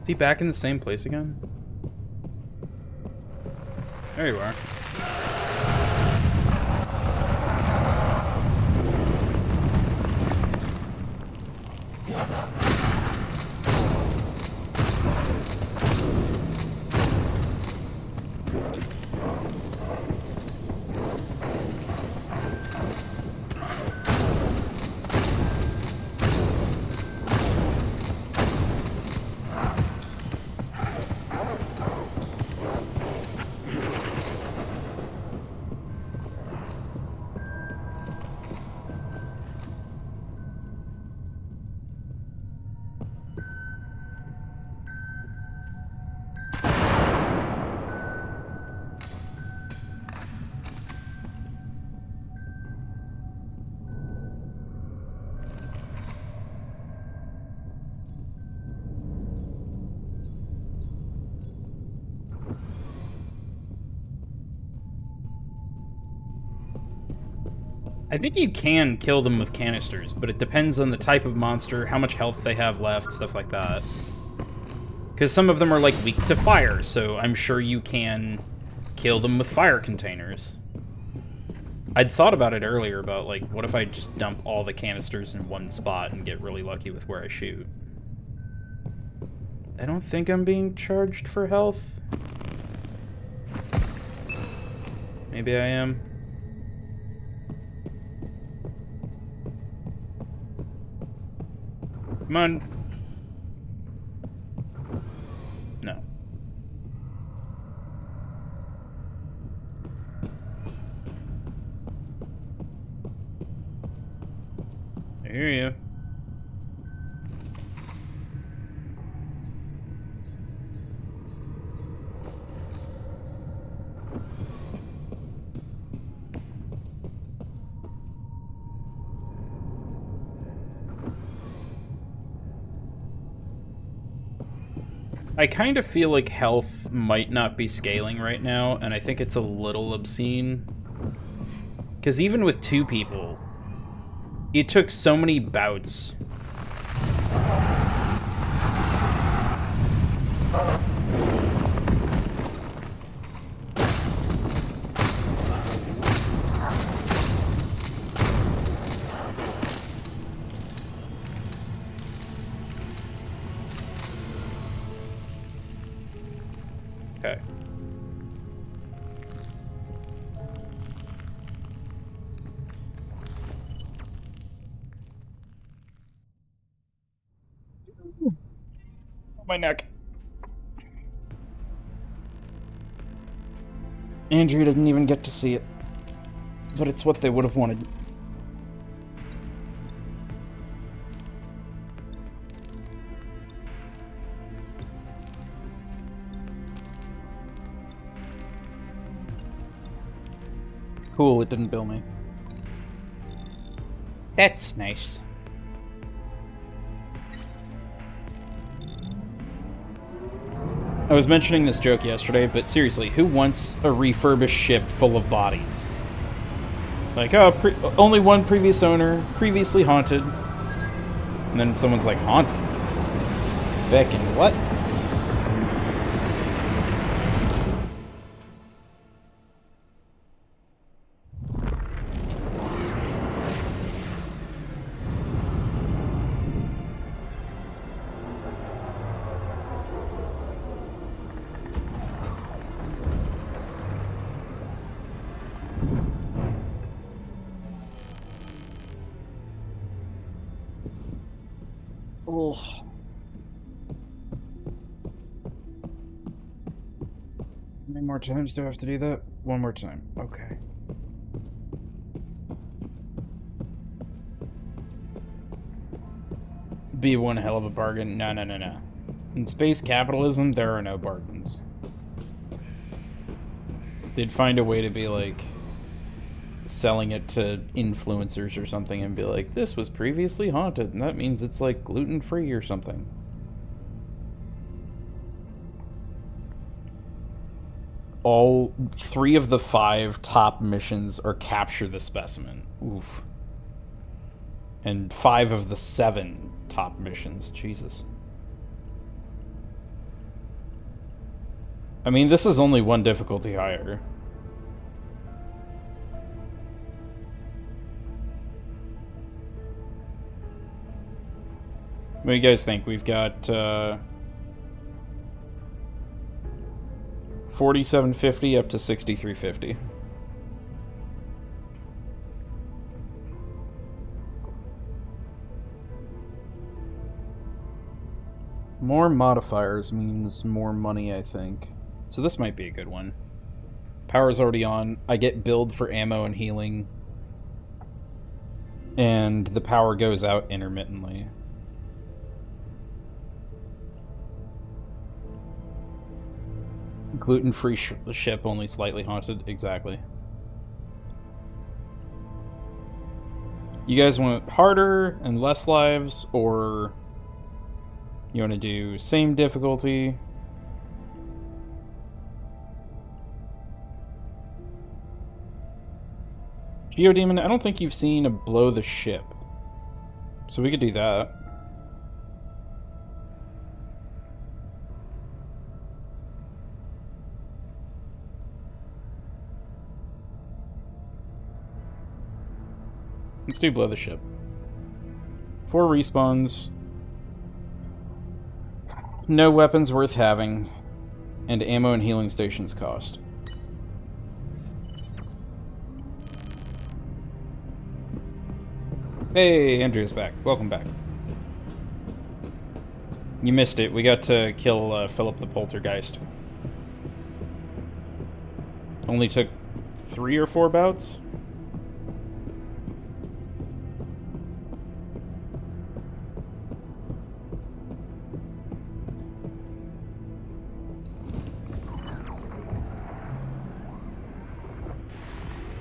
Is he back in the same place again? There you are. I think you can kill them with canisters, but it depends on the type of monster, how much health they have left, stuff like that. Because some of them are, like, weak to fire, so I'm sure you can kill them with fire containers. I'd thought about it earlier about, like, what if I just dump all the canisters in one spot and get really lucky with where I shoot? I don't think I'm being charged for health. Maybe I am. Come on. No. I hear you. I kind of feel like health might not be scaling right now, and I think it's a little obscene. Because even with 2 people, it took so many bouts. Okay. My neck. Andrew didn't even get to see it, but it's what they would have wanted. Cool, it didn't bill me. That's nice. I was mentioning this joke yesterday, but seriously, who wants a refurbished ship full of bodies? Like, oh, only one previous owner, previously haunted. And then someone's like, haunted? Back in what? Oh. How many more times do I have to do that? One more time. Okay. Be one hell of a bargain. No, no, no, no. In space capitalism, there are no bargains. They'd find a way to be like selling it to influencers or something and be like, this was previously haunted, and that means it's like gluten-free or something. All 3 of the 5 top missions are capture the specimen. Oof. And 5 of the 7 top missions. Jesus. I mean, this is only 1 difficulty higher. What do you guys think? We've got 4750 up to 6350. More modifiers means more money, I think. So this might be a good one. Power's already on. I get billed for ammo and healing. And the power goes out intermittently. Gluten-free ship, only slightly haunted. Exactly. You guys want harder and less lives, or you want to do same difficulty? Geodemon, I don't think you've seen a blow the ship. So we could do that. Let's do blow the ship. 4 respawns. No weapons worth having. And ammo and healing stations cost. Hey, Andrea's back. Welcome back. You missed it. We got to kill Philip the Poltergeist. Only took 3 or 4 bouts?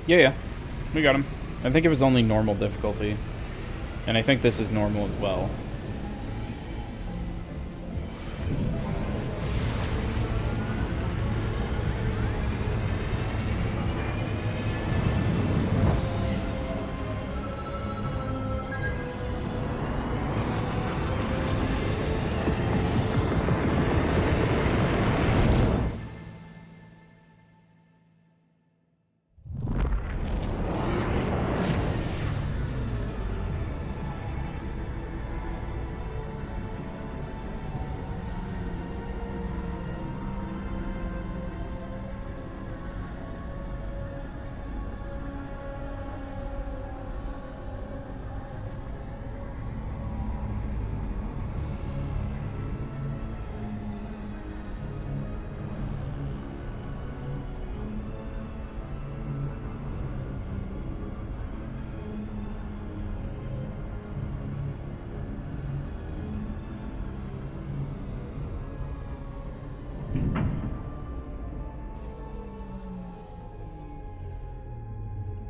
Yeah, we got him. I think it was only normal difficulty. And I think this is normal as well.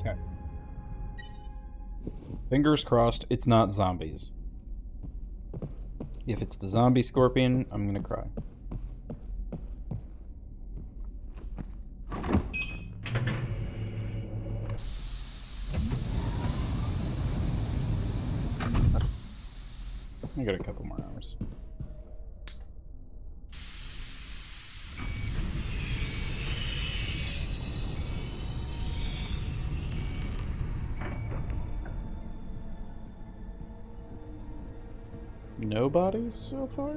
Okay. Fingers crossed it's not zombies. If it's the zombie scorpion, I'm gonna cry. I got a couple more hours. No bodies so far?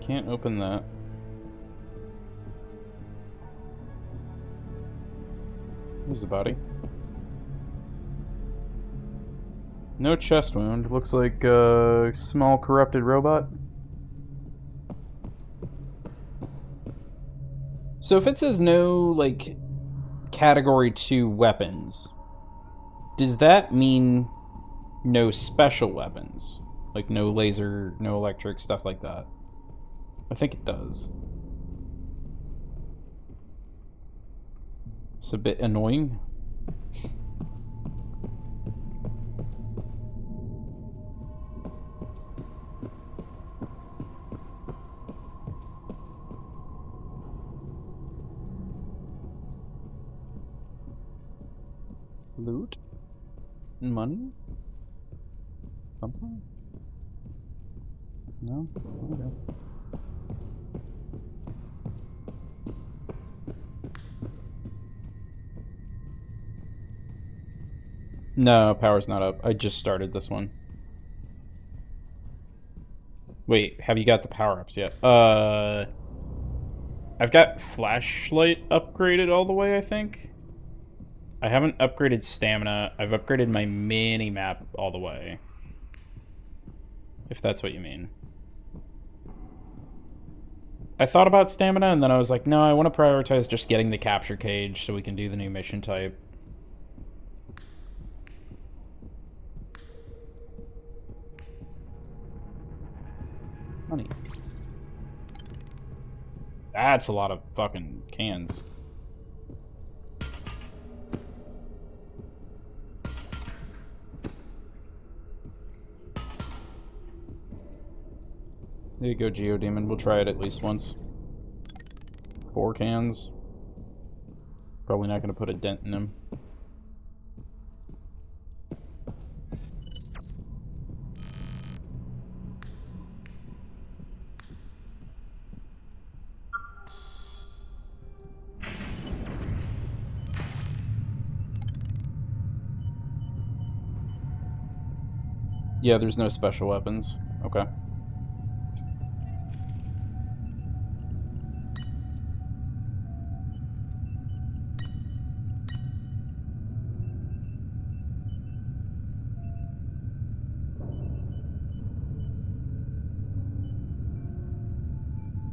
Can't open that. Here's the body. No chest wound. Looks like a small corrupted robot. So if it says no, like, category 2 weapons, does that mean no special weapons? Like no laser, no electric, stuff like that. I think it does. It's a bit annoying. Loot? Money? Something? No? Okay. No, power's not up. I just started this one. Wait, have you got the power-ups yet? I've got flashlight upgraded all the way, I think. I haven't upgraded stamina. I've upgraded my mini-map all the way. If that's what you mean. I thought about stamina, and then I was like, no, I want to prioritize just getting the capture cage so we can do the new mission type. Money. That's a lot of fucking cans. There you go, Geodemon. We'll try it at least once. 4 cans. Probably not going to put a dent in them. Yeah, there's no special weapons. Okay.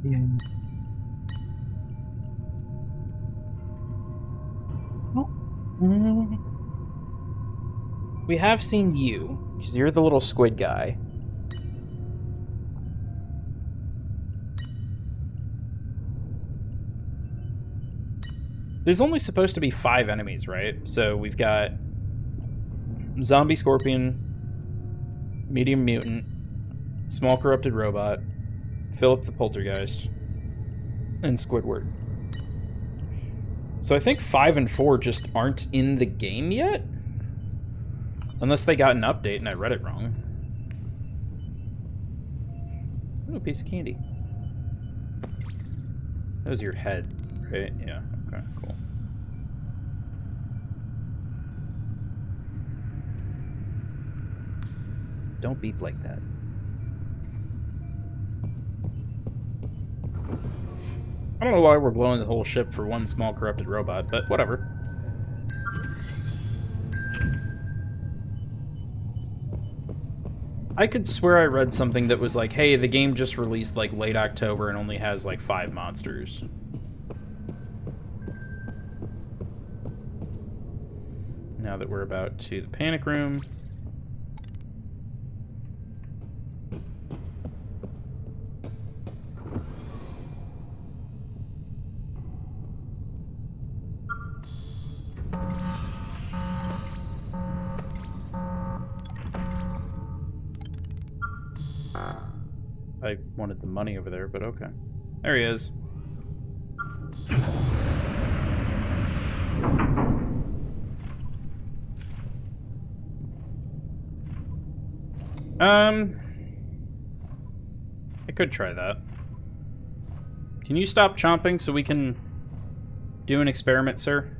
Yeah. Oh. We have seen you, because you're the little squid guy. There's only supposed to be 5 enemies, right? So we've got zombie scorpion, medium mutant, small corrupted robot, Philip the Poltergeist, and Squidward. So I think 5 and 4 just aren't in the game yet? Unless they got an update and I read it wrong. Oh, a piece of candy. That was your head, right? Yeah, okay, cool. Don't beep like that. I don't know why we're blowing the whole ship for one small corrupted robot, but whatever. I could swear I read something that was like, hey, the game just released like late October and only has like 5 monsters. Now that we're about to the panic room. I wanted the money over there, but okay. There he is. I could try that. Can you stop chomping so we can do an experiment, sir?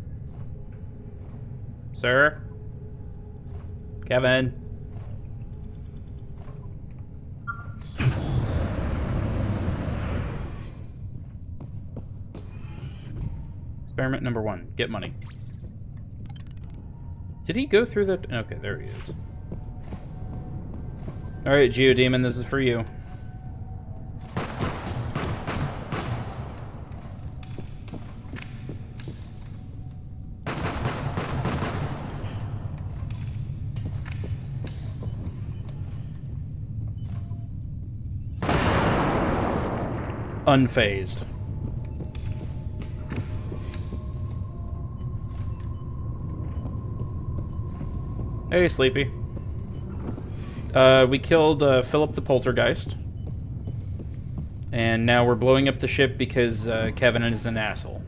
Sir? Kevin? Experiment number 1. Get money. Did he go through the... Okay, there he is. Alright, Geodemon, this is for you. unfazed. Hey, Sleepy. We killed Philip the Poltergeist. And now we're blowing up the ship because Kevin is an asshole.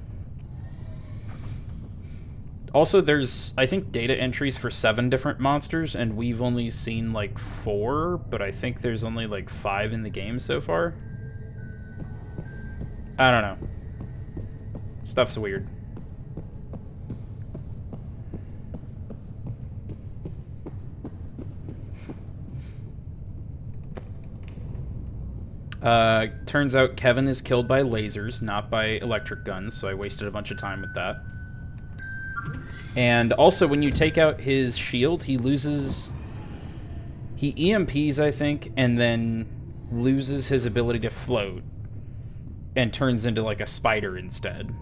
Also, there's, I think, data entries for 7 different monsters, and we've only seen, like, 4, but I think there's only, like, 5 in the game so far. I don't know. Stuff's weird. Turns out Kevin is killed by lasers, not by electric guns, so I wasted a bunch of time with that. And also, when you take out his shield, he loses... He EMPs, I think, and then loses his ability to float. And turns into, like, a spider instead.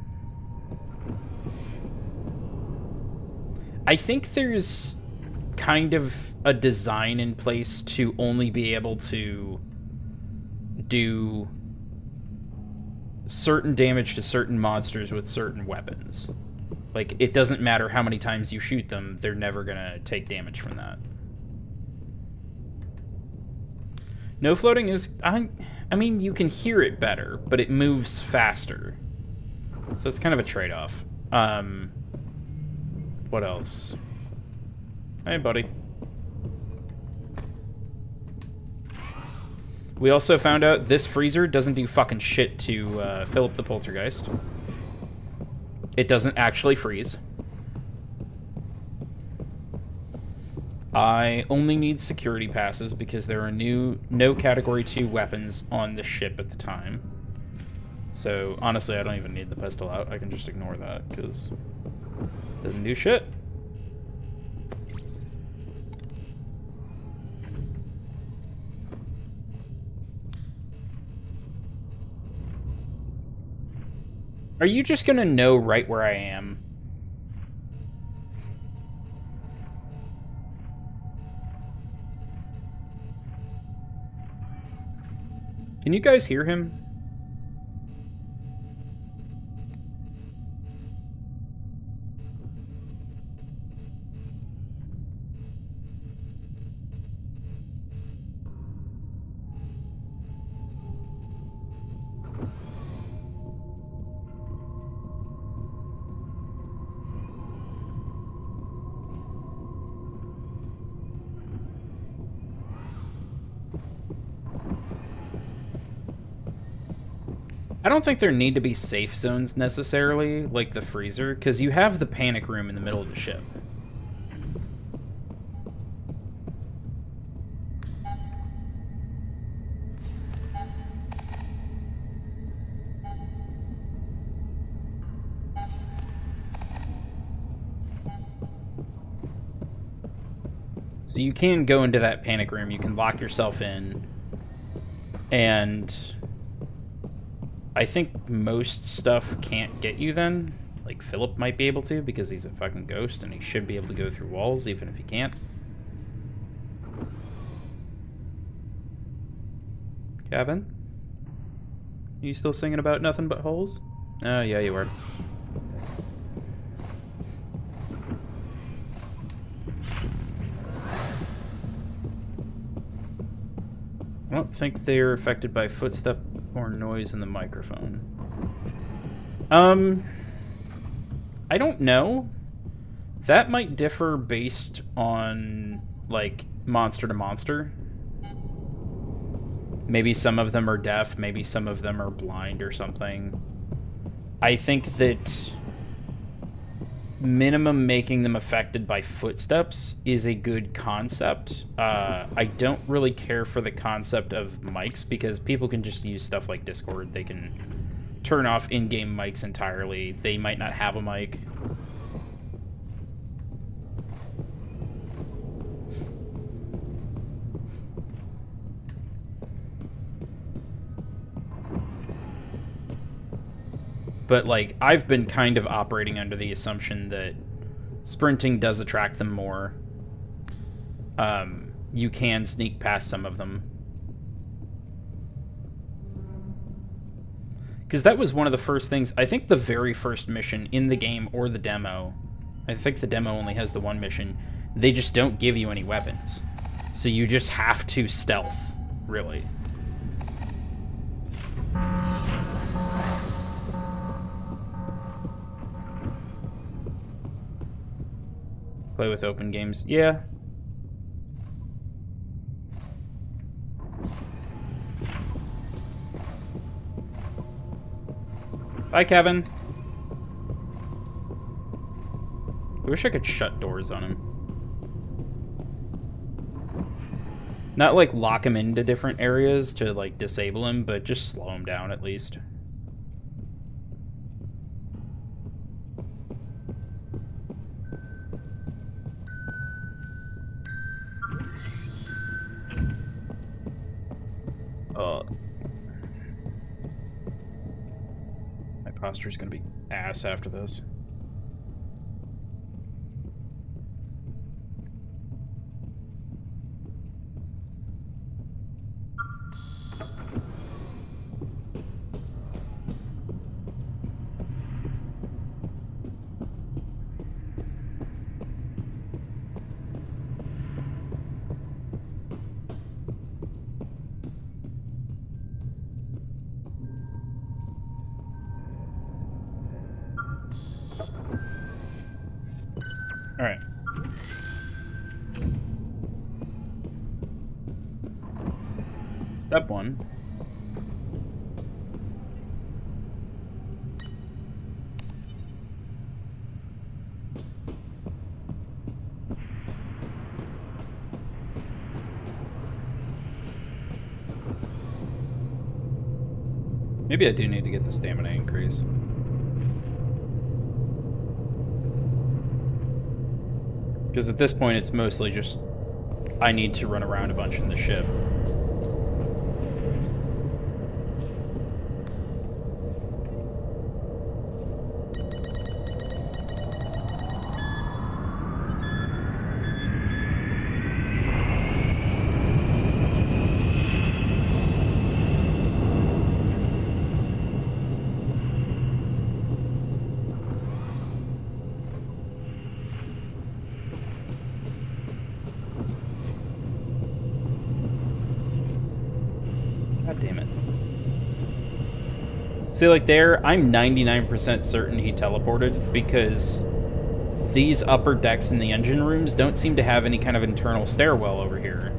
I think there's kind of a design in place to only be able to do certain damage to certain monsters with certain weapons. Like, it doesn't matter how many times you shoot them, they're never gonna take damage from that. No floating is... I mean, you can hear it better, but it moves faster. So it's kind of a trade-off. What else? Hey, buddy. We also found out this freezer doesn't do fucking shit to Philip the Poltergeist. It doesn't actually freeze. I only need security passes because there are no Category 2 weapons on the ship at the time. So, honestly, I don't even need the pistol out. I can just ignore that, because it doesn't do shit. Are you just gonna know right where I am? Can you guys hear him? I don't think there need to be safe zones necessarily, like the freezer, because you have the panic room in the middle of the ship. So you can go into that panic room, you can lock yourself in, and I think most stuff can't get you then. Like, Philip might be able to, because he's a fucking ghost, and he should be able to go through walls, even if he can't. Kevin? Are you still singing about nothing but holes? Oh, yeah, you were. I don't think they're affected by footstep or noise in the microphone. I don't know. That might differ based on, like, monster to monster. Maybe some of them are deaf, maybe some of them are blind or something. I think that minimum making them affected by footsteps is a good concept. I don't really care for the concept of mics because people can just use stuff like Discord. They can turn off in-game mics entirely. They might not have a mic. But, like, I've been kind of operating under the assumption that sprinting does attract them more. You can sneak past some of them. Because that was one of the first things, I think the very first mission in the game or the demo, I think the demo only has the one mission, they just don't give you any weapons. So you just have to stealth, really. Play with open games. Yeah. Bye, Kevin. I wish I could shut doors on him. Not, like, lock him into different areas to, like, disable him, but just slow him down at least. My posture's gonna be ass after this. Alright. Step 1. Maybe I do need to get the stamina increase. Because at this point, it's mostly just I need to run around a bunch in the ship. God damn it. See, like there, I'm 99% certain he teleported because these upper decks in the engine rooms don't seem to have any kind of internal stairwell over here.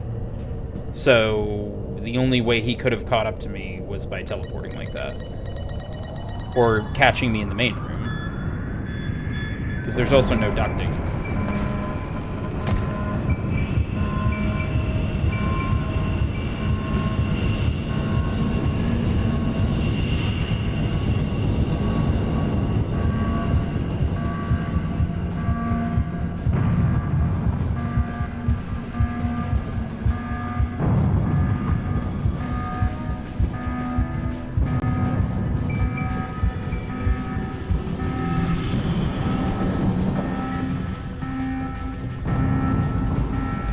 So the only way he could have caught up to me was by teleporting like that. Or catching me in the main room. Because there's also no ducting.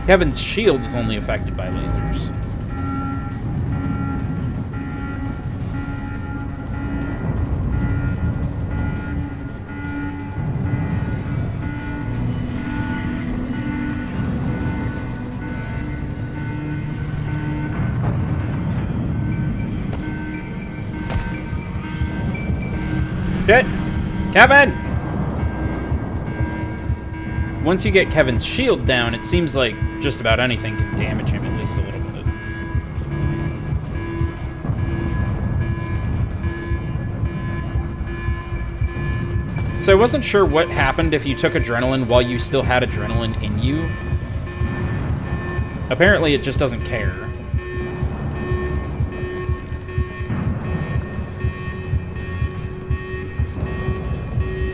Kevin's shield is only affected by lasers. Shit! Kevin! Once you get Kevin's shield down, it seems like just about anything can damage him at least a little bit. So I wasn't sure what happened if you took adrenaline while you still had adrenaline in you. Apparently it just doesn't care.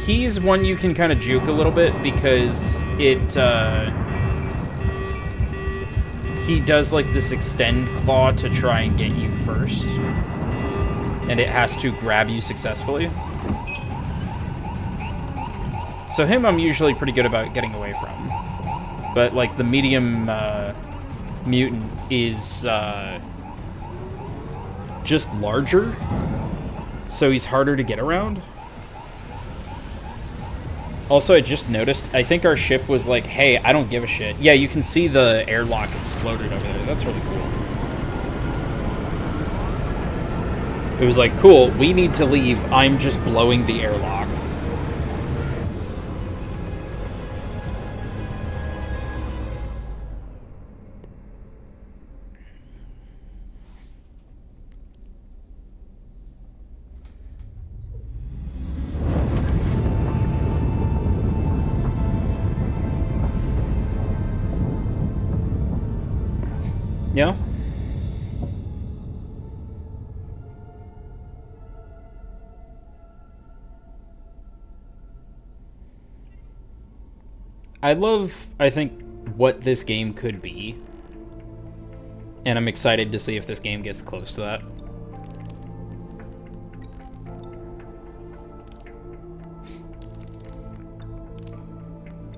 He's one you can kind of juke a little bit because he does like this extend claw to try and get you first, and it has to grab you successfully. So him I'm usually pretty good about getting away from, but like the medium mutant is just larger, So he's harder to get around? Also, I just noticed, I think our ship was like, hey, I don't give a shit. Yeah, you can see the airlock exploded over there. That's really cool. It was like, cool, we need to leave. I'm just blowing the airlock. Yeah? I love, I think, what this game could be. And I'm excited to see if this game gets close to that.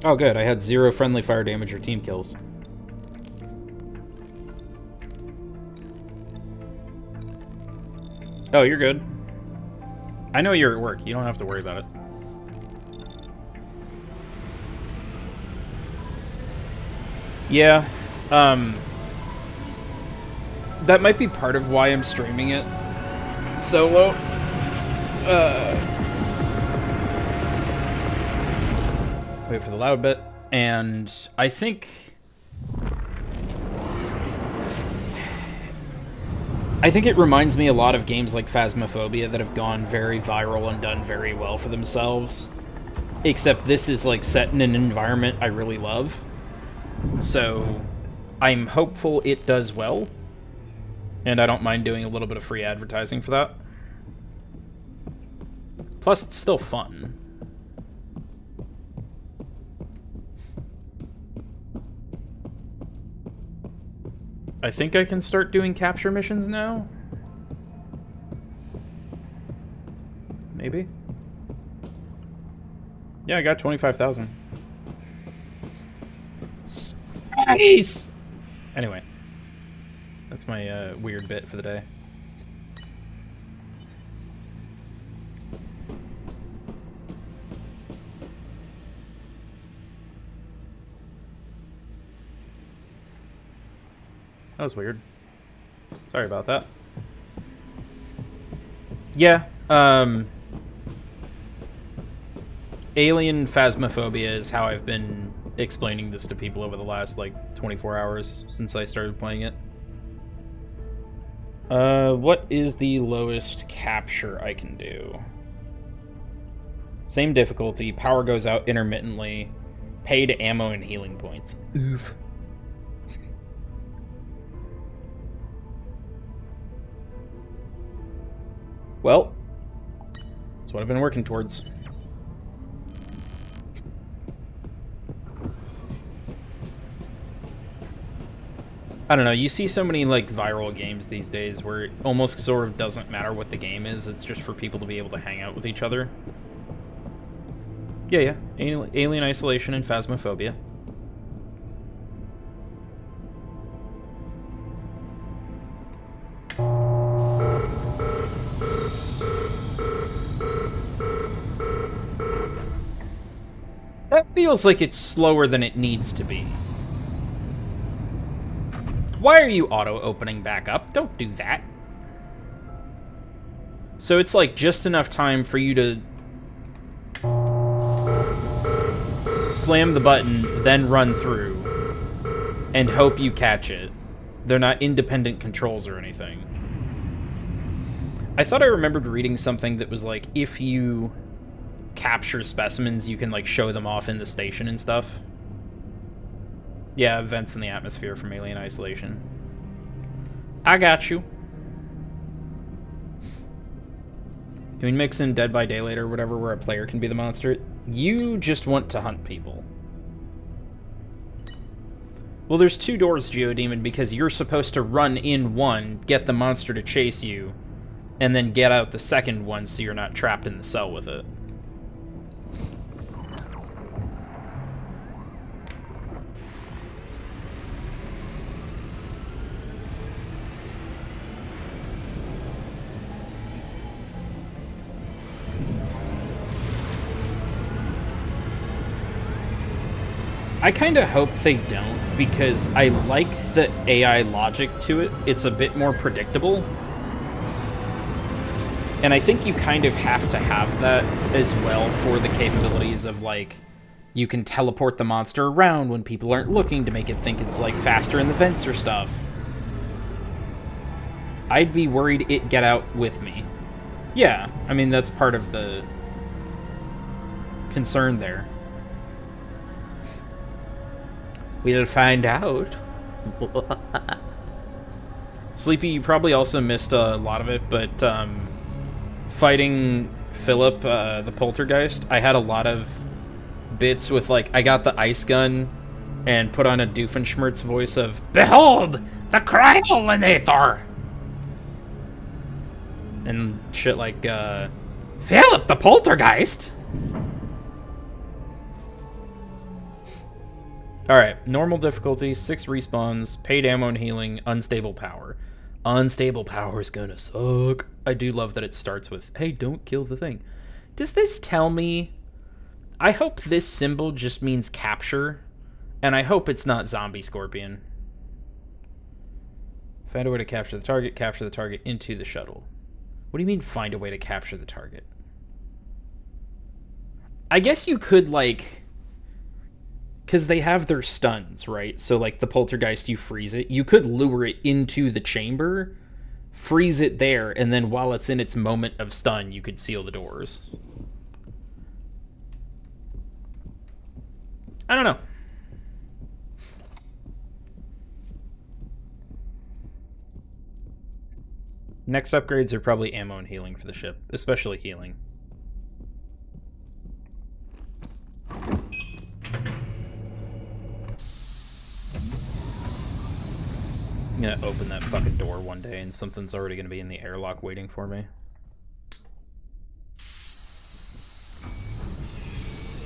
Oh, good. I had 0 friendly fire damage or team kills. Oh, you're good. I know you're at work. You don't have to worry about it. Yeah. That might be part of why I'm streaming it solo. Wait for the loud bit. And I think it reminds me a lot of games like Phasmophobia that have gone very viral and done very well for themselves. Except this is like set in an environment I really love. So I'm hopeful it does well. And I don't mind doing a little bit of free advertising for that. Plus, it's still fun. I think I can start doing capture missions now? Maybe? Yeah, I got 25,000. Space! Anyway. That's my weird bit for the day. That was weird. Sorry about that. Yeah, Alien Phasmophobia is how I've been explaining this to people over the last, like, 24 hours since I started playing it. What is the lowest capture I can do? Same difficulty, power goes out intermittently, paid ammo and healing points. Oof. Well, that's what I've been working towards. I don't know, you see so many, like, viral games these days where it almost sort of doesn't matter what the game is, it's just for people to be able to hang out with each other. Yeah. Alien Isolation and Phasmophobia. That feels like it's slower than it needs to be. Why are you auto-opening back up? Don't do that. So it's like just enough time for you to slam the button, then run through, and hope you catch it. They're not independent controls or anything. I thought I remembered reading something that was like, if you capture specimens, you can, like, show them off in the station and stuff. Yeah, vents in the atmosphere from Alien Isolation. I got you. Can we mix in Dead by Daylight or whatever where a player can be the monster? You just want to hunt people. Well, there's 2 doors, Geodemon, because you're supposed to run in one, get the monster to chase you, and then get out the second one so you're not trapped in the cell with it. I kind of hope they don't, because I like the AI logic to it. It's a bit more predictable. And I think you kind of have to have that as well for the capabilities of, like, you can teleport the monster around when people aren't looking to make it think it's, like, faster in the vents or stuff. I'd be worried it'd get out with me. Yeah, I mean, that's part of the concern there. We'll find out. Sleepy, you probably also missed a lot of it, but fighting Philip, the Poltergeist, I had a lot of bits with, like, I got the ice gun and put on a Doofenshmirtz voice of, "Behold, the Cryolinator!" And shit like, "Philip, the Poltergeist!" Alright, normal difficulty, 6 respawns, paid ammo and healing, unstable power. Unstable power is gonna suck. I do love that it starts with, hey, don't kill the thing. Does this tell me... I hope this symbol just means capture, and I hope it's not zombie scorpion. Find a way to capture the target into the shuttle. What do you mean, find a way to capture the target? I guess you could, like... Because they have their stuns, right? So, like, the Poltergeist, you freeze it. You could lure it into the chamber, freeze it there, and then while it's in its moment of stun, you could seal the doors. I don't know. Next upgrades are probably ammo and healing for the ship, especially healing. I'm gonna open that fucking door one day and something's already gonna be in the airlock waiting for me.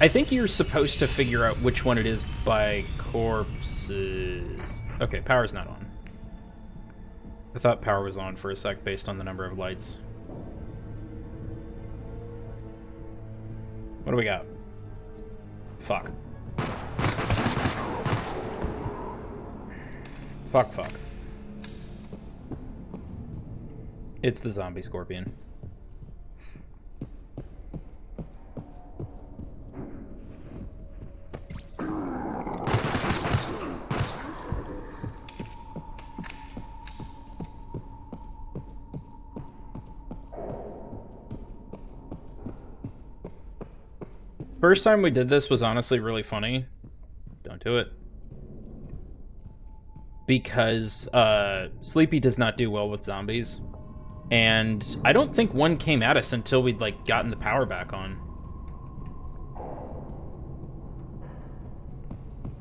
I think you're supposed to figure out which one it is by corpses. Okay, power's not on. I thought power was on for a sec based on the number of lights. What do we got? Fuck. Fuck. It's the zombie scorpion. First time we did this was honestly really funny. Don't do it. Because Sleepy does not do well with zombies. And I don't think one came at us until we'd, like, gotten the power back on.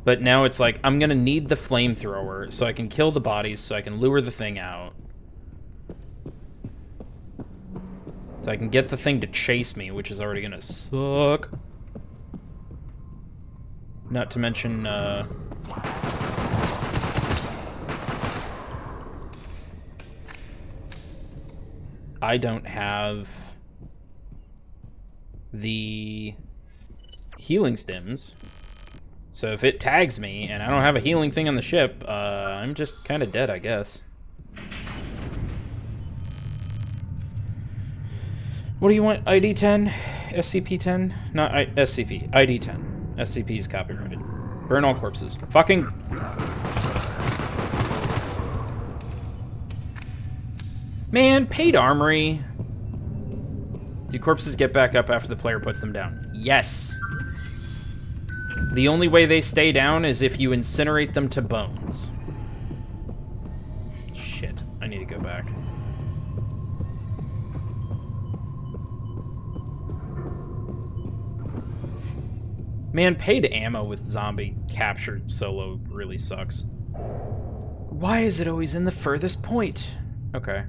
But now it's like, I'm gonna need the flamethrower so I can kill the bodies, so I can lure the thing out. So I can get the thing to chase me, which is already gonna suck. Not to mention, I don't have the healing stims. So if it tags me and I don't have a healing thing on the ship, I'm just kind of dead, I guess. What do you want? ID 10? SCP 10? Not SCP. ID 10. SCP is copyrighted. Burn all corpses. Fucking... Man, paid armory. Do corpses get back up after the player puts them down? Yes. The only way they stay down is if you incinerate them to bones. Shit, I need to go back. Man, paid ammo with zombie capture solo really sucks. Why is it always in the furthest point? Okay.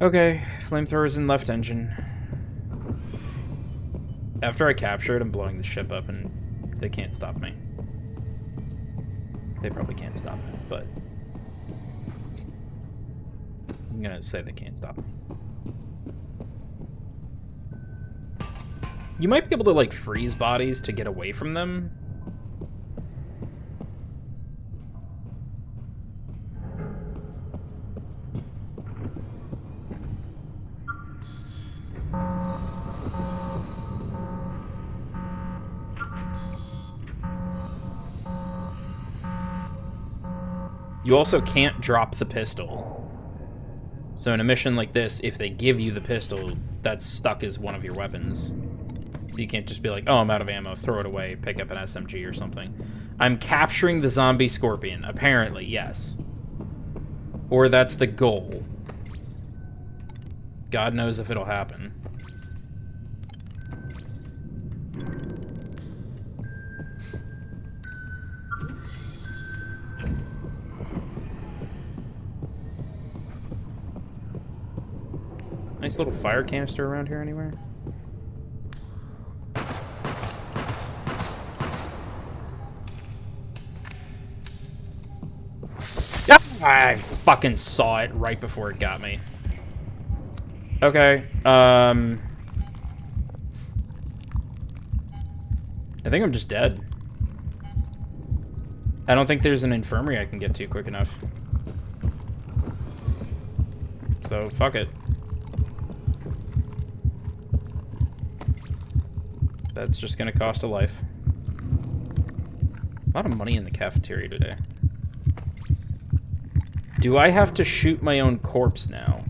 Okay, flamethrowers in left engine. After I capture it, I'm blowing the ship up and they can't stop me. They probably can't stop me, but... I'm gonna say they can't stop me. You might be able to, like, freeze bodies to get away from them. You also can't drop the pistol. So in a mission like this, if they give you the pistol, that's stuck as one of your weapons. So you can't just be like, oh, I'm out of ammo, throw it away, pick up an SMG or something. I'm capturing the zombie scorpion. Apparently, yes. Or that's the goal. God knows if it'll happen. Nice little fire canister around here anywhere. I fucking saw it right before it got me. Okay, I think I'm just dead. I don't think there's an infirmary I can get to quick enough. So, fuck it. That's just gonna cost a life. A lot of money in the cafeteria today. Do I have to shoot my own corpse now?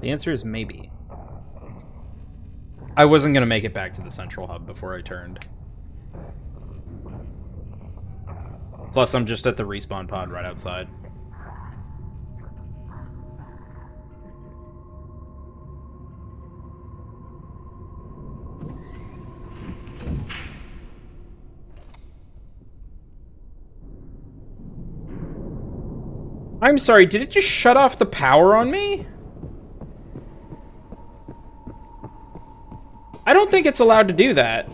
The answer is maybe. I wasn't gonna make it back to the central hub before I turned. Plus, I'm just at the respawn pod right outside. I'm sorry, did it just shut off the power on me? I don't think it's allowed to do that.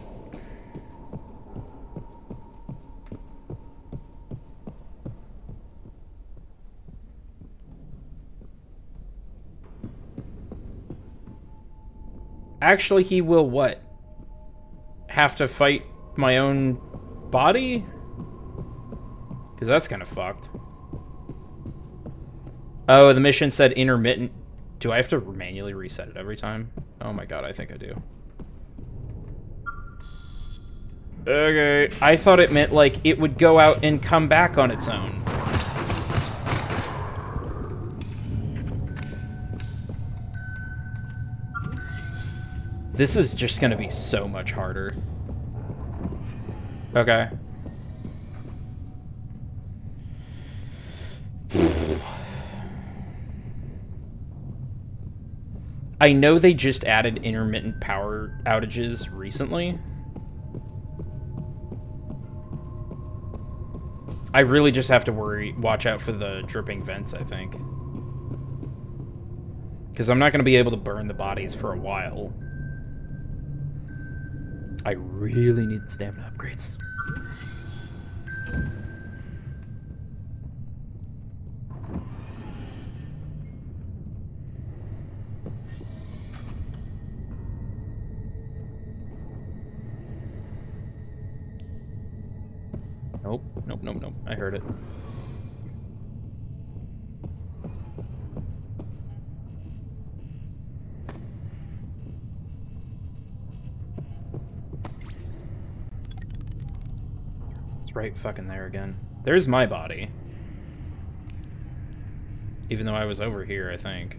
Actually, he will what? Have to fight my own body? Because that's kind of fucked. Oh, the mission said intermittent. Do I have to manually reset it every time? Oh my god, I think I do. Okay, I thought it meant, like, it would go out and come back on its own. This is just gonna be so much harder. Okay. I know they just added intermittent power outages recently. I really just have to watch out for the dripping vents, I think. Because I'm not going to be able to burn the bodies for a while. I really need stamina upgrades. Nope, nope, nope, nope. I heard it. It's right fucking there again. There's my body. Even though I was over here, I think.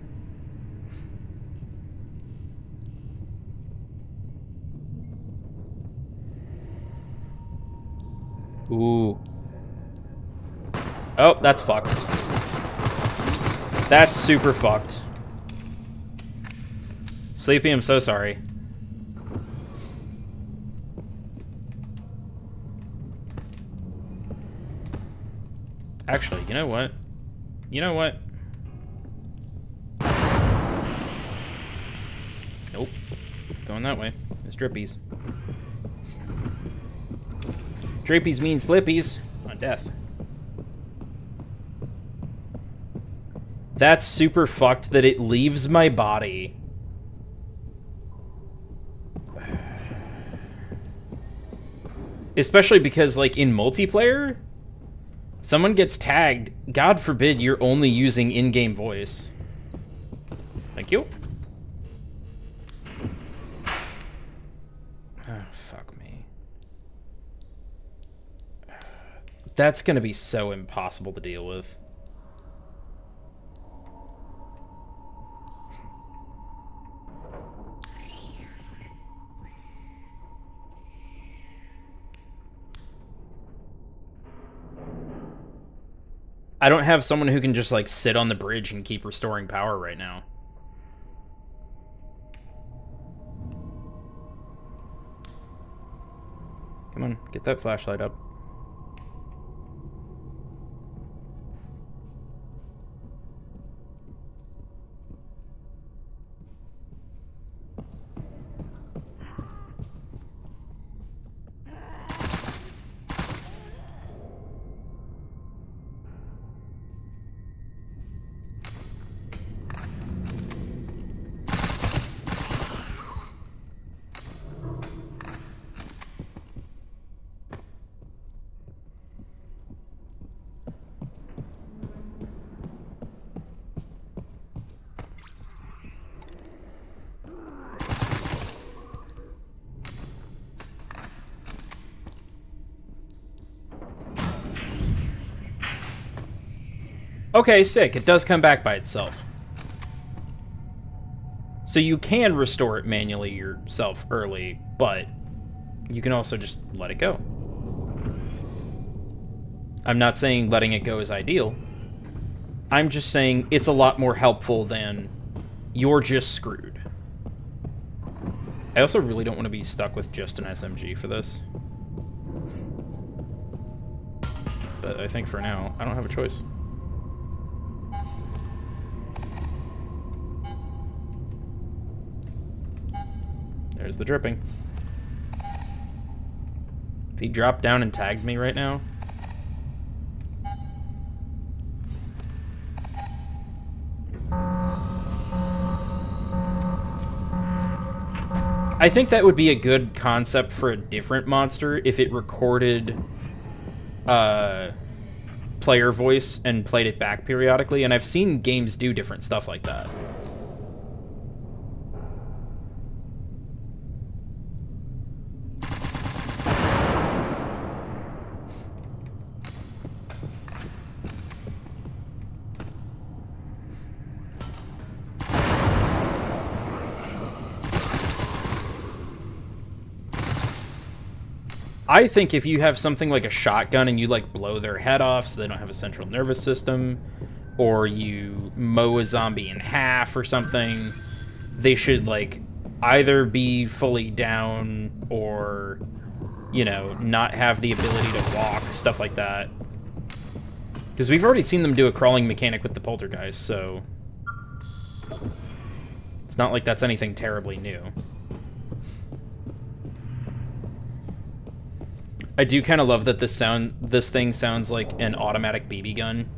Ooh. Oh, that's fucked. That's super fucked. Sleepy, I'm so sorry. Actually, you know what? You know what? Nope. Going that way. There's drippies. Drapies mean slippies on death. That's super fucked that it leaves my body. Especially because, like, in multiplayer, someone gets tagged. God forbid you're only using in-game voice. Thank you. Oh, fuck me. That's gonna be so impossible to deal with. I don't have someone who can just, like, sit on the bridge and keep restoring power right now. Come on, get that flashlight up. Okay, sick. It does come back by itself. So you can restore it manually yourself early, but you can also just let it go. I'm not saying letting it go is ideal. I'm just saying it's a lot more helpful than you're just screwed. I also really don't want to be stuck with just an SMG for this. But I think for now, I don't have a choice. There's the dripping. If he dropped down and tagged me right now... I think that would be a good concept for a different monster if it recorded player voice and played it back periodically, and I've seen games do different stuff like that. I think if you have something like a shotgun and you, like, blow their head off so they don't have a central nervous system, or you mow a zombie in half or something, they should, like, either be fully down or, you know, not have the ability to walk, stuff like that. Because we've already seen them do a crawling mechanic with the Poltergeist, so it's not like that's anything terribly new. I do kind of love that this thing sounds like an automatic BB gun.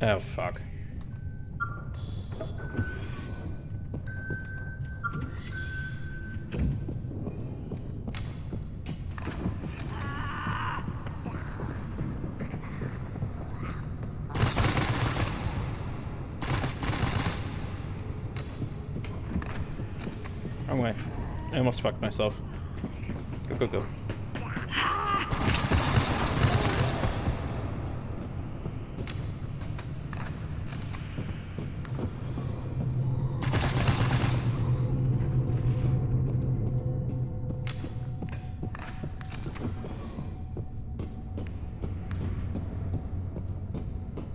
Oh, fuck. Wrong way. I almost fucked myself. Go, go, go.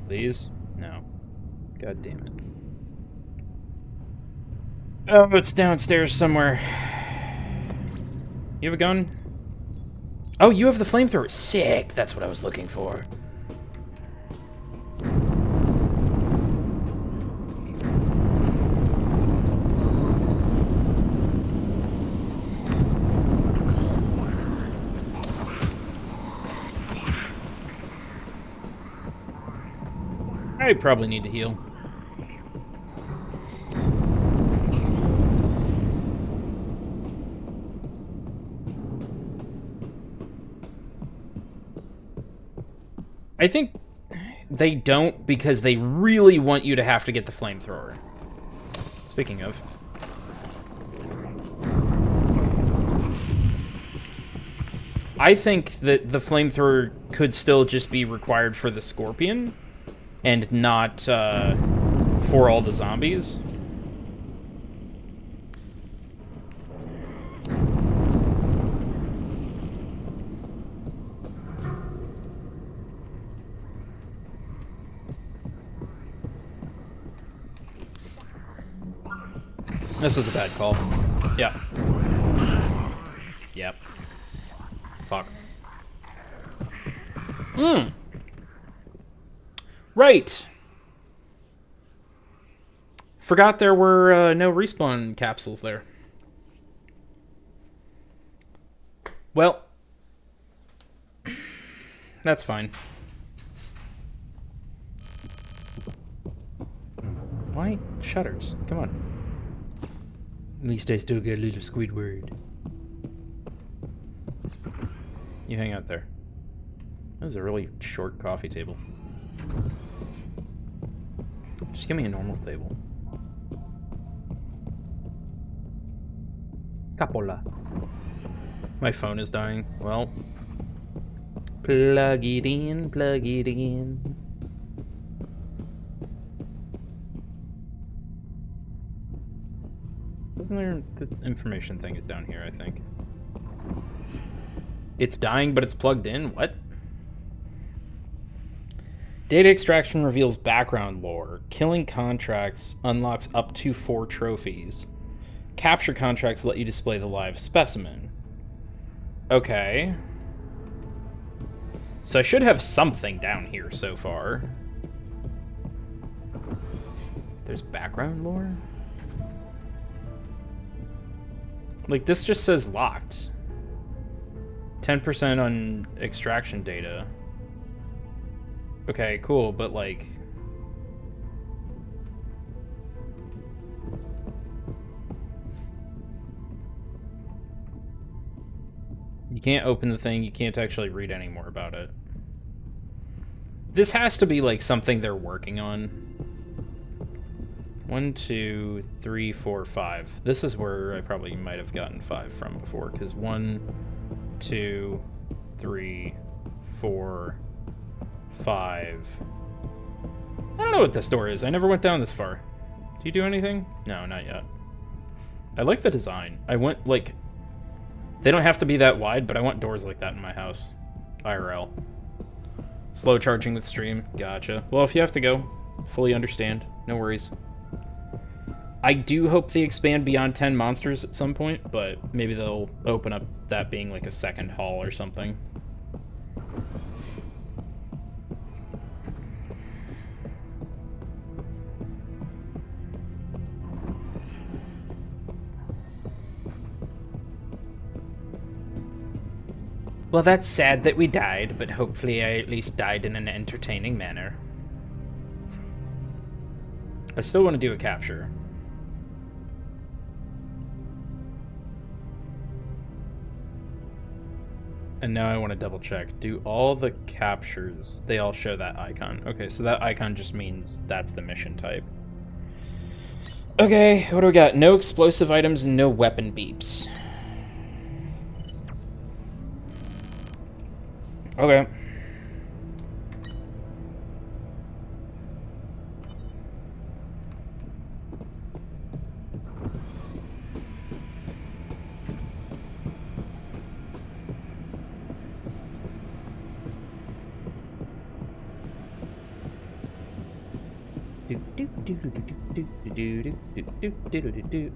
Please? No. God damn it. Oh, it's downstairs somewhere. You have a gun? Oh, you have the flamethrower. Sick. That's what I was looking for. I probably need to heal. I think they don't because they really want you to have to get the flamethrower. Speaking of. I think that the flamethrower could still just be required for the scorpion and not for all the zombies. This is a bad call. Yeah. Yep. Fuck. Right. Forgot there were no respawn capsules there. Well, that's fine. Why shutters? Come on. At least I still get a little Squidward. You hang out there. That was a really short coffee table. Just give me a normal table. Capola. My phone is dying. Well, plug it in, plug it in. Isn't there... the information thing is down here, I think. It's dying, but it's plugged in? What? Data extraction reveals background lore. Killing contracts unlocks up to 4 trophies. Capture contracts let you display the live specimen. Okay. So I should have something down here so far. There's background lore? Like, this just says locked. 10% on extraction data. Okay, cool, but like... you can't open the thing, you can't actually read any more about it. This has to be like something they're working on. 1, 2, 3, 4, 5. This is where I probably might have gotten 5 from before, because 1, 2, 3, 4, 5. I don't know what this door is. I never went down this far. Do you do anything? No, not yet. I like the design. I want, like... they don't have to be that wide, but I want doors like that in my house. IRL. Slow charging with stream. Gotcha. Well, if you have to go, fully understand. No worries. I do hope they expand beyond 10 monsters at some point, but maybe they'll open up that being like a second hall or something. Well, that's sad that we died, but hopefully I at least died in an entertaining manner. I still want to do a capture. And now I want to double check. Do all the captures, they all show that icon? Okay, so that icon just means that's the mission type. Okay, what do we got? No explosive items and no weapon beeps. Okay.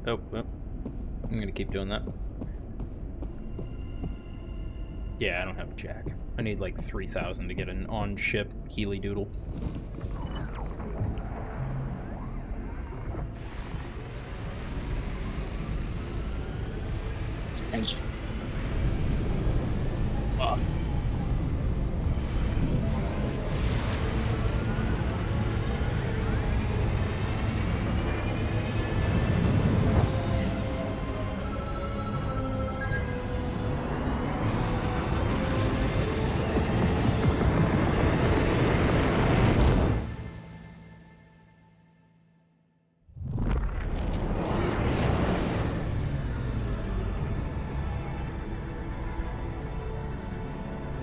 Oh, well. I'm gonna keep doing that. Yeah, I don't have a jack. I need like 3,000 to get an on-ship Healy Doodle. Fuck.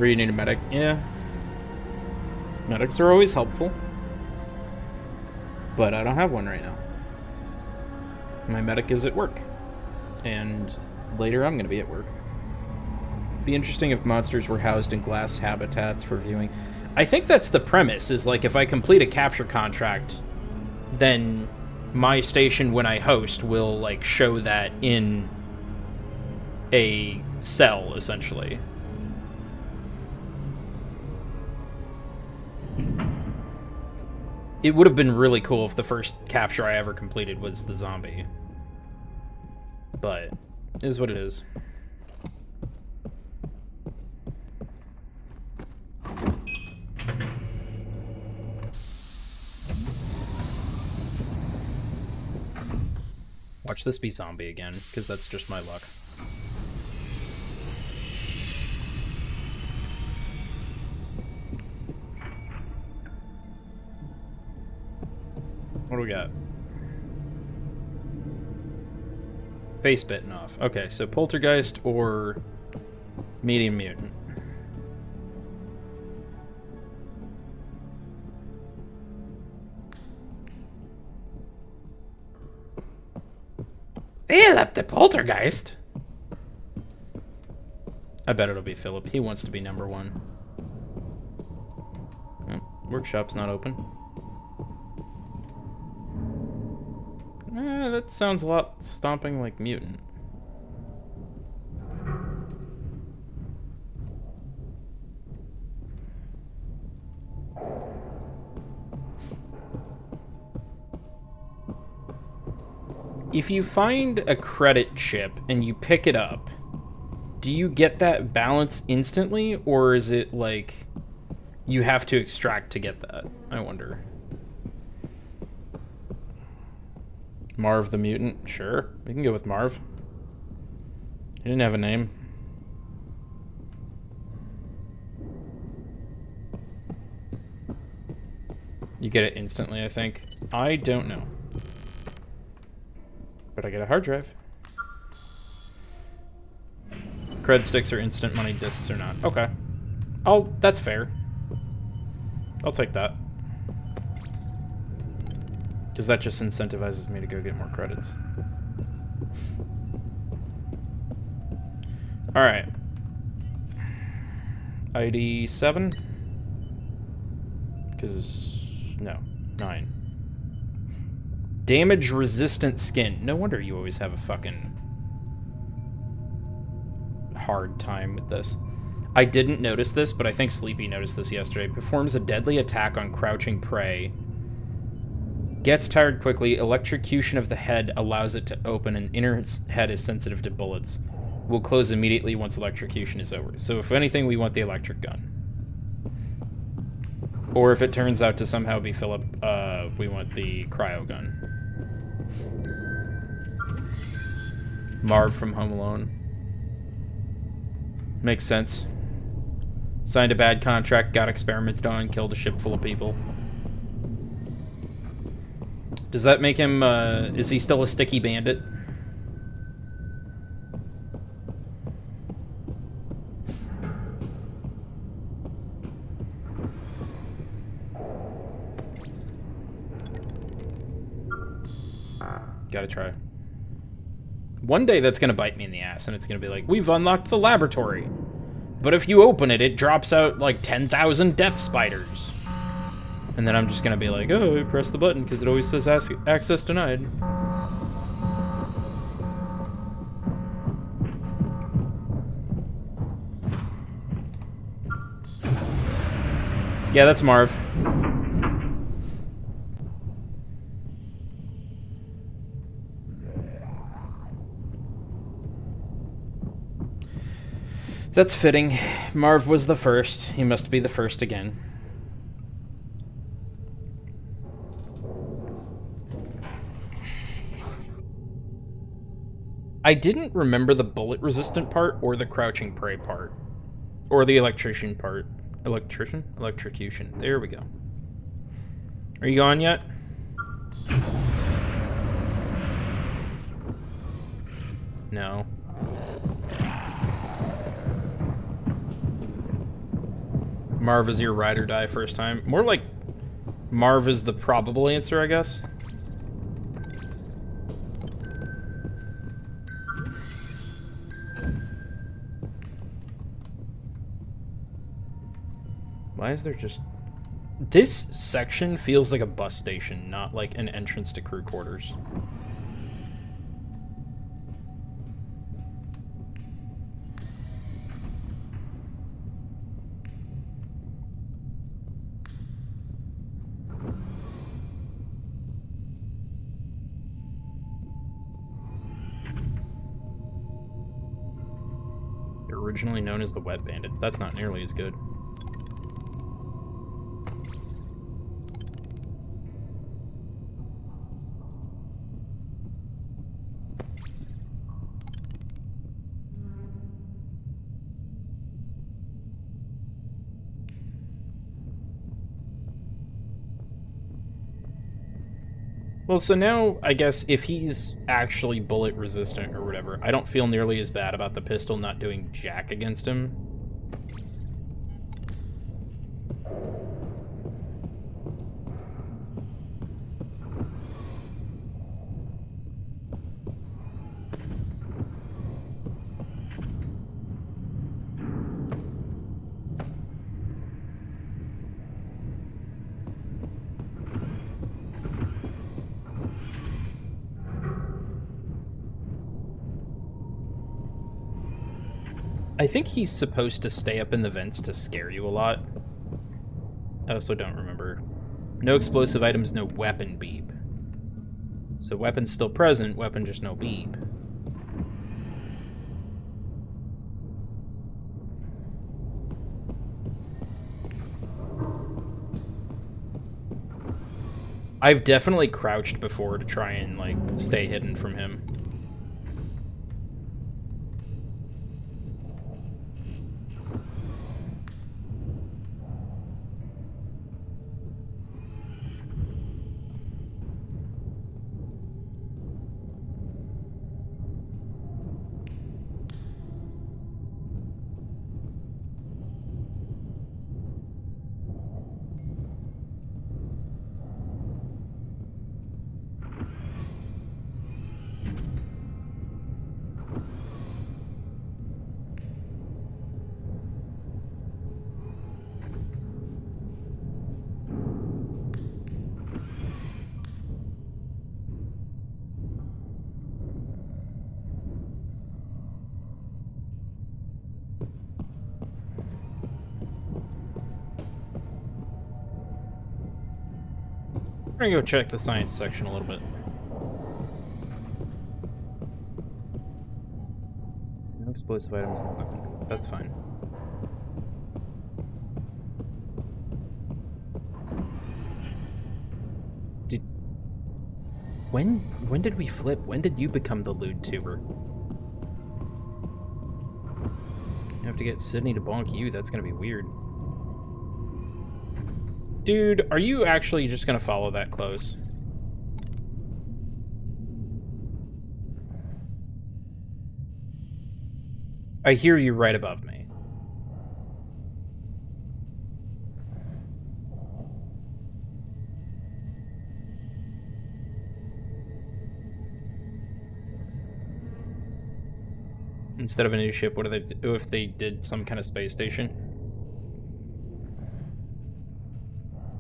Or you need a medic? Yeah. Medics are always helpful. But I don't have one right now. My medic is at work. And later I'm going to be at work. Be interesting if monsters were housed in glass habitats for viewing. I think that's the premise, is like if I complete a capture contract, then my station when I host will like show that in a cell, essentially. It would have been really cool if the first capture I ever completed was the zombie. But it is what it is. Watch this be zombie again, because that's just my luck. What do we got? Face bitten off. Okay, so Poltergeist or Medium Mutant. Philip the Poltergeist? I bet it'll be Philip. He wants to be number one. Oh, workshop's not open. That sounds a lot stomping like Mutant. If you find a credit chip and you pick it up, do you get that balance instantly, or is it like you have to extract to get that? I wonder. Marv the Mutant? Sure, we can go with Marv. He didn't have a name. You get it instantly, I think. I don't know. But I get a hard drive. Cred sticks are instant money, discs are not. Okay. Oh, that's fair. I'll take that. Because that just incentivizes me to go get more credits. Alright. ID 7? Because, no, 9. Damage resistant skin. No wonder you always have a fucking hard time with this. I didn't notice this, but I think Sleepy noticed this yesterday. Performs a deadly attack on crouching prey. Gets tired quickly. Electrocution of the head allows it to open, and inner head is sensitive to bullets. Will close immediately once electrocution is over. So if anything, we want the electric gun. Or if it turns out to somehow be Philip, we want the cryo gun. Marv from Home Alone. Makes sense. Signed a bad contract, got experimented on, killed a ship full of people. Does that make him, is he still a sticky bandit? Gotta try. One day that's gonna bite me in the ass, and it's gonna be like, we've unlocked the laboratory. But if you open it, it drops out like 10,000 death spiders. And then I'm just gonna be like, oh, press the button, because it always says access denied. Yeah, that's Marv. That's fitting. Marv was the first. He must be the first again. I didn't remember the bullet-resistant part or the crouching prey part. Or the electrician part. Electrician? Electrocution. There we go. Are you gone yet? No. Marv is your ride or die first time. More like Marv is the probable answer, I guess. Why is there just... This section feels like a bus station, not like an entrance to crew quarters. They're originally known as the Wet Bandits. That's not nearly as good. Well, so now, I guess, if he's actually bullet resistant or whatever, I don't feel nearly as bad about the pistol not doing jack against him. I think he's supposed to stay up in the vents to scare you a lot. I also don't remember. No explosive items, no weapon beep. So weapon's still present, weapon just no beep. I've definitely crouched before to try and, like, stay hidden from him. We're gonna go check the science section a little bit. No explosive items. That's fine. When did we flip? When did you become the lewd tuber? You have to get Sydney to bonk you. That's gonna be weird. Dude, are you actually just gonna follow that close? I hear you right above me. Instead of a new ship, what do they do if they did some kind of space station?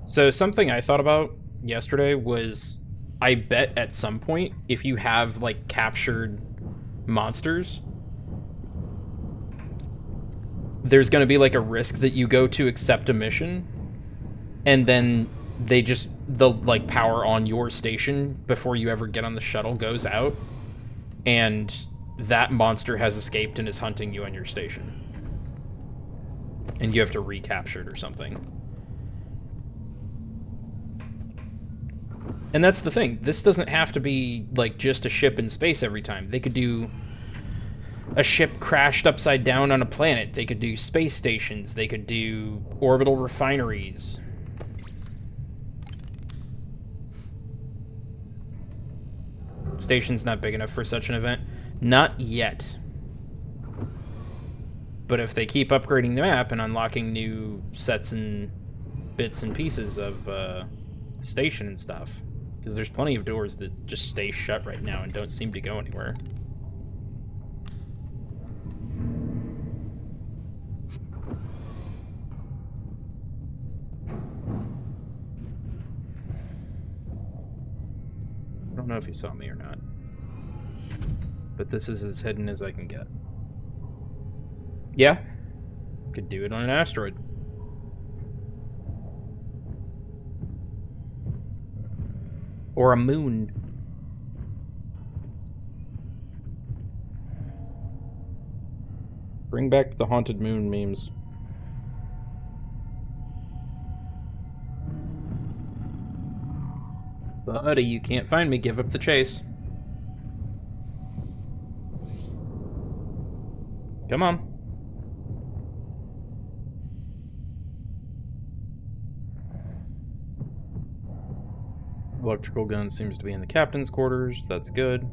So something I thought about yesterday was, I bet at some point, if you have, like, captured monsters, there's going to be, like, a risk that you go to accept a mission, and then the like, power on your station before you ever get on the shuttle goes out, and that monster has escaped and is hunting you on your station. And you have to recapture it or something. And that's the thing. This doesn't have to be, like, just a ship in space every time. They could do a ship crashed upside down on a planet. They could do space stations. They could do orbital refineries. Station's not big enough for such an event. Not yet. But if they keep upgrading the map and unlocking new sets and bits and pieces of the station and stuff, because there's plenty of doors that just stay shut right now and don't seem to go anywhere. I don't know if he saw me or not, but this is as hidden as I can get. Yeah, could do it on an asteroid. Or a moon. Bring back the haunted moon memes. Buddy, you can't find me. Give up the chase. Come on. Electrical gun seems to be in the captain's quarters. That's good.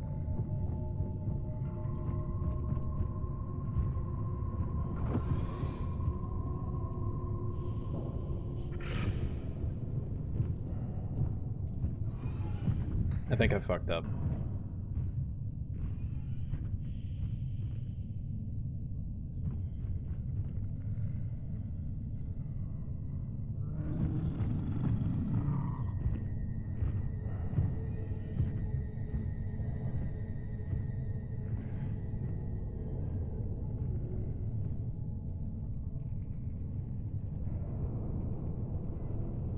I think I fucked up.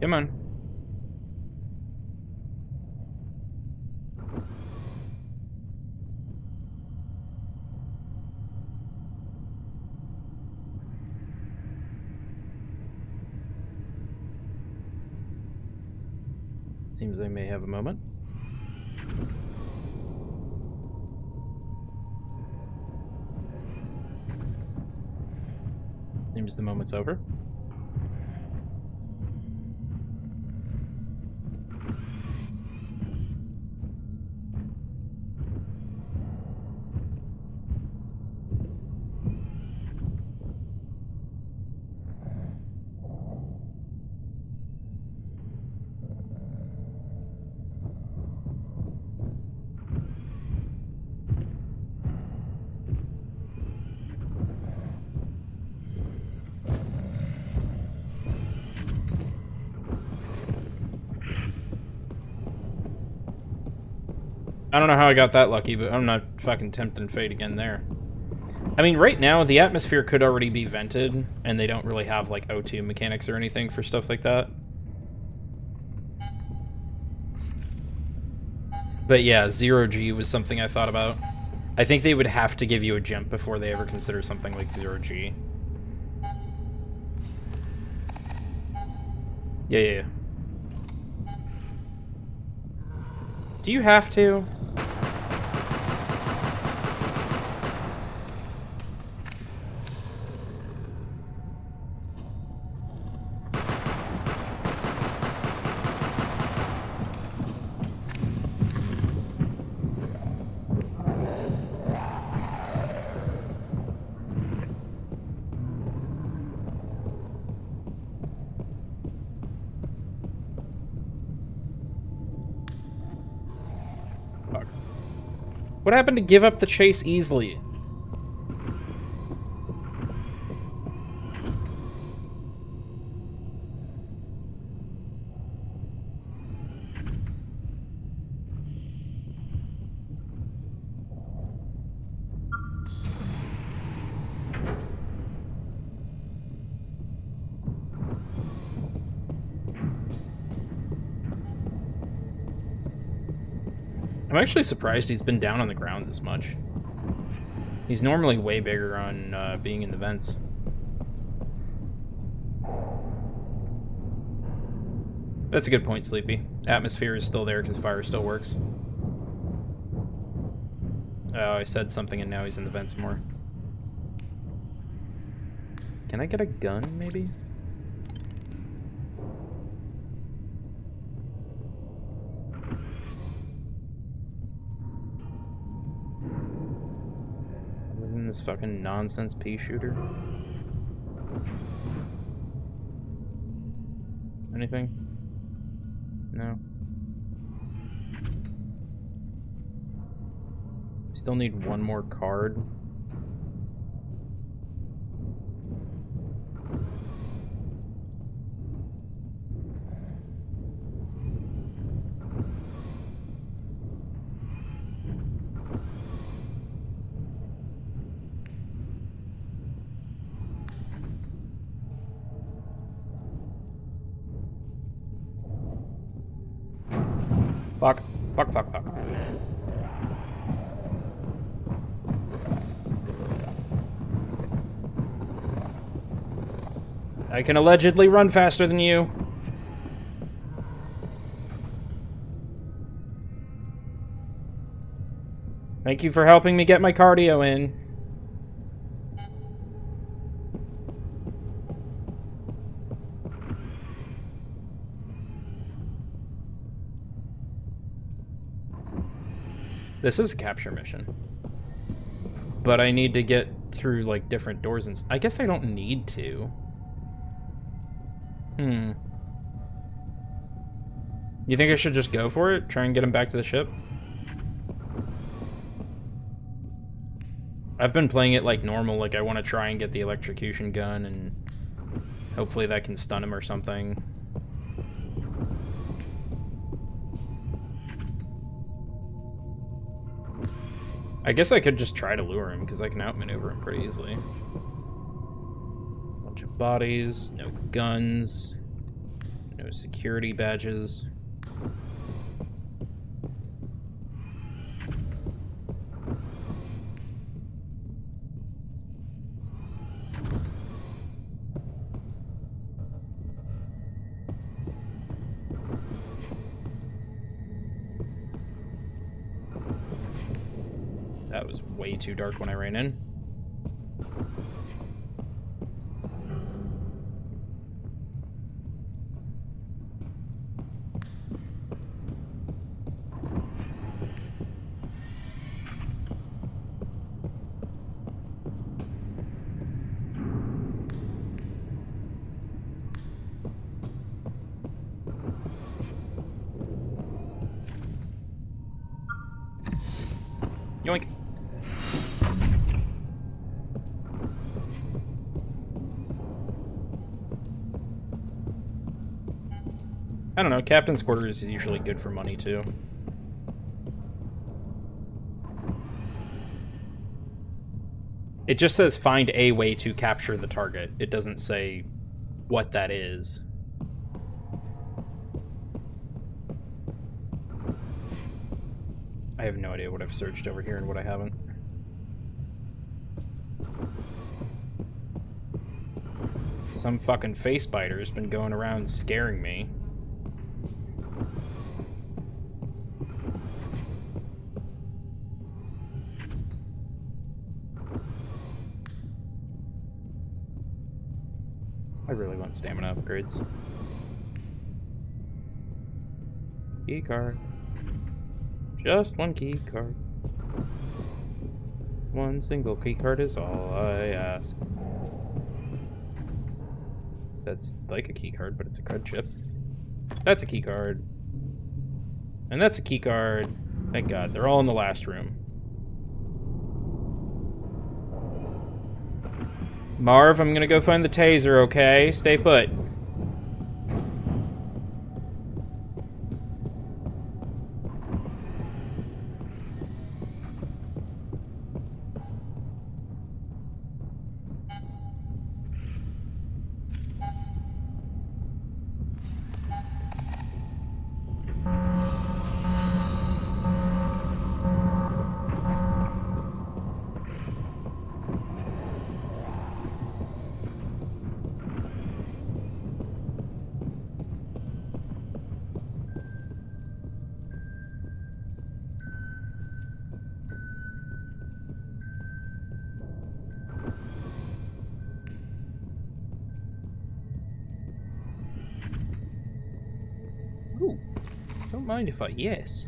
Come on. Seems they may have a moment. Seems the moment's over. I don't know how I got that lucky, but I'm not fucking tempting fate again there. I mean, right now, the atmosphere could already be vented, and they don't really have, like, O2 mechanics or anything for stuff like that. But yeah, 0G was something I thought about. I think they would have to give you a jump before they ever consider something like 0G. Yeah. Do you have to? Fuck. What happened to give up the chase easily? I'm actually surprised he's been down on the ground this much. He's normally way bigger on being in the vents. That's a good point, Sleepy. Atmosphere is still there because fire still works. Oh, I said something and now he's in the vents more. Can I get a gun, maybe? Other than this fucking nonsense pea shooter. Anything? No. Still need one more card. Fuck. Fuck, fuck, fuck. I can allegedly run faster than you. Thank you for helping me get my cardio in. This is a capture mission. But I need to get through, like, different doors and... I guess I don't need to. You think I should just go for it? Try and get him back to the ship? I've been playing it like normal, like I want to try and get the electrocution gun and hopefully that can stun him or something. I guess I could just try to lure him, because I can outmaneuver him pretty easily. Bunch of bodies, no guns, no security badges. That was way too dark when I ran in. Yoink. I don't know, captain's quarters is usually good for money, too. It just says find a way to capture the target. It doesn't say what that is. I have no idea what I've searched over here and what I haven't. Some fucking face biter's been going around scaring me. I really want stamina upgrades. Key card. Just one key card. One single key card is all I ask. That's like a key card, but it's a card chip. That's a key card. And that's a key card. Thank God, they're all in the last room. Marv, I'm gonna go find the taser, okay? Stay put. Ooh, don't mind if I yes.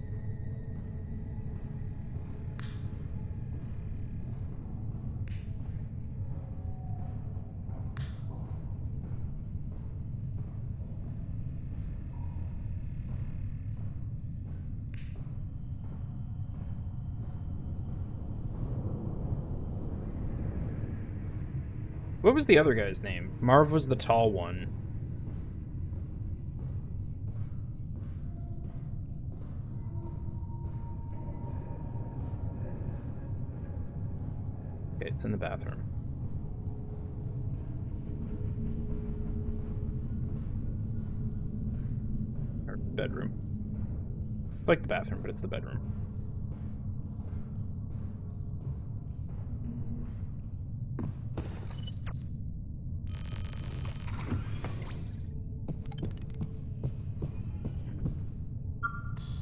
What was the other guy's name? Marv was the tall one. Okay, it's in the bathroom. Or bedroom. It's like the bathroom, but it's the bedroom.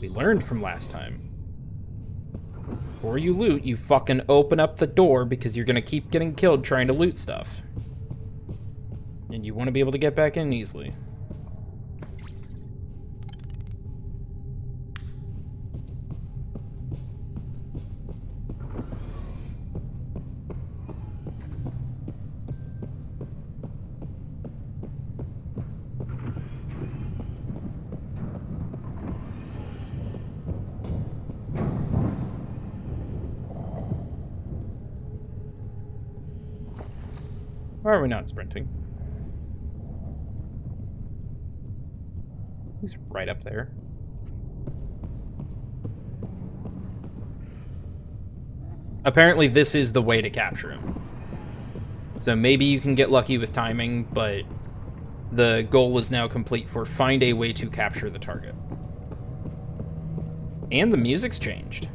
We learned from last time. Before you loot, you fucking open up the door because you're gonna keep getting killed trying to loot stuff. And you want to be able to get back in easily. Why are we not sprinting? He's right up there. Apparently this is the way to capture him. So maybe you can get lucky with timing, but the goal is now complete for find a way to capture the target. And the music's changed.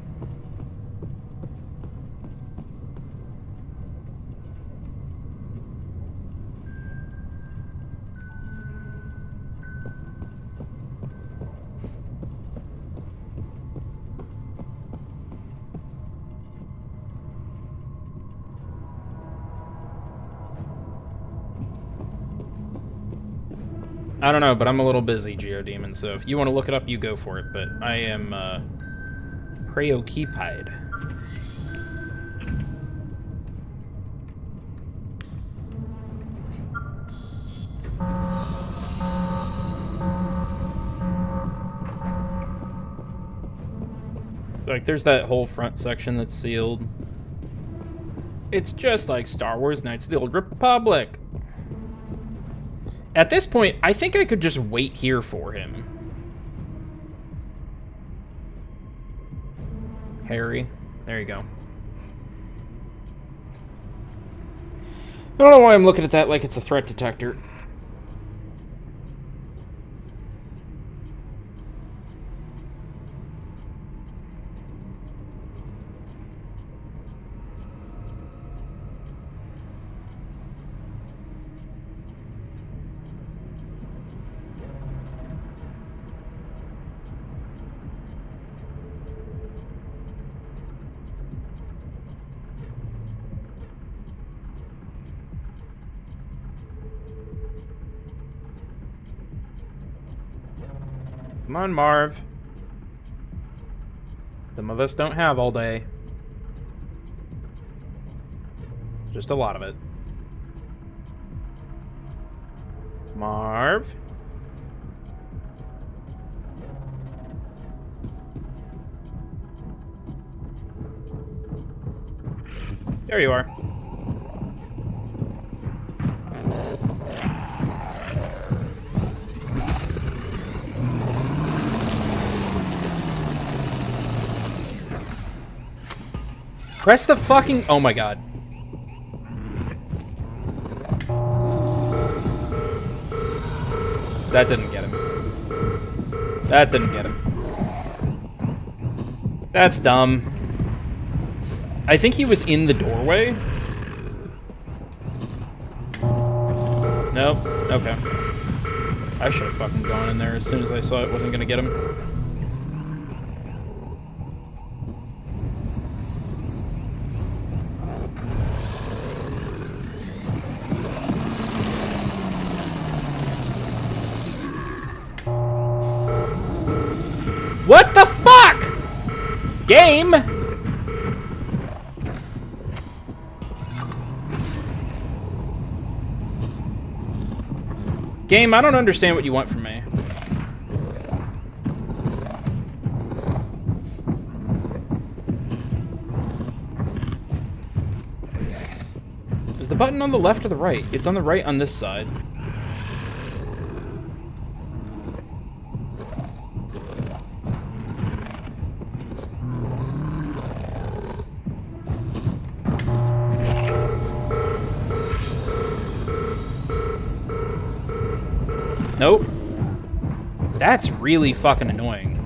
I don't know, but I'm a little busy, Geodemon, so if you want to look it up, you go for it, but I am, preoccupied. Like, there's that whole front section that's sealed. It's just like Star Wars Knights of the Old Republic. At this point, I think I could just wait here for him. Harry. There you go. I don't know why I'm looking at that like it's a threat detector. Come on, Marv. Some of us don't have all day. Just a lot of it. Marv? There you are. Press the fucking... Oh my god. That didn't get him. That didn't get him. That's dumb. I think he was in the doorway. Nope. Okay. I should have fucking gone in there as soon as I saw it wasn't gonna get him. What the fuck? Game? Game, I don't understand what you want from me. Is the button on the left or the right? It's on the right on this side. Nope. That's really fucking annoying.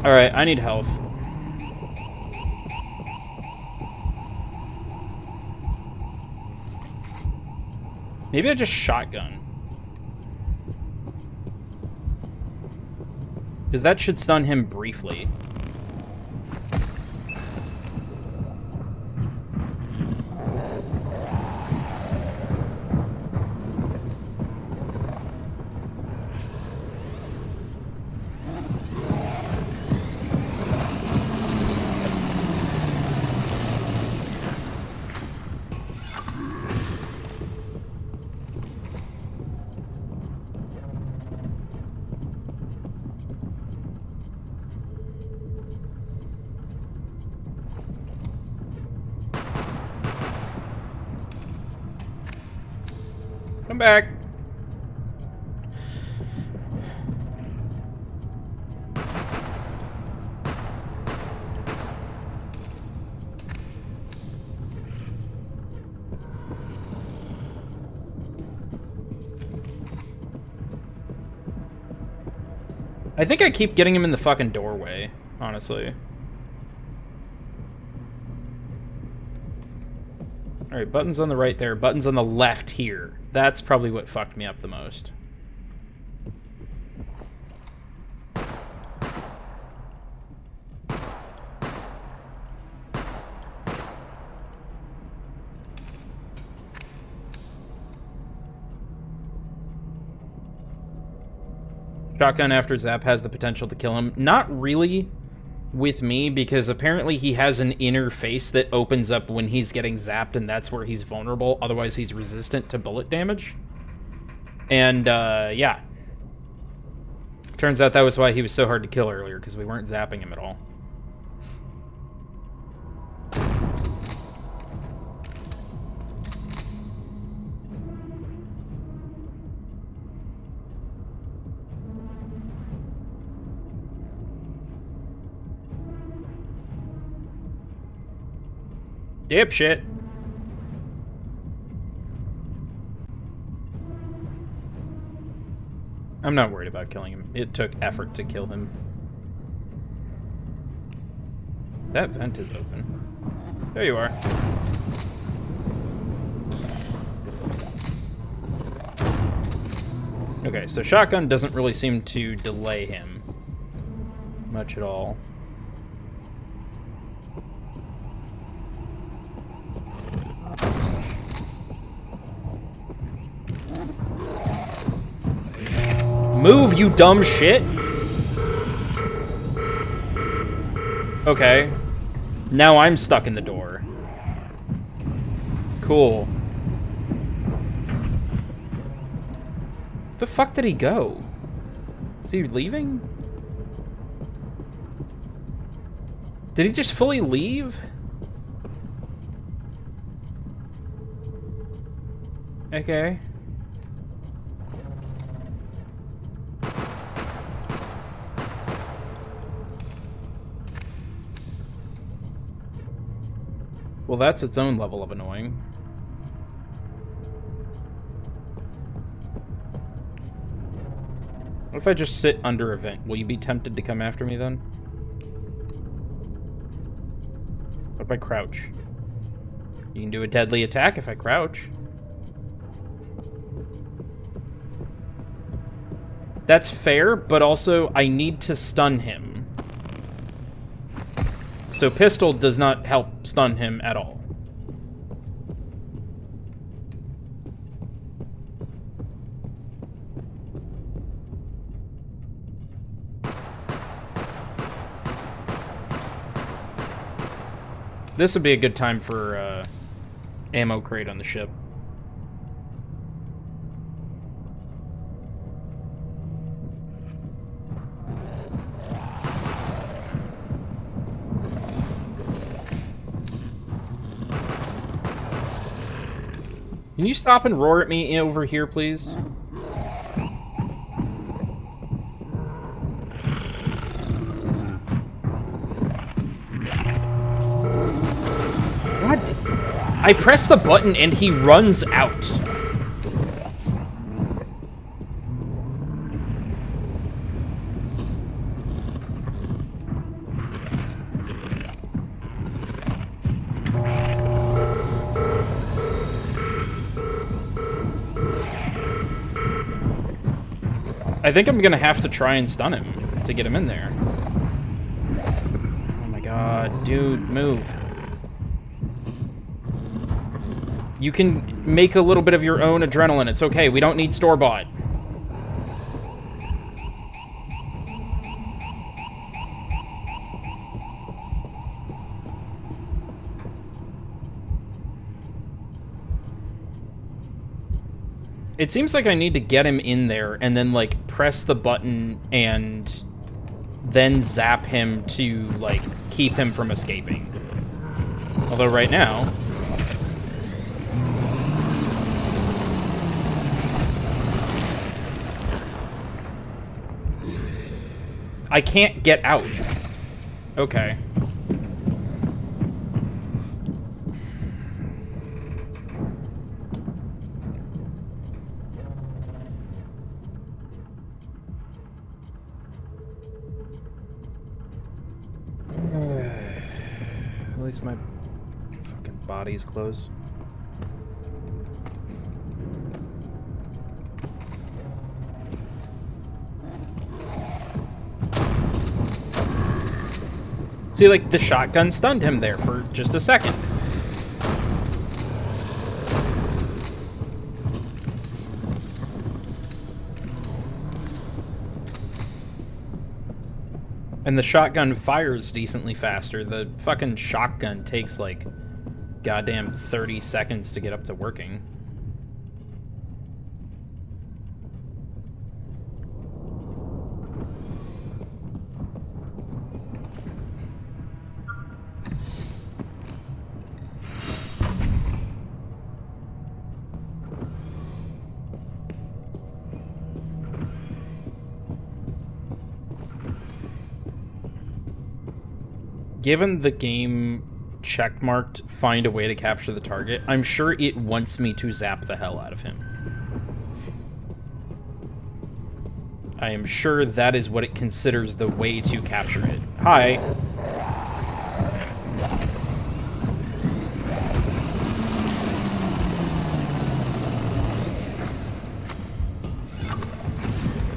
Alright, I need health. Maybe I just shotgun. Because that should stun him briefly. Come back. I think I keep getting him in the fucking doorway, honestly. Alright, buttons on the right there, buttons on the left here. That's probably what fucked me up the most. Shotgun after Zap has the potential to kill him. Not really with me, because apparently he has an inner face that opens up when he's getting zapped, and that's where he's vulnerable. Otherwise, he's resistant to bullet damage. And, yeah. Turns out that was why he was so hard to kill earlier, because we weren't zapping him at all. Dipshit. I'm not worried about killing him. It took effort to kill him. That vent is open. There you are. Okay, so shotgun doesn't really seem to delay him much at all. Move, you dumb shit! Okay. Now I'm stuck in the door. Cool. The fuck did he go? Is he leaving? Did he just fully leave? Okay. Well, that's its own level of annoying. What if I just sit under a vent? Will you be tempted to come after me then? What if I crouch? You can do a deadly attack if I crouch. That's fair, but also I need to stun him. So pistol does not help stun him at all. This would be a good time for ammo crate on the ship. Can you stop and roar at me over here, please? What? I press the button and he runs out. I think I'm gonna have to try and stun him to get him in there. Oh my god, dude, move. You can make a little bit of your own adrenaline. It's okay, we don't need store-bought. It seems like I need to get him in there and then, like, press the button and then zap him to, like, keep him from escaping. Although right now... I can't get out. Okay. At least my fucking body's close. See, like, the shotgun stunned him there for just a second. And the shotgun fires decently faster. The fucking shotgun takes, like, goddamn 30 seconds to get up to working. Given the game checkmarked find a way to capture the target, I'm sure it wants me to zap the hell out of him. I am sure that is what it considers the way to capture it. Hi.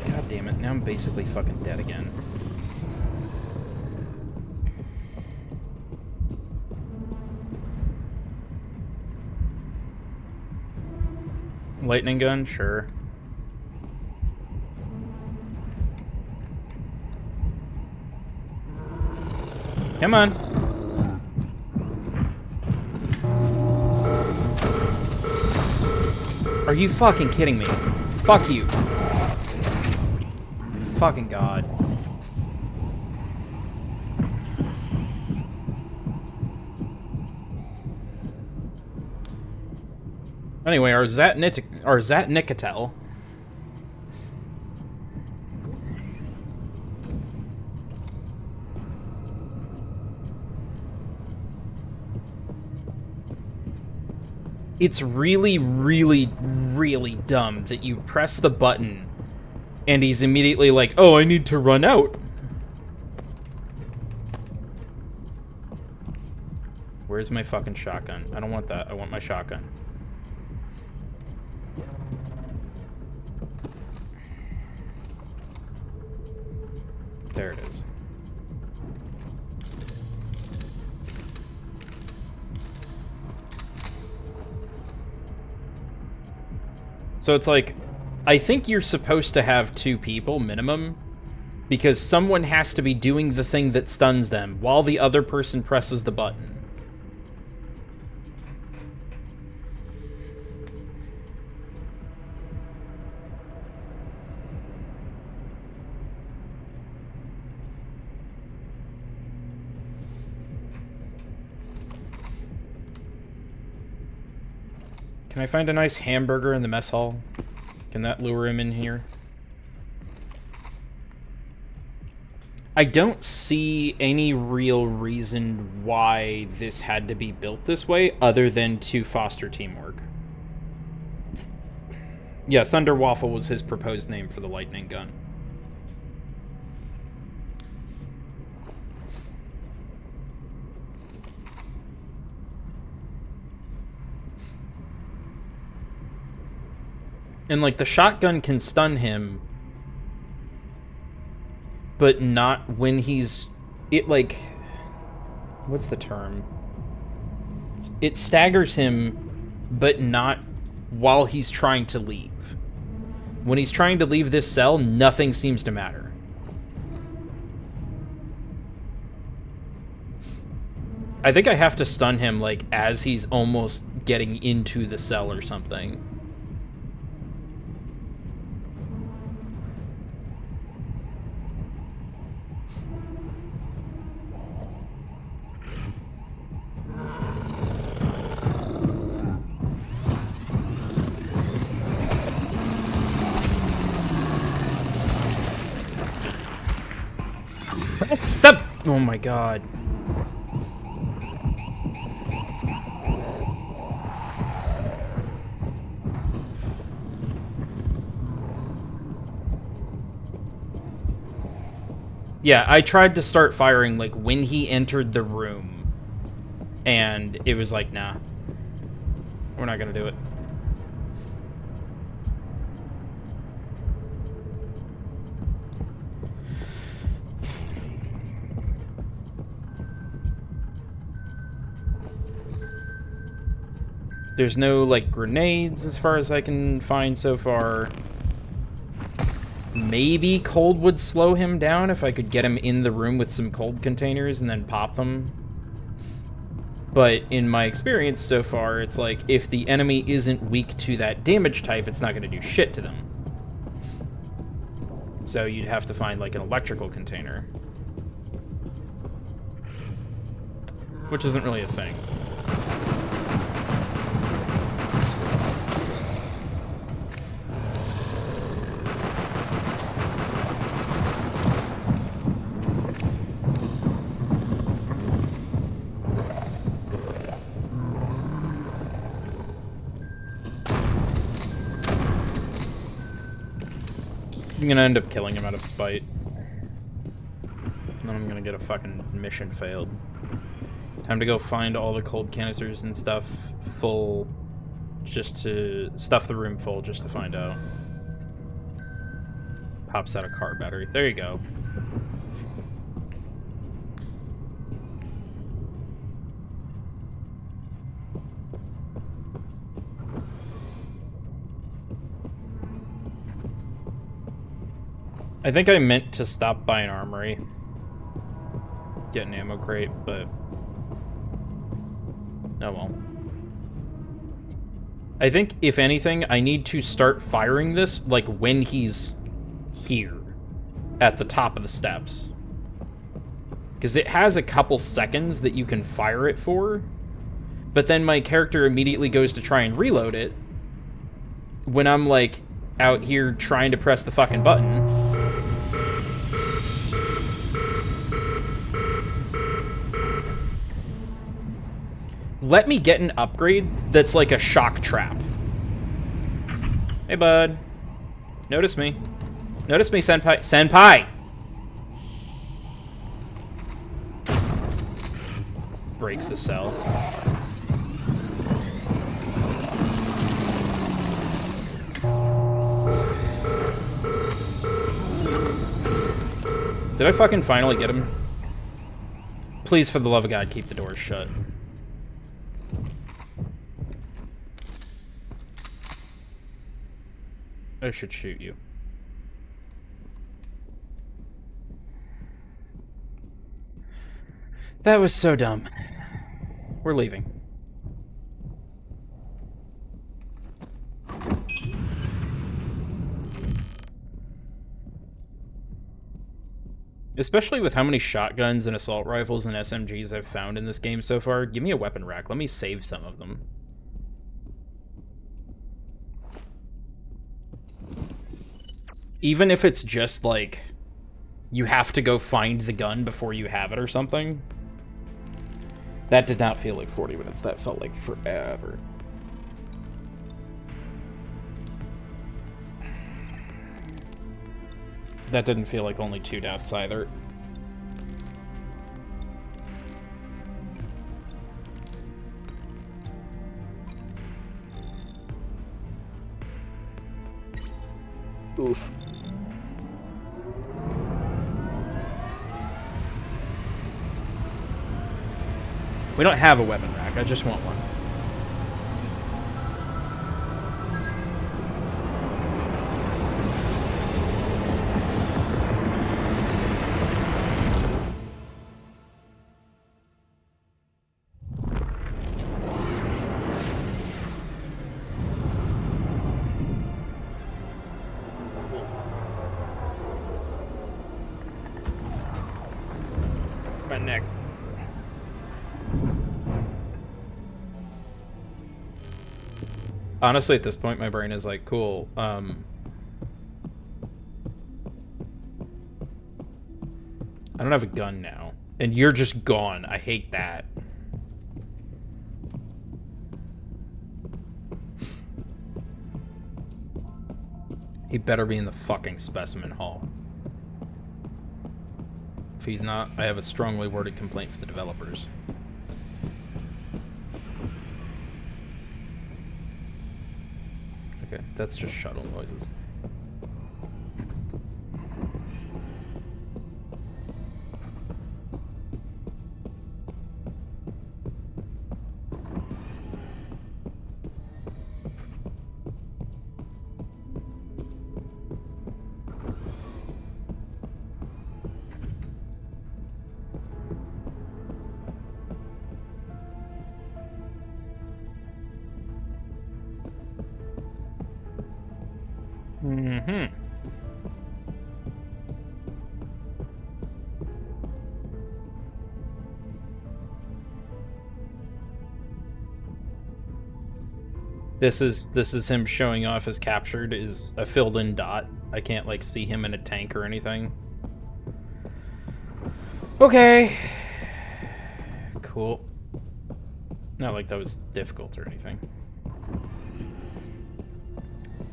God damn it, now I'm basically fucking dead again. Lightning gun? Sure. Come on. Are you fucking kidding me? Fuck you. Fucking God. Anyway, our Zat Nicotel. It's really, really, really dumb that you press the button and he's immediately like, oh, I need to run out. Where's my fucking shotgun? I don't want that. I want my shotgun. There it is. So it's like, I think you're supposed to have 2 people minimum, because someone has to be doing the thing that stuns them while the other person presses the button. Can I find a nice hamburger in the mess hall? Can that lure him in here? I don't see any real reason why this had to be built this way other than to foster teamwork. Yeah, Thunder Waffle was his proposed name for the lightning gun. And, like, the shotgun can stun him, but not when he's... It, like... What's the term? It staggers him, but not while he's trying to leave. When he's trying to leave this cell, nothing seems to matter. I think I have to stun him, like, as he's almost getting into the cell or something. Stop! Oh my god. Yeah, I tried to start firing, like, when he entered the room. And it was like, nah. We're not gonna do it. There's no, like, grenades as far as I can find so far. Maybe cold would slow him down if I could get him in the room with some cold containers and then pop them. But in my experience so far, it's like, if the enemy isn't weak to that damage type, it's not going to do shit to them. So you'd have to find, like, an electrical container. Which isn't really a thing. I'm gonna end up killing him out of spite. And then I'm gonna get a fucking mission failed. Time to go find all the cold canisters and stuff full, just to stuff the room full, just to find out. Pops out a car battery. There you go. I think I meant to stop by an armory. Get an ammo crate, but... oh well. I think, if anything, I need to start firing this, like, when he's here. At the top of the steps. Because it has a couple seconds that you can fire it for. But then my character immediately goes to try and reload it. When I'm, like, out here trying to press the fucking button. Let me get an upgrade that's like a shock trap. Hey, bud. Notice me. Notice me, senpai. Senpai! Breaks the cell. Did I fucking finally get him? Please, for the love of God, keep the doors shut. I should shoot you. That was so dumb. We're leaving. Especially with how many shotguns and assault rifles and SMGs I've found in this game so far, give me a weapon rack. Let me save some of them. Even if it's just like you have to go find the gun before you have it or something. That did not feel like 40 minutes. That felt like forever. That didn't feel like only 2 deaths either. Oof. We don't have a weapon rack. I just want one. My neck. Honestly, at this point, my brain is like, cool, I don't have a gun now. And you're just gone. I hate that. He better be in the fucking specimen hall. If he's not, I have a strongly worded complaint for the developers. Okay, that's just shuttle noises. Mm-hmm. This is him showing off his captured is a filled in dot. I can't like see him in a tank or anything. Okay. Cool. Not like that was difficult or anything.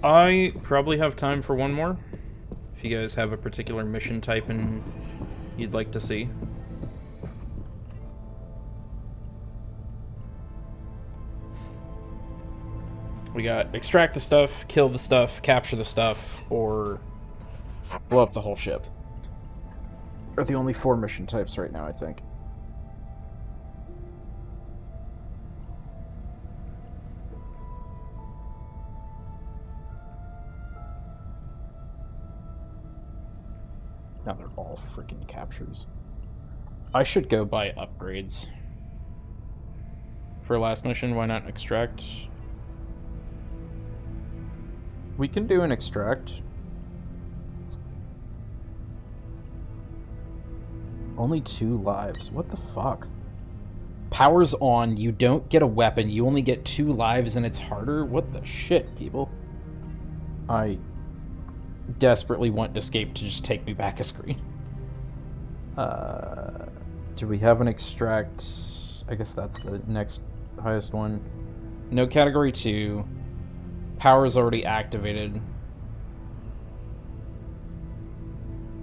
I probably have time for one more. If you guys have a particular mission type and you'd like to see. We got extract the stuff, kill the stuff, capture the stuff, or blow up the whole ship. Are the only 4 mission types right now, I think. Now they're all freaking captures. I should go buy upgrades. For last mission, why not extract? We can do an extract. Only 2 lives. What the fuck? Power's on, you don't get a weapon, you only get 2 lives and it's harder? What the shit, people? I desperately want Escape to just take me back a screen. Do we have an extract? I guess that's the next highest one. No category 2. Power is already activated.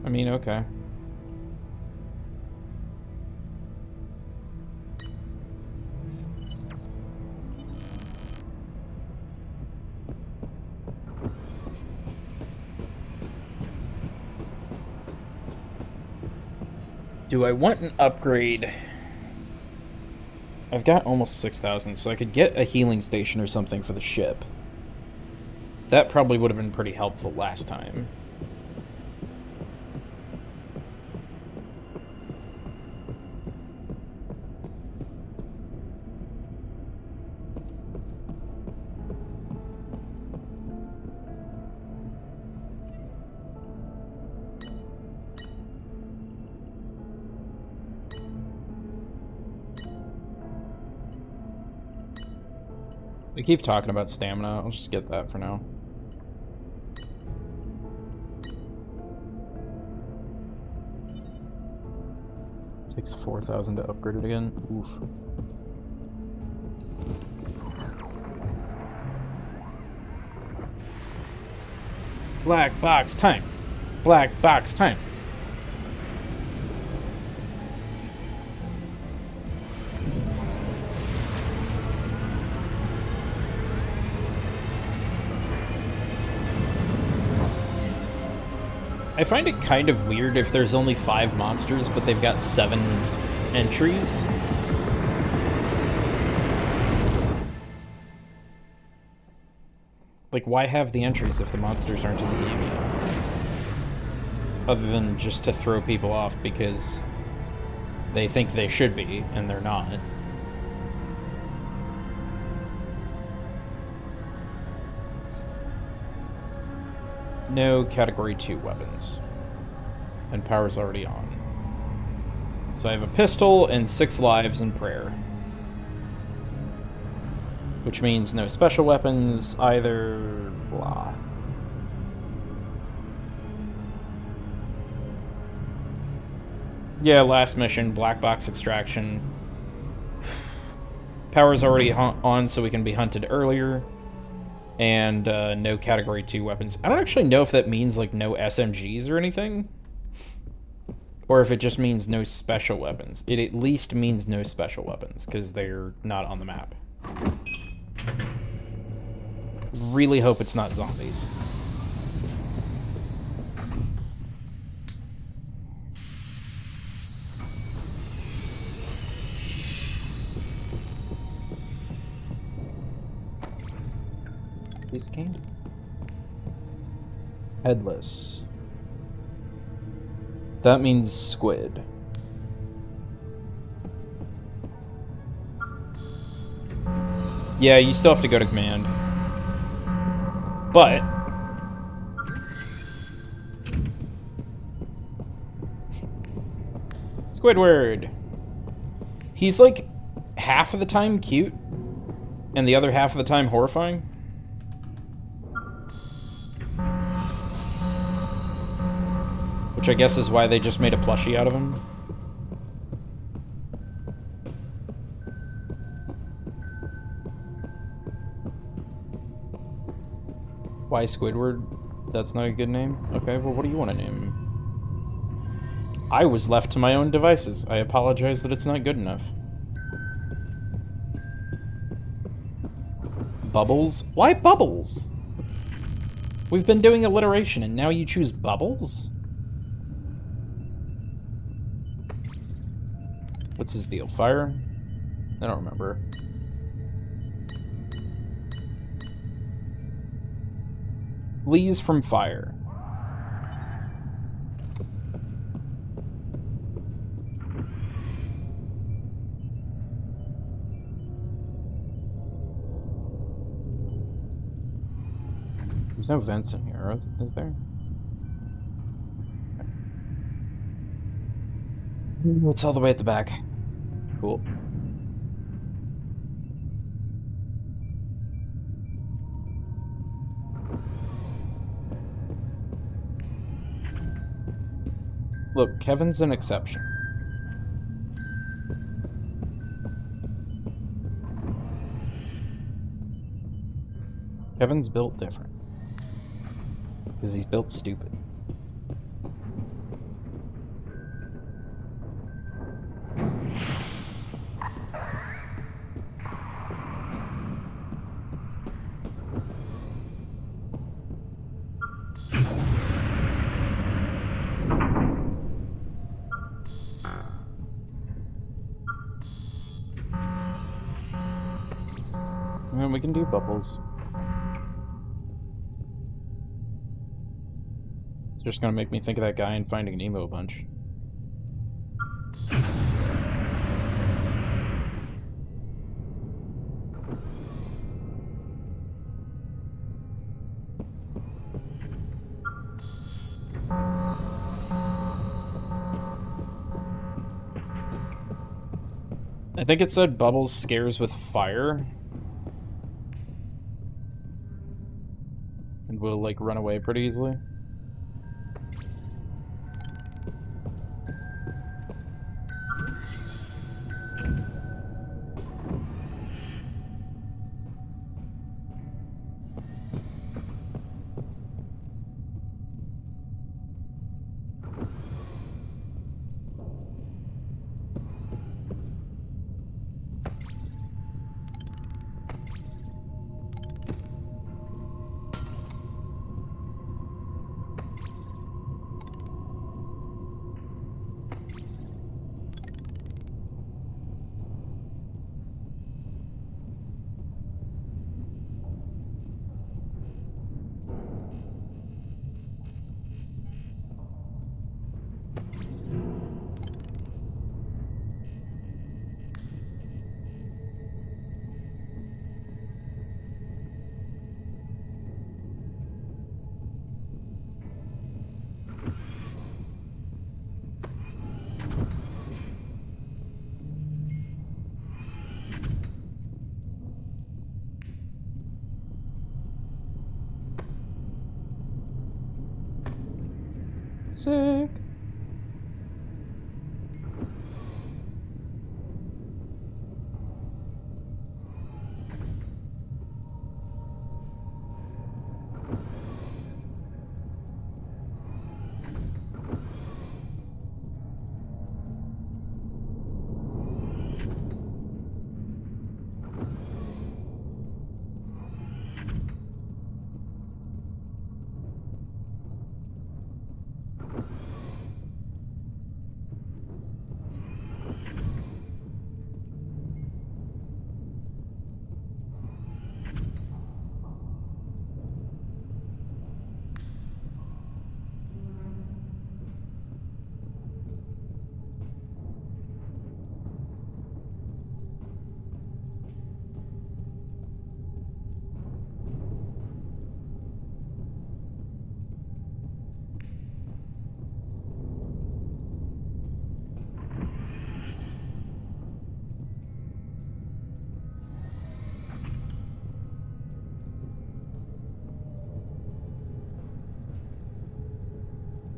I mean, okay. Do I want an upgrade? I've got almost 6,000, so I could get a healing station or something for the ship. That probably would have been pretty helpful last time. We keep talking about stamina. I'll just get that for now. takes 4,000 to upgrade it again. Oof. Black box time. Black box time. I find it kind of weird if there's only 5 monsters, but they've got 7 entries. Like, why have the entries if the monsters aren't in the game yet? Other than just to throw people off because they think they should be, and they're not. No Category 2 weapons. And power's already on. So I have a pistol and 6 lives and prayer. Which means no special weapons, either... blah. Yeah, last mission, black box extraction. Power's already on, so we can be hunted earlier. And no Category 2 weapons. I don't actually know if that means, like, no SMGs or anything. Or if it just means no special weapons. It at least means no special weapons, because they're not on the map. Really hope it's not zombies. Piece of candy. Headless. That means squid. Yeah, you still have to go to command. But Squidward. He's like half of the time cute and the other half of the time horrifying. Which I guess is why they just made a plushie out of him. Why Squidward? That's not a good name? Okay, well, what do you want to name him? I was left to my own devices. I apologize that it's not good enough. Bubbles? Why Bubbles? We've been doing alliteration and now you choose Bubbles? What's his deal? Fire? I don't remember. Flees from fire. There's no vents in here, is there? It's all the way at the back. Cool. Look, Kevin's an exception. Kevin's built different. Because he's built stupid. And we can do bubbles. It's just gonna make me think of that guy in Finding Nemo a bunch. I think it said Bubbles scares with fire. And will, like, run away pretty easily. Sick.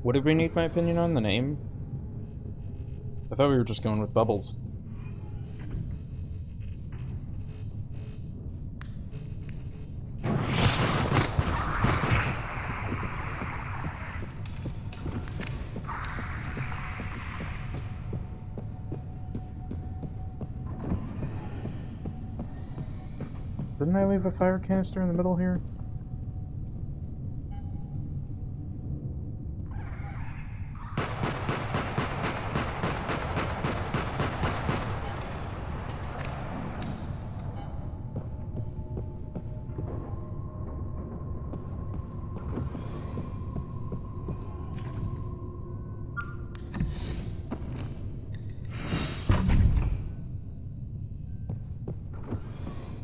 What did we need my opinion on? The name? I thought we were just going with Bubbles. Didn't I leave a fire canister in the middle here?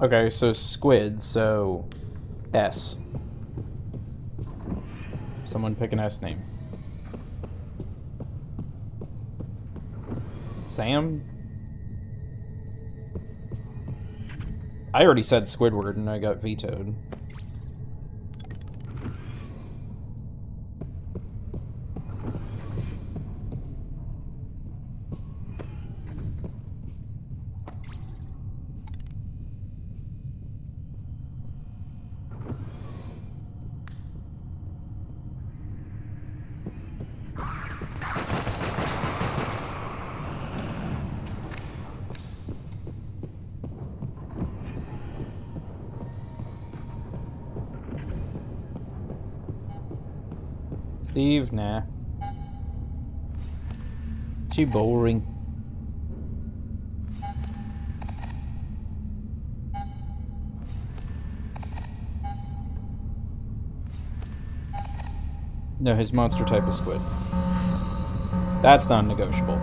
Okay, so squid, so S. Someone pick an S name. Sam? I already said Squidward and I got vetoed. Steve, nah. Too boring. No, his monster type is squid. That's non-negotiable.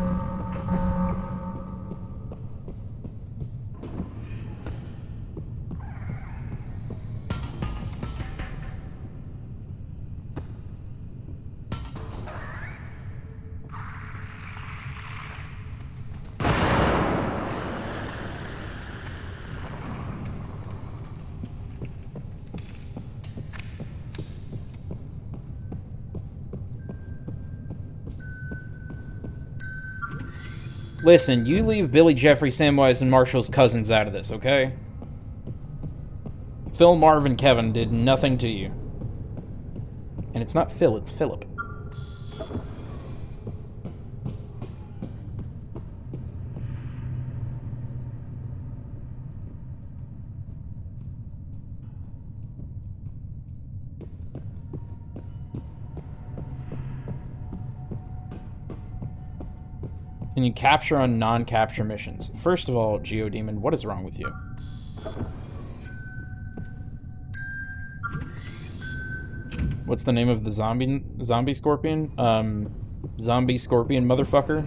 Listen, you leave Billy, Jeffrey, Samwise, and Marshall's cousins out of this, okay? Phil, Marv, and Kevin did nothing to you. And it's not Phil, it's Philip. Can you capture on non-capture missions? First of all, Geodemon, what is wrong with you? What's the name of the zombie scorpion? Zombie scorpion motherfucker?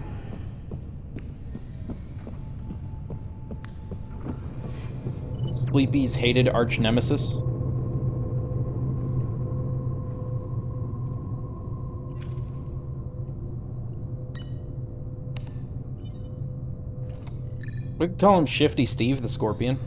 Sleepy's hated arch nemesis? We could call him Shifty Steve the Scorpion.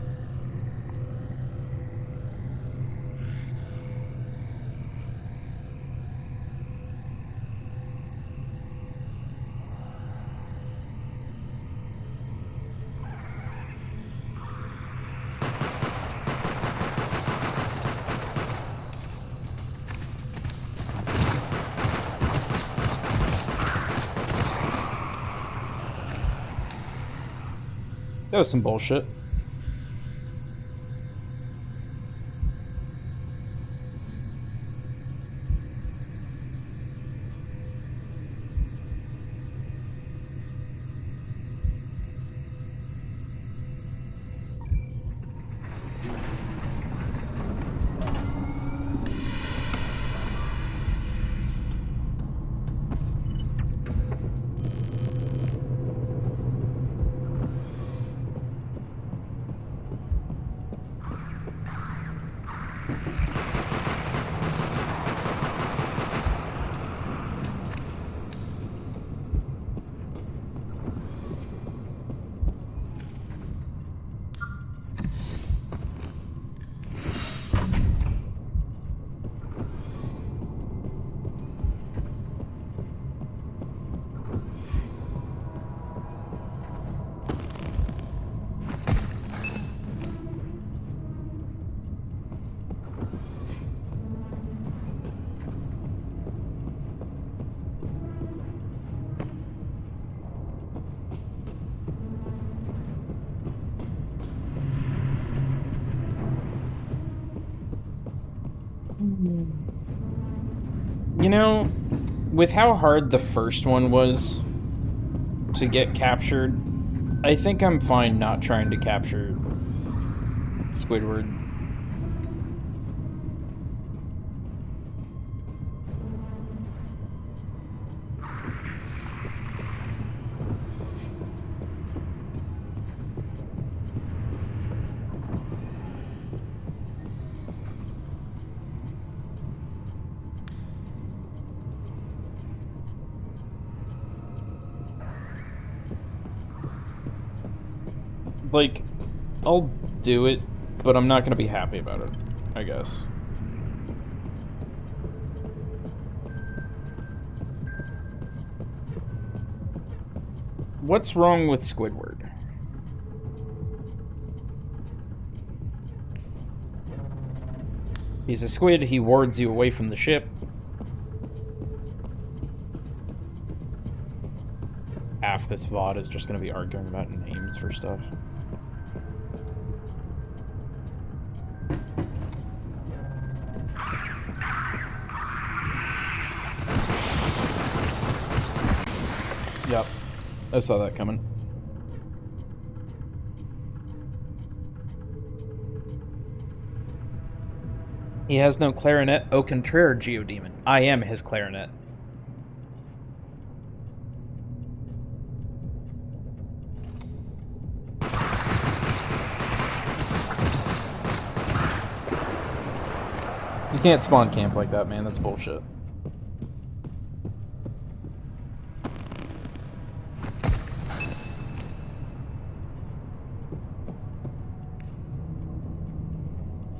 That was some bullshit. You know, with how hard the first one was to get captured, I think I'm fine not trying to capture Squidward. Like, I'll do it, but I'm not going to be happy about it, I guess. What's wrong with Squidward? He's a squid, he wards you away from the ship. Half this VOD is just going to be arguing about names for stuff. Yep, I saw that coming. He has no clarinet, au contraire, Geodemon. I am his clarinet. You can't spawn camp like that, man. That's bullshit.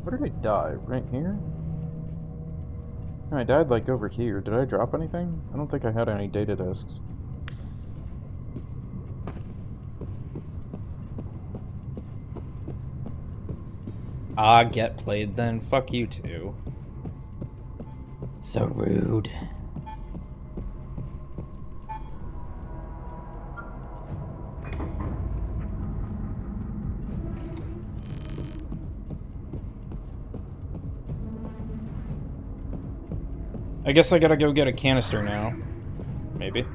Where did I die? Right here? No, I died like over here. Did I drop anything? I don't think I had any data discs. Ah, get played then. Fuck you too. So rude. I guess I gotta go get a canister now. Maybe.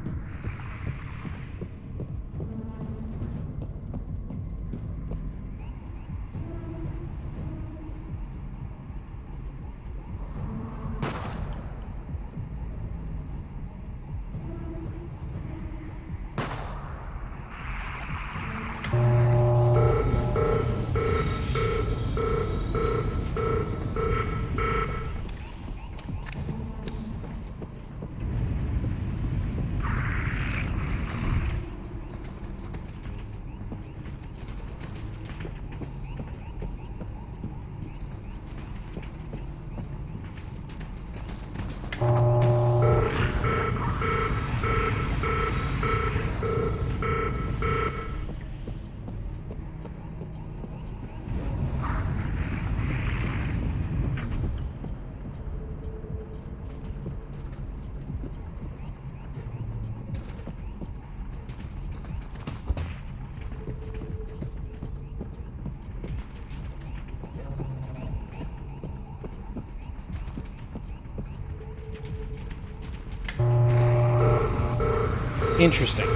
Interesting.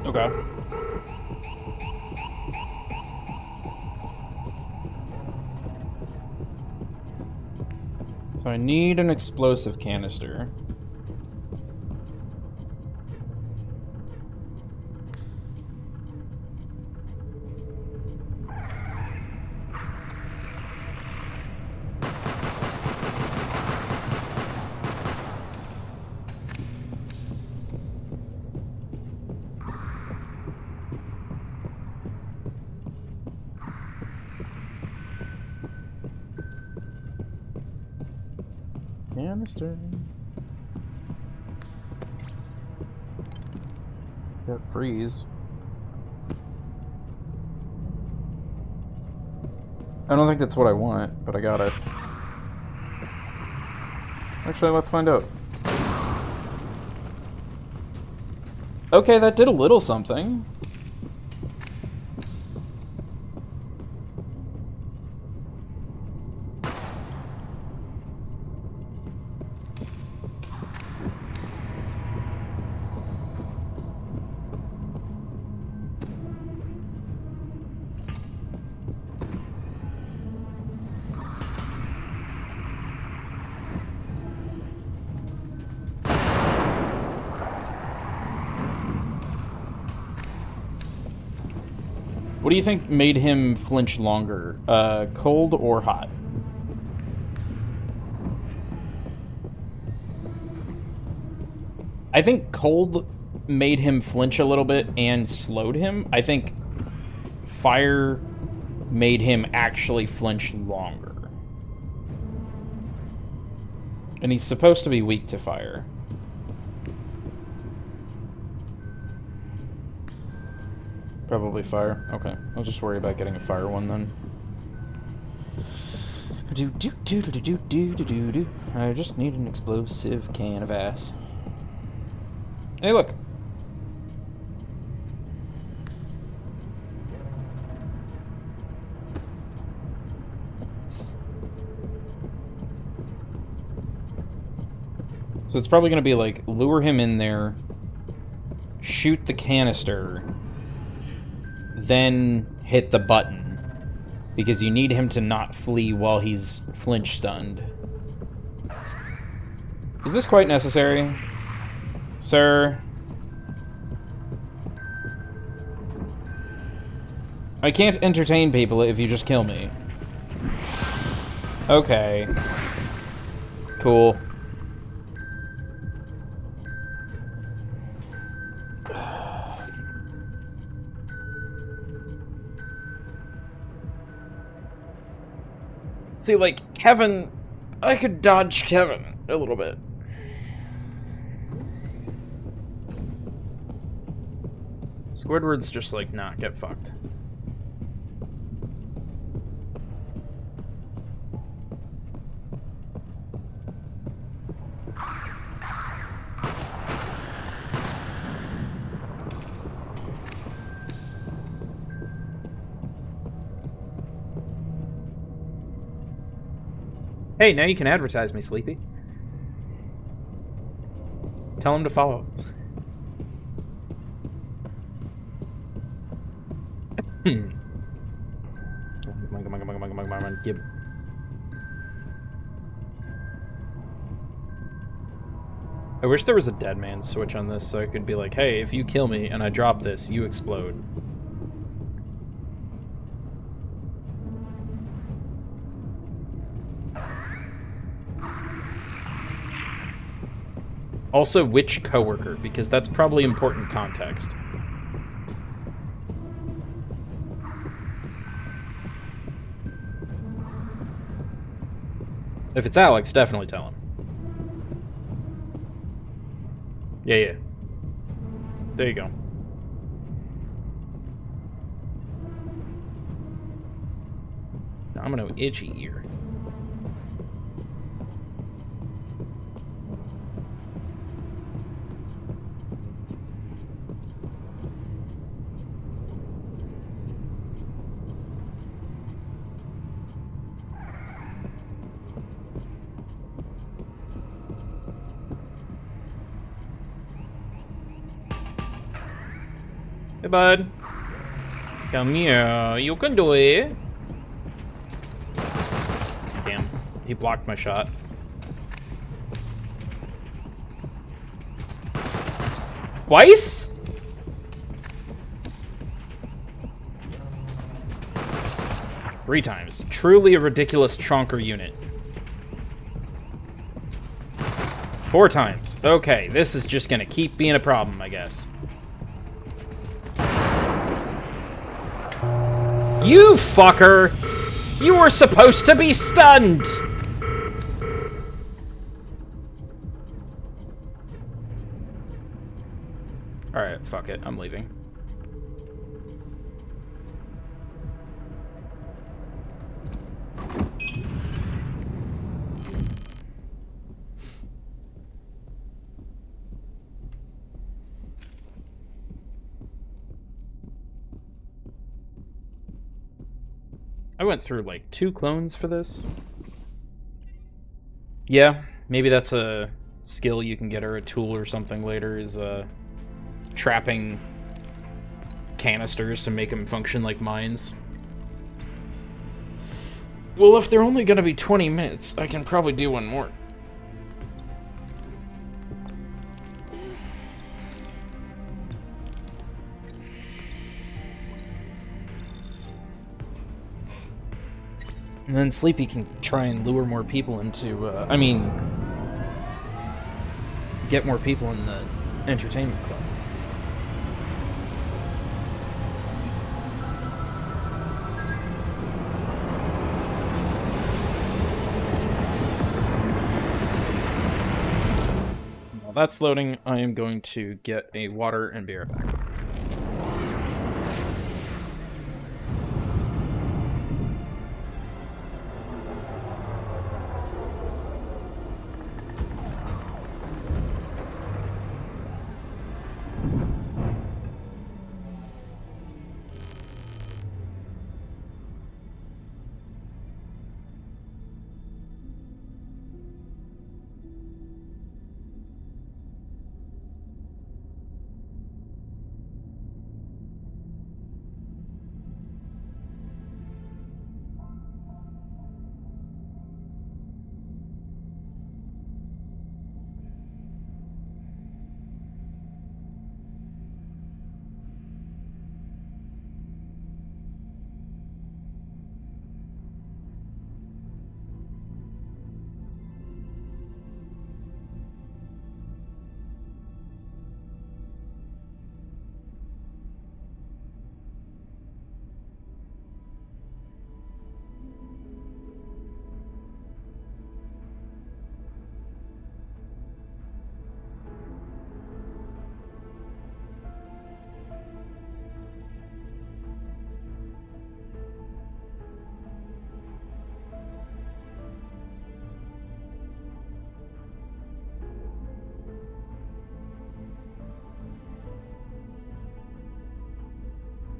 Okay. So I need an explosive canister. Canister. Got freeze. I don't think that's what I want, but I got it. Actually, let's find out. Okay, that did a little something. What do you think made him flinch longer? Cold or hot? I think cold made him flinch a little bit and slowed him. I think fire made him actually flinch longer. And he's supposed to be weak to fire. Probably fire. Okay, I'll just worry about getting a fire one then. I just need an explosive can of ass. Hey, look. So it's probably going to be like, lure him in there, shoot the canister, then hit the button. Because you need him to not flee while he's flinch stunned. Is this quite necessary? Sir? I can't entertain people if you just kill me. Okay. Cool. See, like, Kevin... I could dodge Kevin a little bit. Squidward's just like, nah, get fucked. Hey, now you can advertise me, Sleepy. Tell him to follow. Come on, give. I wish there was a dead man switch on this so I could be like, hey, if you kill me and I drop this, you explode. Also, which coworker, because that's probably important context. If it's Alex, definitely tell him. Yeah. There you go. Domino itchy ear. Hey, bud. Come here. You can do it. Damn. He blocked my shot. Twice? Three times. Truly a ridiculous chonker unit. 4 times. Okay, this is just gonna keep being a problem, I guess. You fucker! You were supposed to be stunned! Alright, fuck it. I'm leaving. I went through like 2 clones for this. Yeah, maybe that's a skill you can get, or a tool or something later, is trapping canisters to make them function like mines. Well, if they're only gonna be 20 minutes, I can probably do one more. And then Sleepy can try and lure more people into, I mean, get more people in the entertainment club. While that's loading, I am going to get a water and be right back.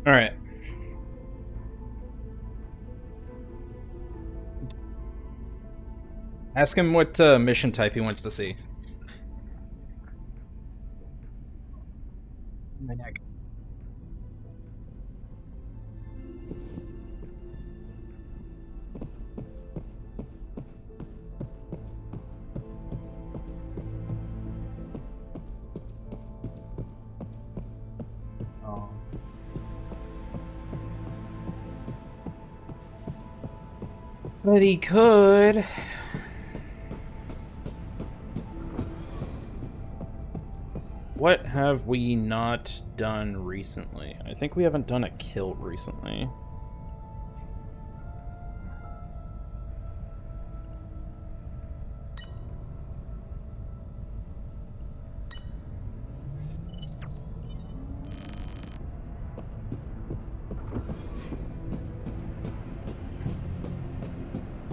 All right. Ask him what mission type he wants to see. My neck. Oh. But he could. What have we not done recently? I think we haven't done a kill recently.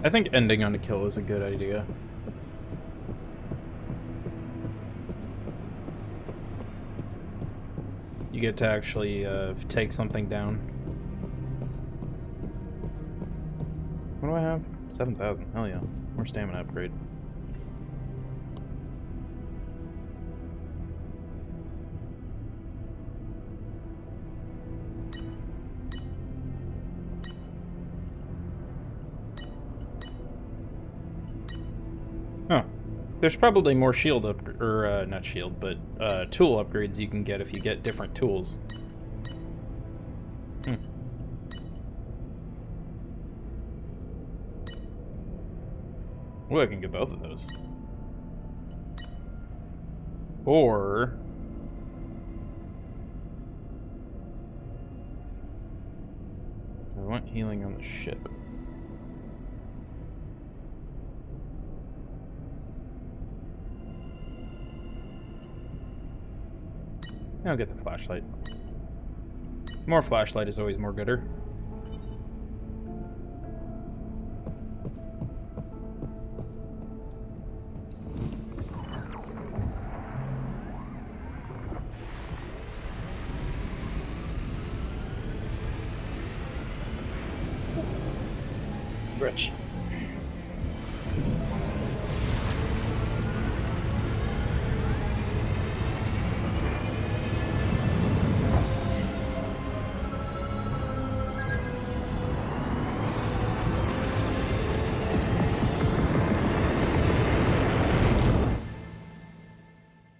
I think ending on a kill is a good idea. You get to actually take something down. What do I have? 7,000. Hell yeah. More stamina upgrade. There's probably more shield up, or not shield, but tool upgrades you can get if you get different tools. Well, I can get both of those. Or I want healing on the ship. I'll get the flashlight. More flashlight is always more gooder. Rich.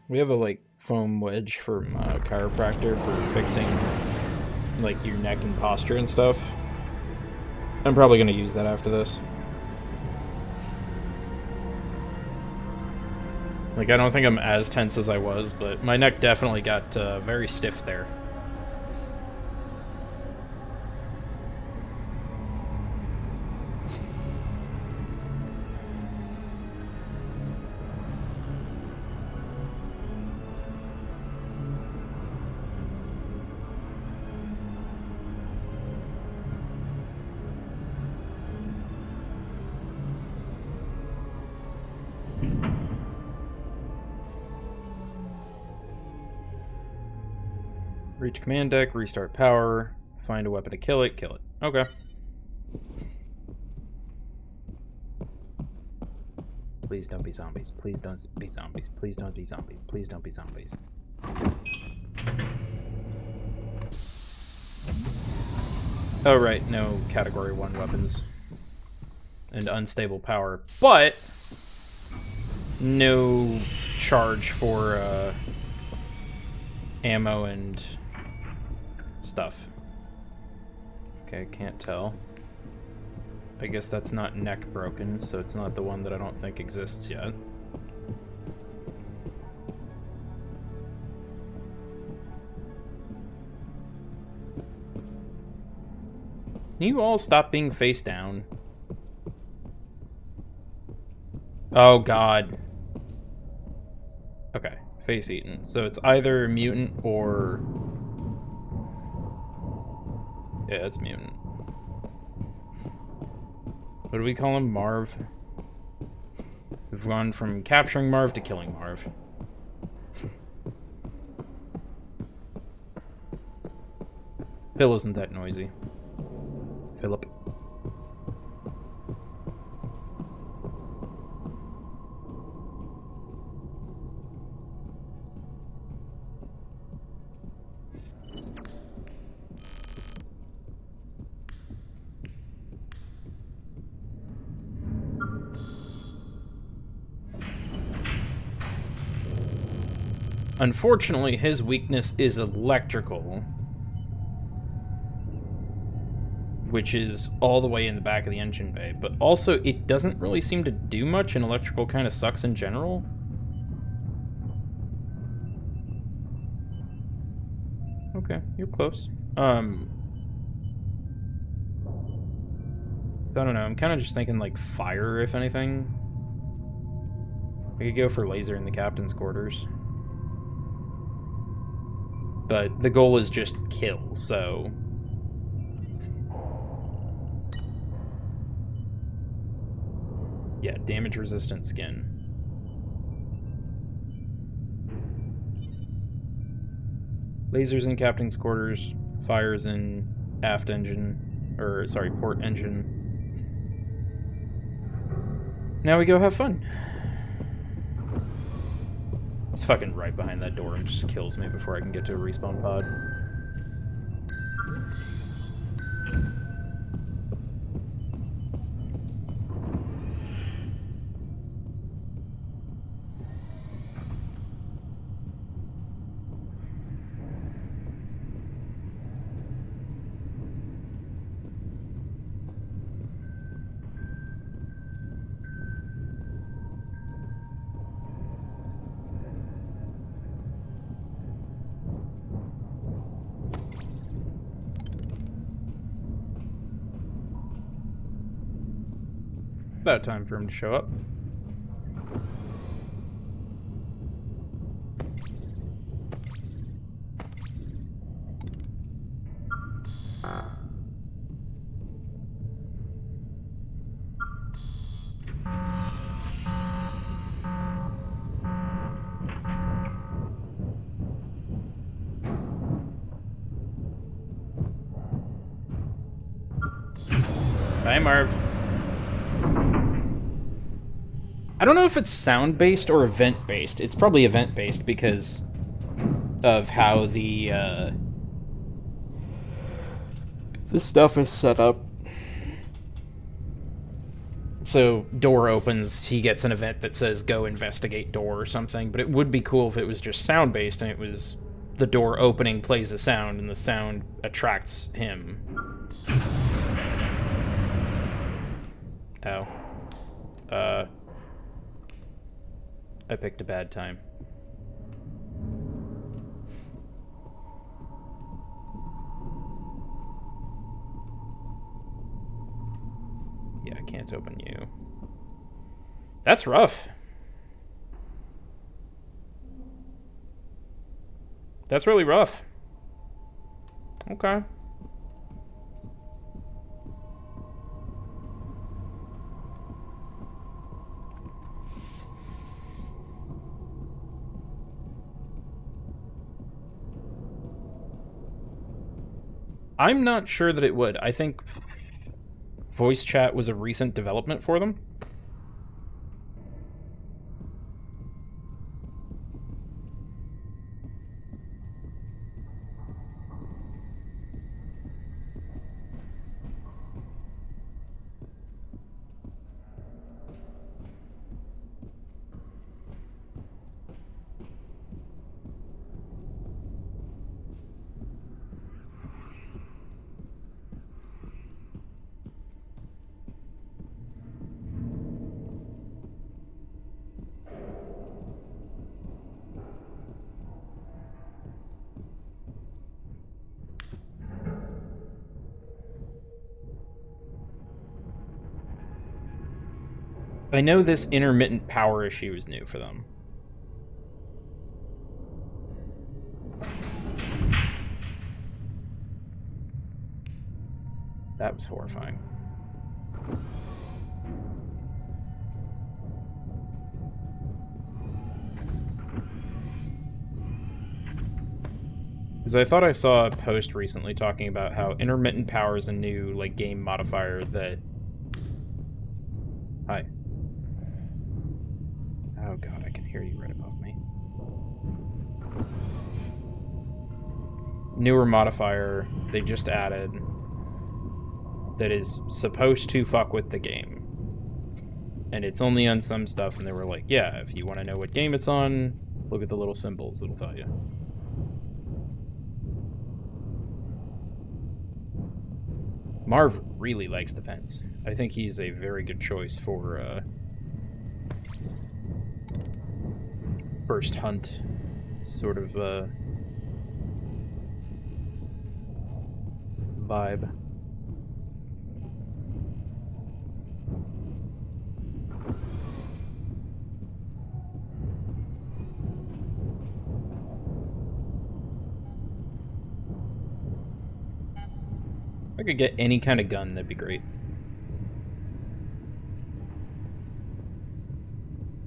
We have a like foam wedge from chiropractor for fixing like your neck and posture and stuff. I'm probably gonna use that after this. Like, I don't think I'm as tense as I was, but my neck definitely got very stiff there. Reach command deck, restart power, find a weapon to kill it, kill it. Okay. Please don't be zombies. Please don't be zombies. Please don't be zombies. Please don't be zombies. Oh, right. No category 1 weapons. And unstable power. But no charge for ammo and stuff. Okay, can't tell. I guess that's not neck broken, so it's not the one that I don't think exists yet. Can you all stop being face down? Oh god. Okay, face eaten. So it's either mutant or... Yeah, it's mutant. What do we call him? Marv? We've gone from capturing Marv to killing Marv. Phil isn't that noisy. Philip. Unfortunately, his weakness is electrical, which is all the way in the back of the engine bay, but also it doesn't really seem to do much, and electrical kind of sucks in general. Okay, you're close. So I don't know, I'm kind of just thinking like fire, if anything. I could go for laser in the captain's quarters. But the goal is just kill, so... Yeah, damage-resistant skin. Lasers in captain's quarters, fires in aft engine, or sorry, port engine. Now we go have fun. It's fucking right behind that door and just kills me before I can get to a respawn pod. About time for him to show up. Bye, Marv. I don't know if it's sound-based or event-based. It's probably event-based because of how the stuff is set up. So, door opens, he gets an event that says, go investigate door or something, but it would be cool if it was just sound-based and it was the door opening plays a sound and the sound attracts him. Oh. I picked a bad time. Yeah, I can't open you. That's rough. That's really rough. Okay. I'm not sure that it would. I think voice chat was a recent development for them. I know this intermittent power issue is new for them. That was horrifying. Because I thought I saw a post recently talking about how intermittent power is a new, like, game modifier that... Hi. Oh god, I can hear you right above me. Newer modifier they just added that is supposed to fuck with the game. And it's only on some stuff, and they were like, yeah, if you want to know what game it's on, look at the little symbols, it'll tell you. Marv really likes the fence. I think he's a very good choice for first hunt sort of vibe. If I could get any kind of gun, that'd be great.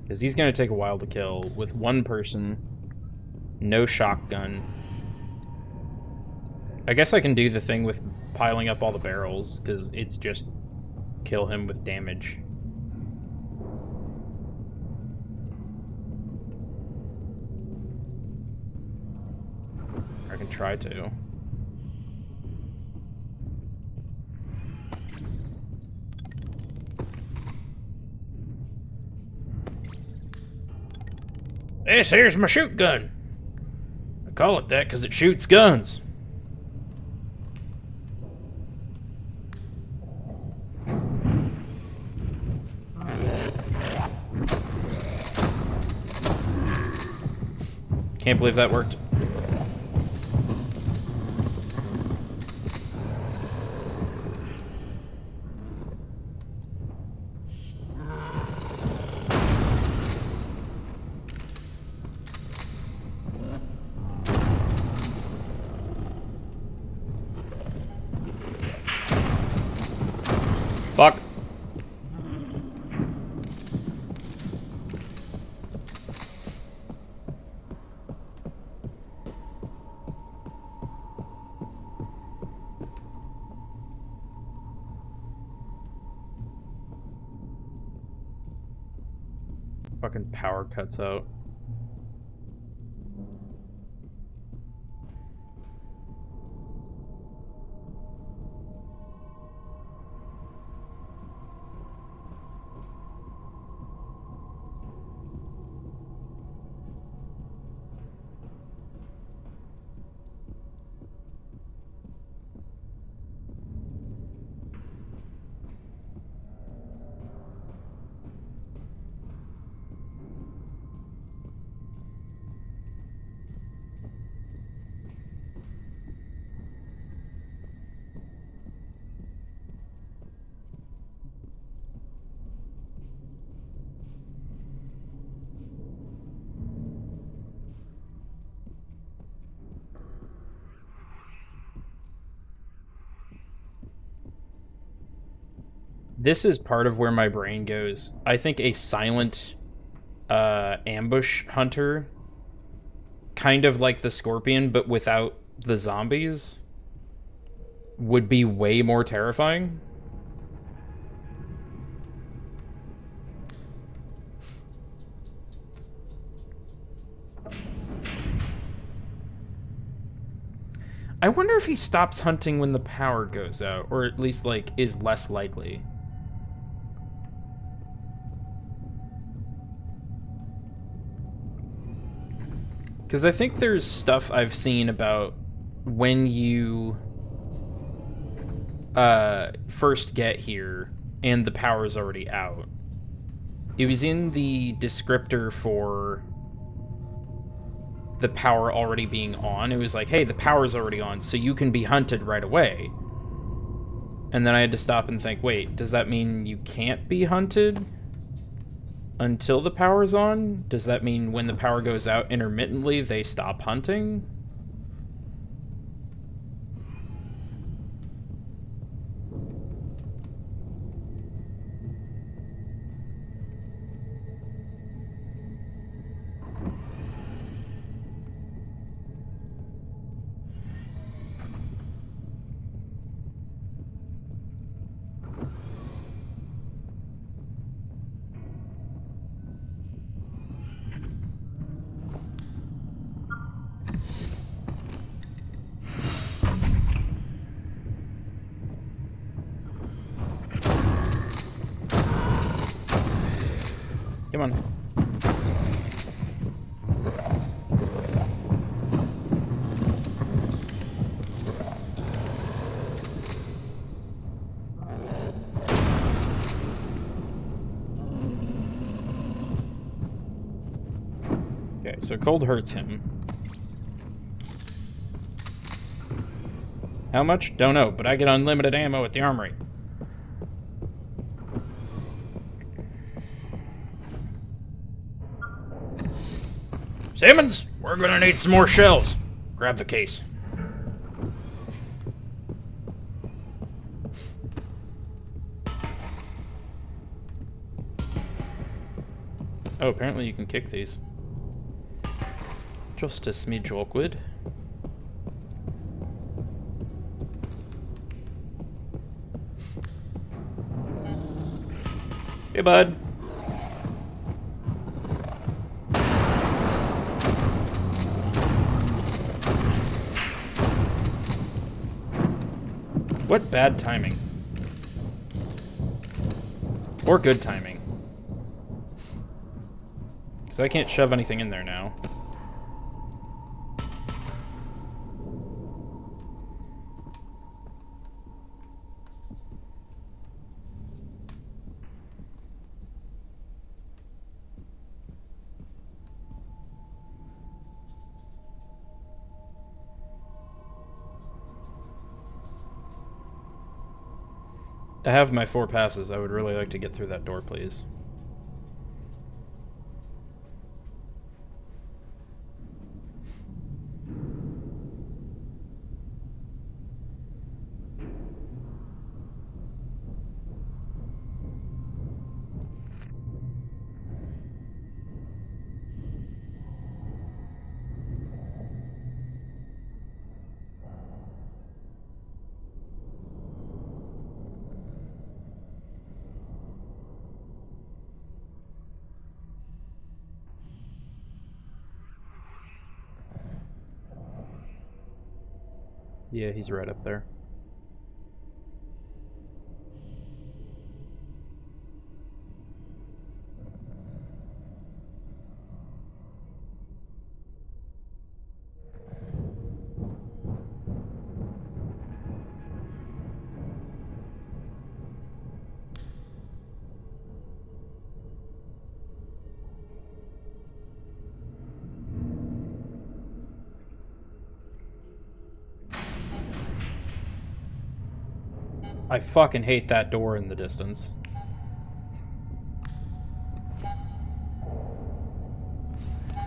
Because he's going to take a while to kill with one person, no shotgun. I guess I can do the thing with piling up all the barrels, because it's just kill him with damage. I can try to. This here's my shoot gun. I call it that because it shoots guns. Can't believe that worked. Fucking power cuts out. This is part of where my brain goes. I think a silent ambush hunter, kind of like the Scorpion, but without the zombies, would be way more terrifying. I wonder if he stops hunting when the power goes out, or at least, like, is less likely. Because I think there's stuff I've seen about when you first get here and the power's already out. It was in the descriptor for the power already being on. It was like, hey, the power's already on, so you can be hunted right away. And then I had to stop and think, wait, does that mean you can't be hunted until the power's on? Does that mean when the power goes out intermittently, they stop hunting? Come on. Okay, so cold hurts him. How much? Don't know, but I get unlimited ammo at the armory. Simmons, we're gonna need some more shells. Grab the case. Oh, apparently you can kick these. Just a smidge awkward. Hey, bud. What bad timing. Or good timing. Because I can't shove anything in there now. I have my 4 passes. I would really like to get through that door, please. Yeah, he's right up there. I fucking hate that door in the distance.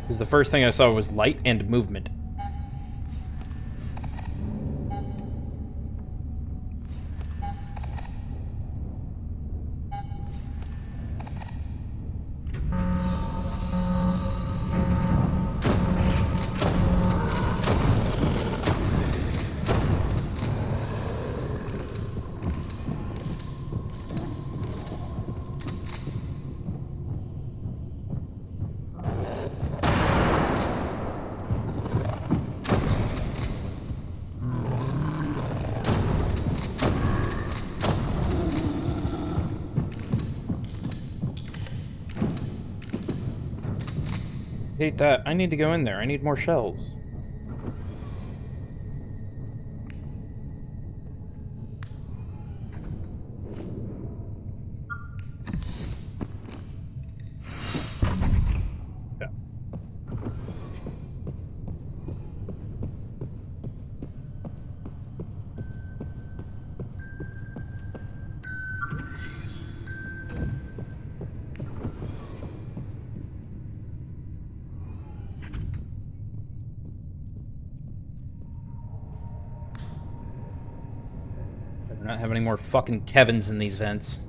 Because the first thing I saw was light and movement. Hate that. I need to go in there. I need more shells. Yeah. I do not have any more fucking Kevins in these vents.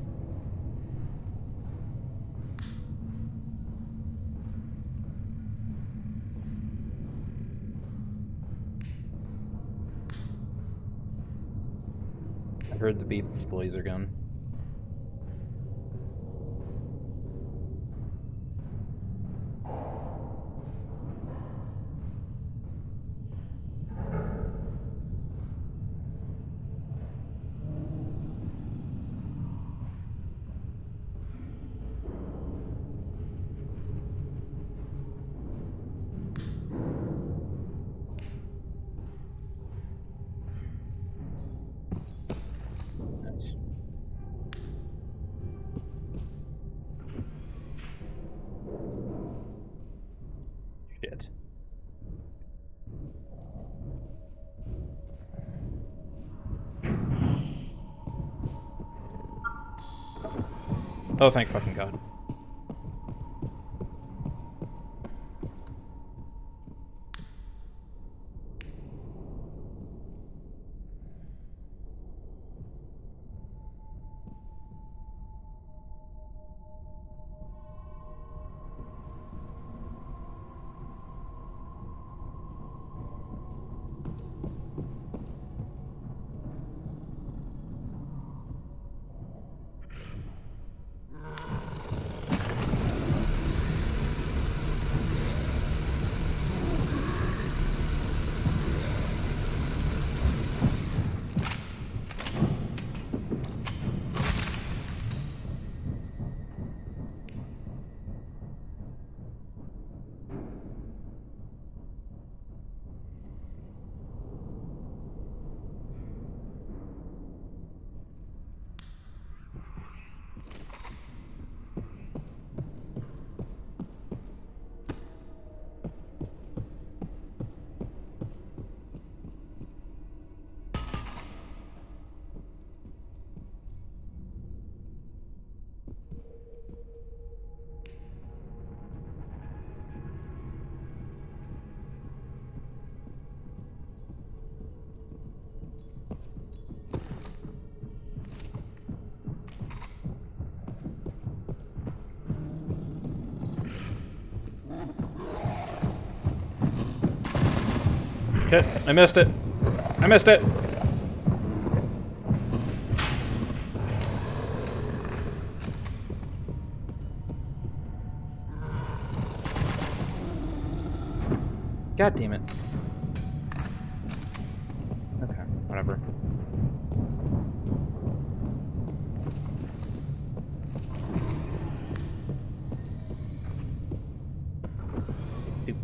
I heard the beep of the laser gun. Nice. Shit. Oh, thank fucking God. Shit, I missed it. I missed it. God damn it. Okay.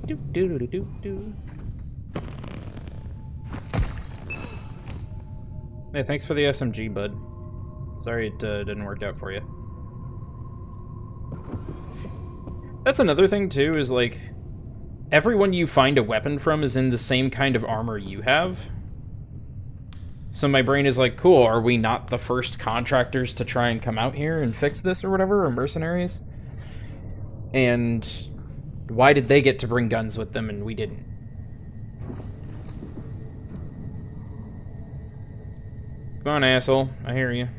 Hey, thanks for the SMG, bud. Sorry it didn't work out for you. That's another thing, too, is, like, everyone you find a weapon from is in the same kind of armor you have. So my brain is like, cool, are we not the first contractors to try and come out here and fix this or whatever, or mercenaries? And why did they get to bring guns with them and we didn't? Come on, asshole. I hear you.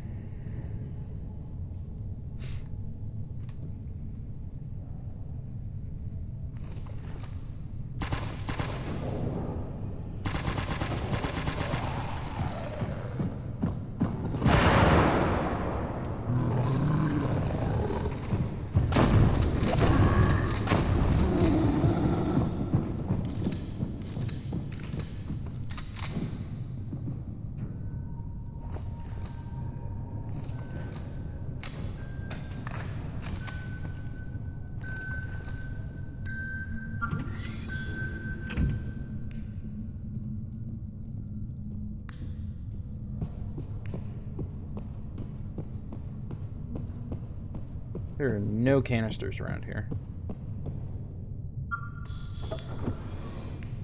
There are no canisters around here.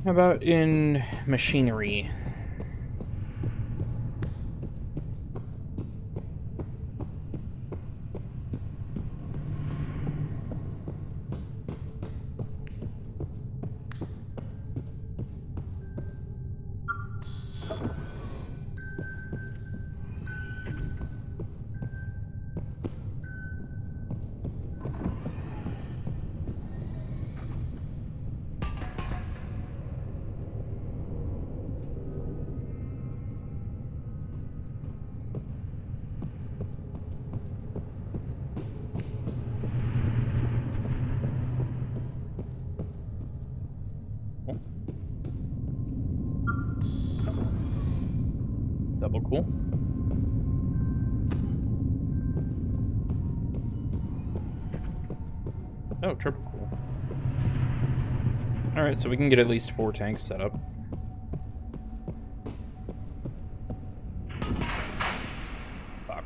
How about in machinery? Double cool. Oh, triple cool. Alright, so we can get at least 4 tanks set up. Fuck.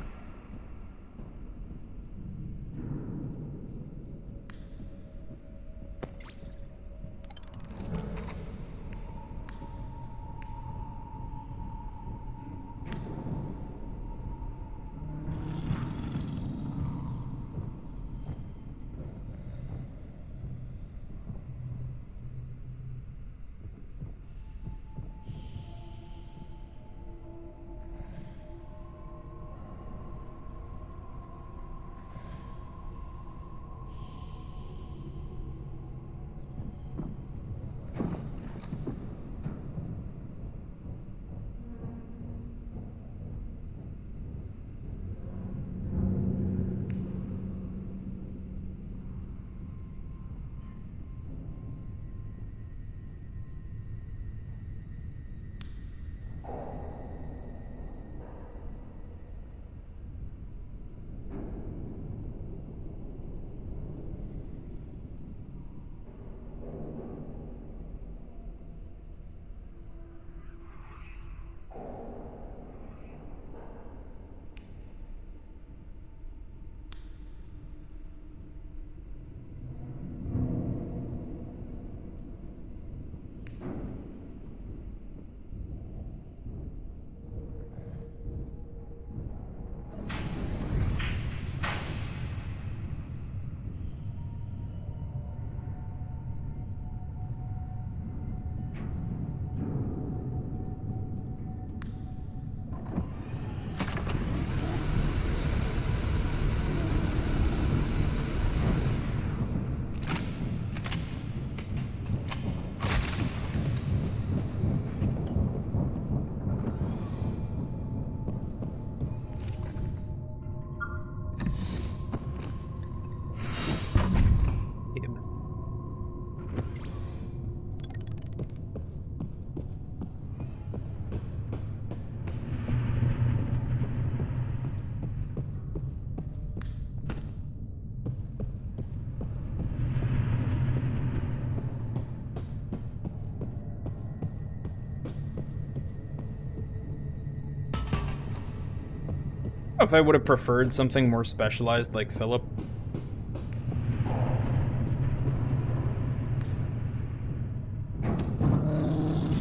If I would have preferred something more specialized like Philip.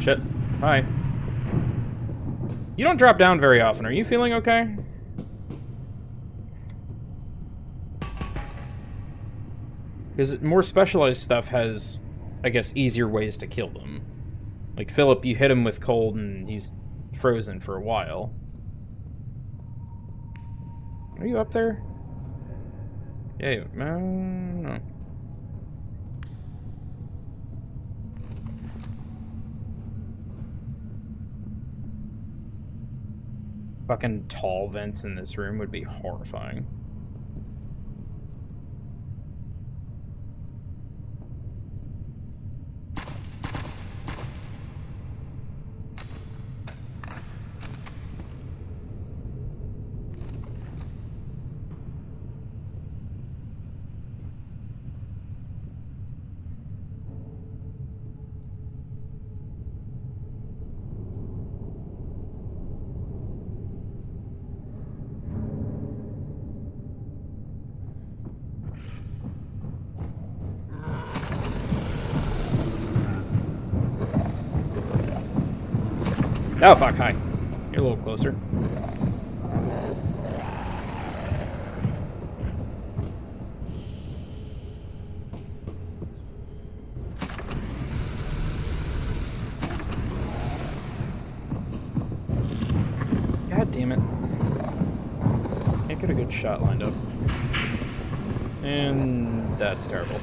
Shit. Hi. You don't drop down very often. Are you feeling okay? Because more specialized stuff has, I guess, easier ways to kill them. Like Philip, you hit him with cold and he's frozen for a while. Are you up there? Yeah, no. Fucking tall vents in this room would be horrifying. Oh, fuck, hi. You're a little closer. God damn it. Can't get a good shot lined up. And that's terrible.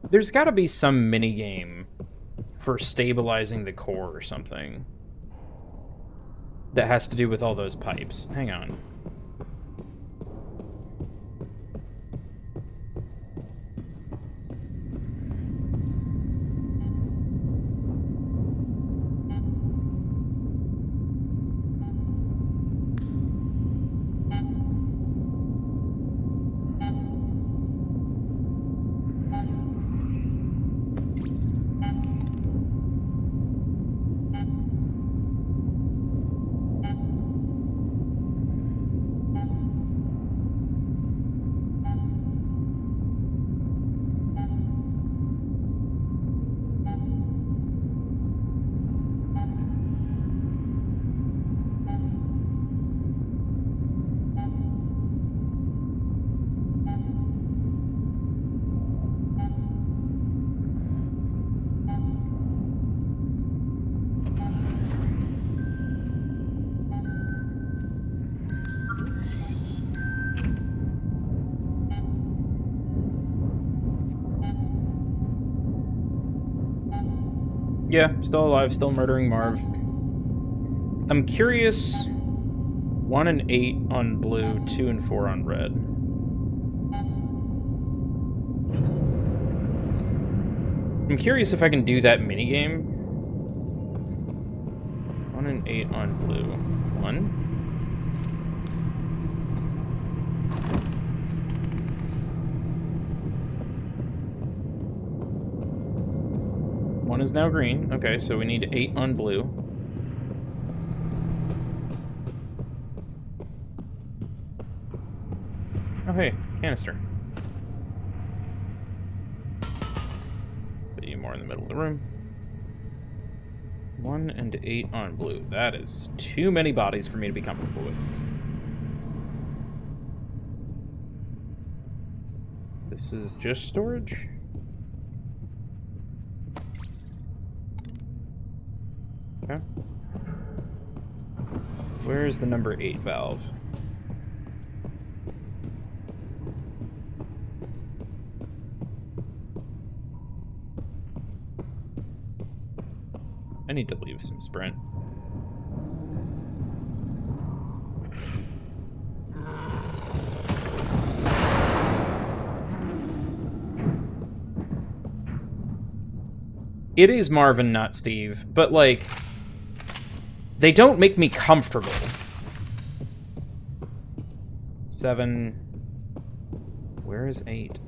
There's got to be some minigame for stabilizing the core or something that has to do with all those pipes. Hang on. Yeah, still alive, still murdering Marv. I'm curious. 1 and 8 on blue, 2 and 4 on red. I'm curious if I can do that minigame. 1 and 8 on blue. 1. One is now green. Okay, so we need 8 on blue. Oh, hey, canister. Put you more in the middle of the room. 1 and 8 on blue. That is too many bodies for me to be comfortable with. This is just storage? Okay. Where is the number 8 valve? I need to leave some sprint. It is Marvin, not Steve, but, like, they don't make me comfortable. 7. Where is 8?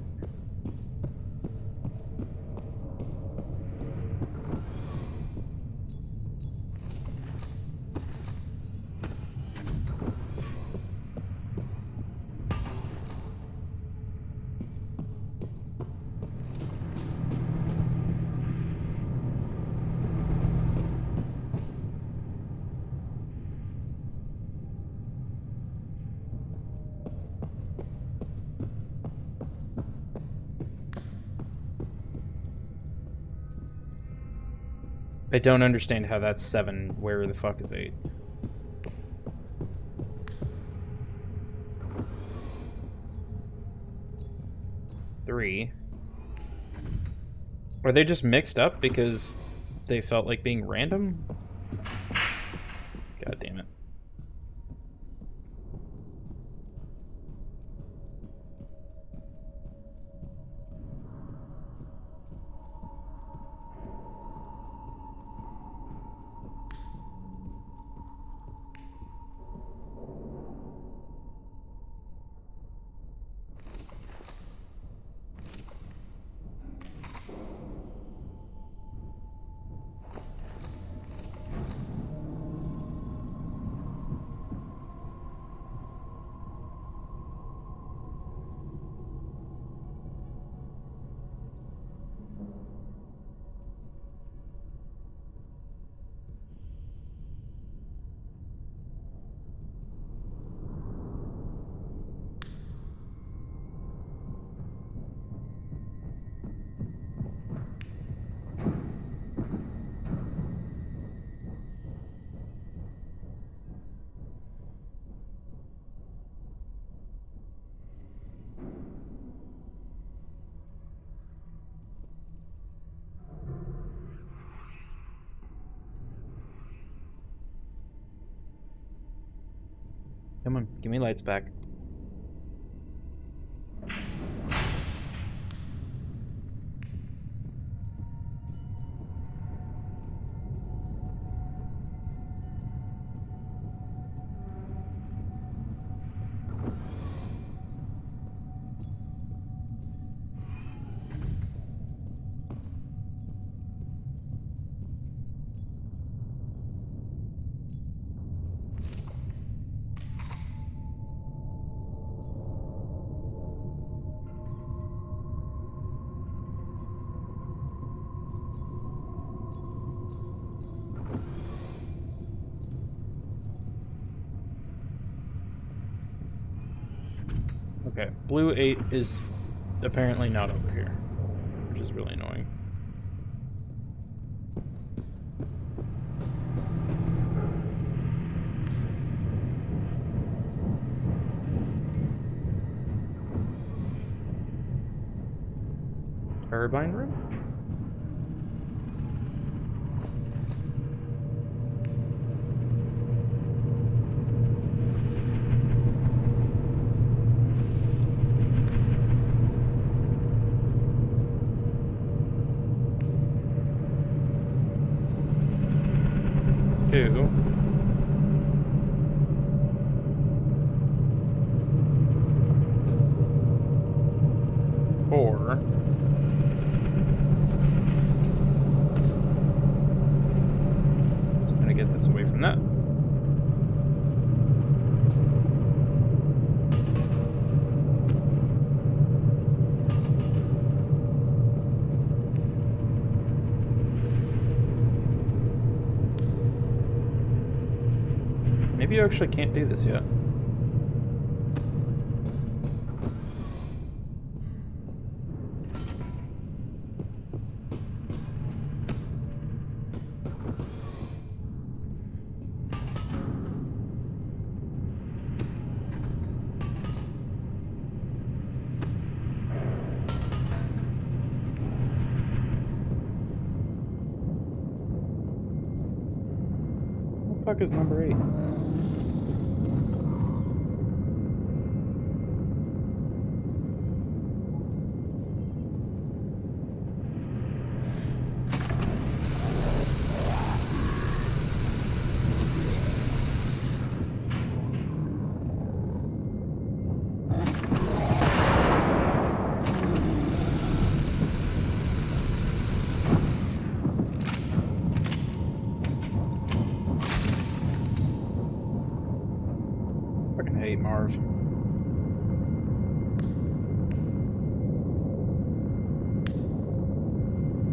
I don't understand how that's 7. Where the fuck is 8? Three. Were they just mixed up because they felt like being random? God damn it. Come on, give me lights back. Okay, blue 8 is apparently not over here, which is really annoying. Turbine room? Two. Four. Just gonna get this away from that. Maybe you actually can't do this yet. fuck is number 8? Fucking hate Marv.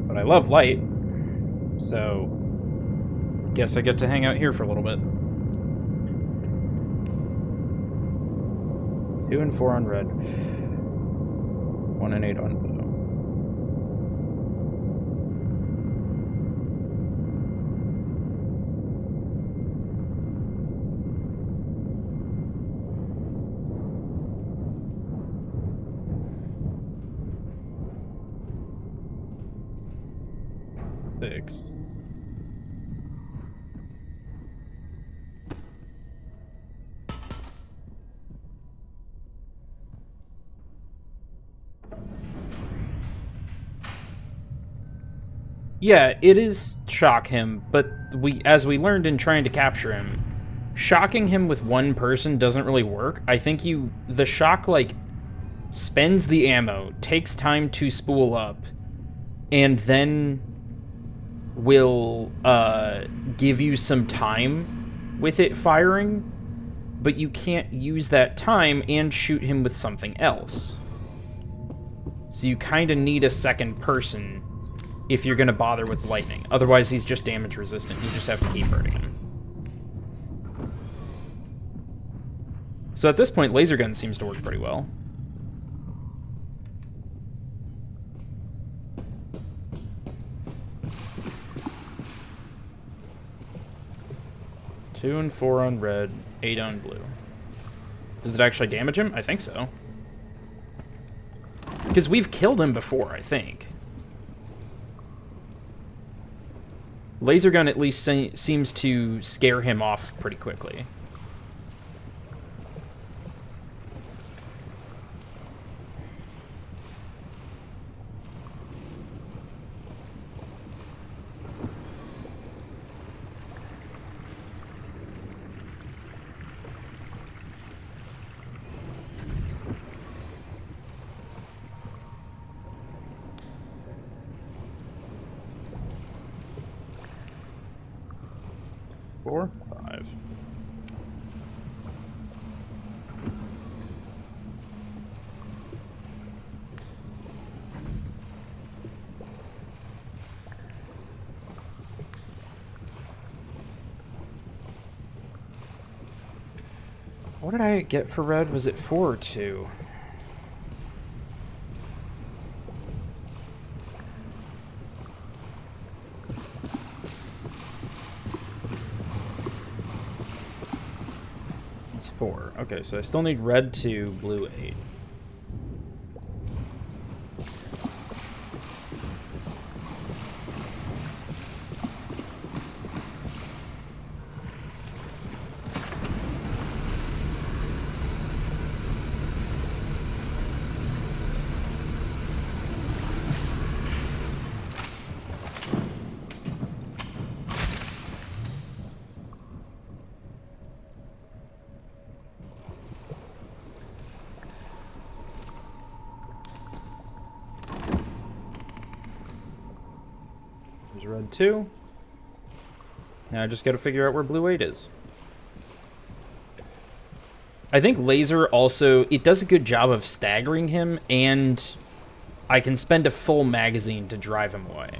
But I love light, so guess I get to hang out here for a little bit. 2 and 4 on red. 1 and 8 on blue. Six. Yeah, it is shock him, but as we learned in trying to capture him, shocking him with one person doesn't really work. I think the shock, like, spends the ammo, takes time to spool up, and then will give you some time with it firing, but you can't use that time and shoot him with something else. So you kind of need a second person if you're going to bother with lightning. Otherwise, he's just damage resistant. You just have to keep hurting him. So at this point, laser gun seems to work pretty well. Two and 4 on red, 8 on blue. Does it actually damage him? I think so. Because we've killed him before, I think. Laser gun at least seems to scare him off pretty quickly. Four, 5. What did I get for red? Was it 4 or 2? It's 4. Okay, so I still need red 2, blue 8. There's red 2. Now I just gotta figure out where blue 8 is. I think laser also, it does a good job of staggering him, and I can spend a full magazine to drive him away.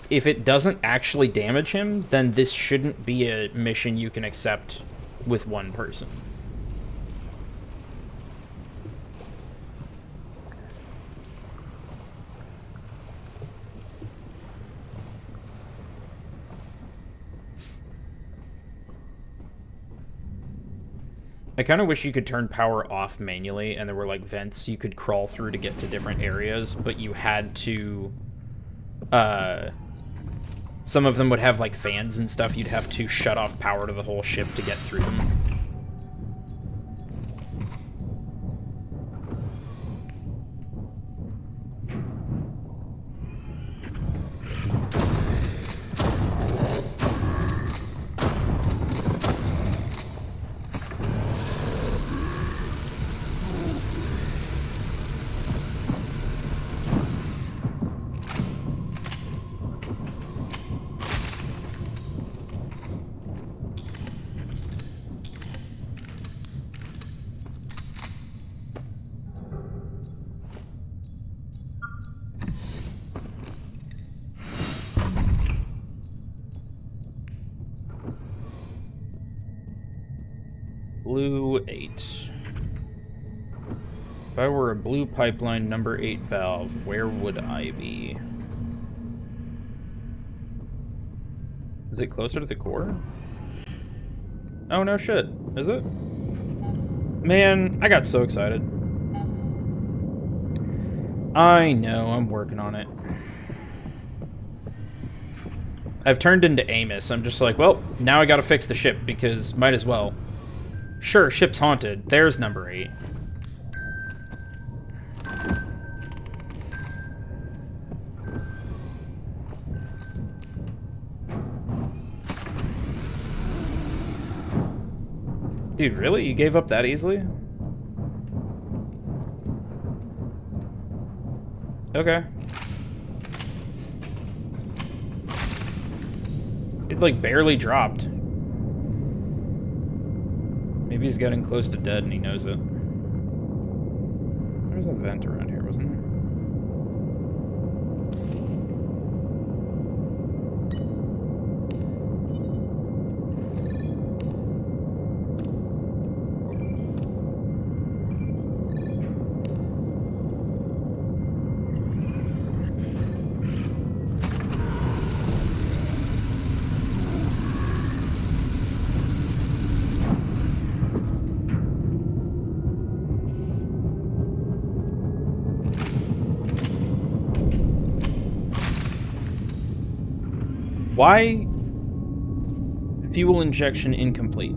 If it doesn't actually damage him, then this shouldn't be a mission you can accept with one person. I kind of wish you could turn power off manually and there were like vents you could crawl through to get to different areas, but you had to some of them would have like fans and stuff. You'd have to shut off power to the whole ship to get through them. Blue 8. If I were a blue pipeline number 8 valve, where would I be? Is it closer to the core? Oh, no shit. Is it? Man, I got so excited. I know, I'm working on it. I've turned into Amos. I'm just like, well, now I gotta fix the ship, because might as well. Sure, ship's haunted. There's number 8. Dude, really? You gave up that easily? Okay. It, like, barely dropped. Maybe he's getting close to dead and he knows it. There's a vent around here, wasn't there? Why fuel injection incomplete?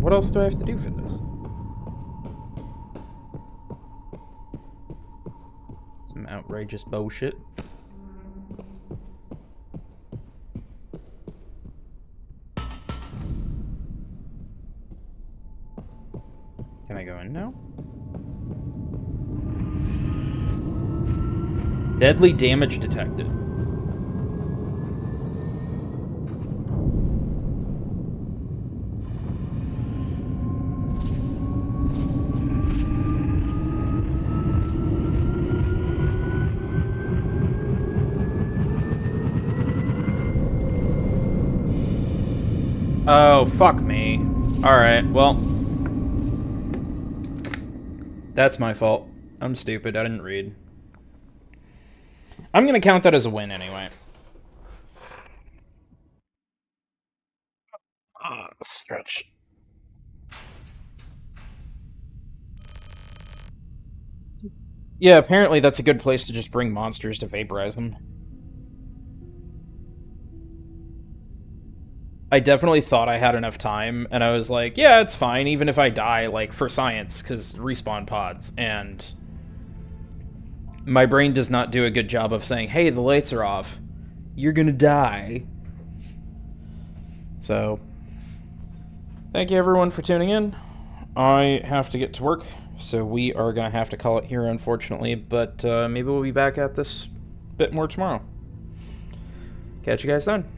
What else do I have to do for this? Some outrageous bullshit. Can I go in now? Deadly damage detected. Oh, fuck me. Alright, well. That's my fault. I'm stupid, I didn't read. I'm gonna count that as a win anyway. Stretch. Yeah, apparently that's a good place to just bring monsters to vaporize them. I definitely thought I had enough time, and I was like, yeah, it's fine, even if I die, like, for science, because respawn pods, and my brain does not do a good job of saying, hey, the lights are off. You're gonna die. So, thank you everyone for tuning in. I have to get to work, so we are gonna have to call it here, unfortunately, but maybe we'll be back at this a bit more tomorrow. Catch you guys then.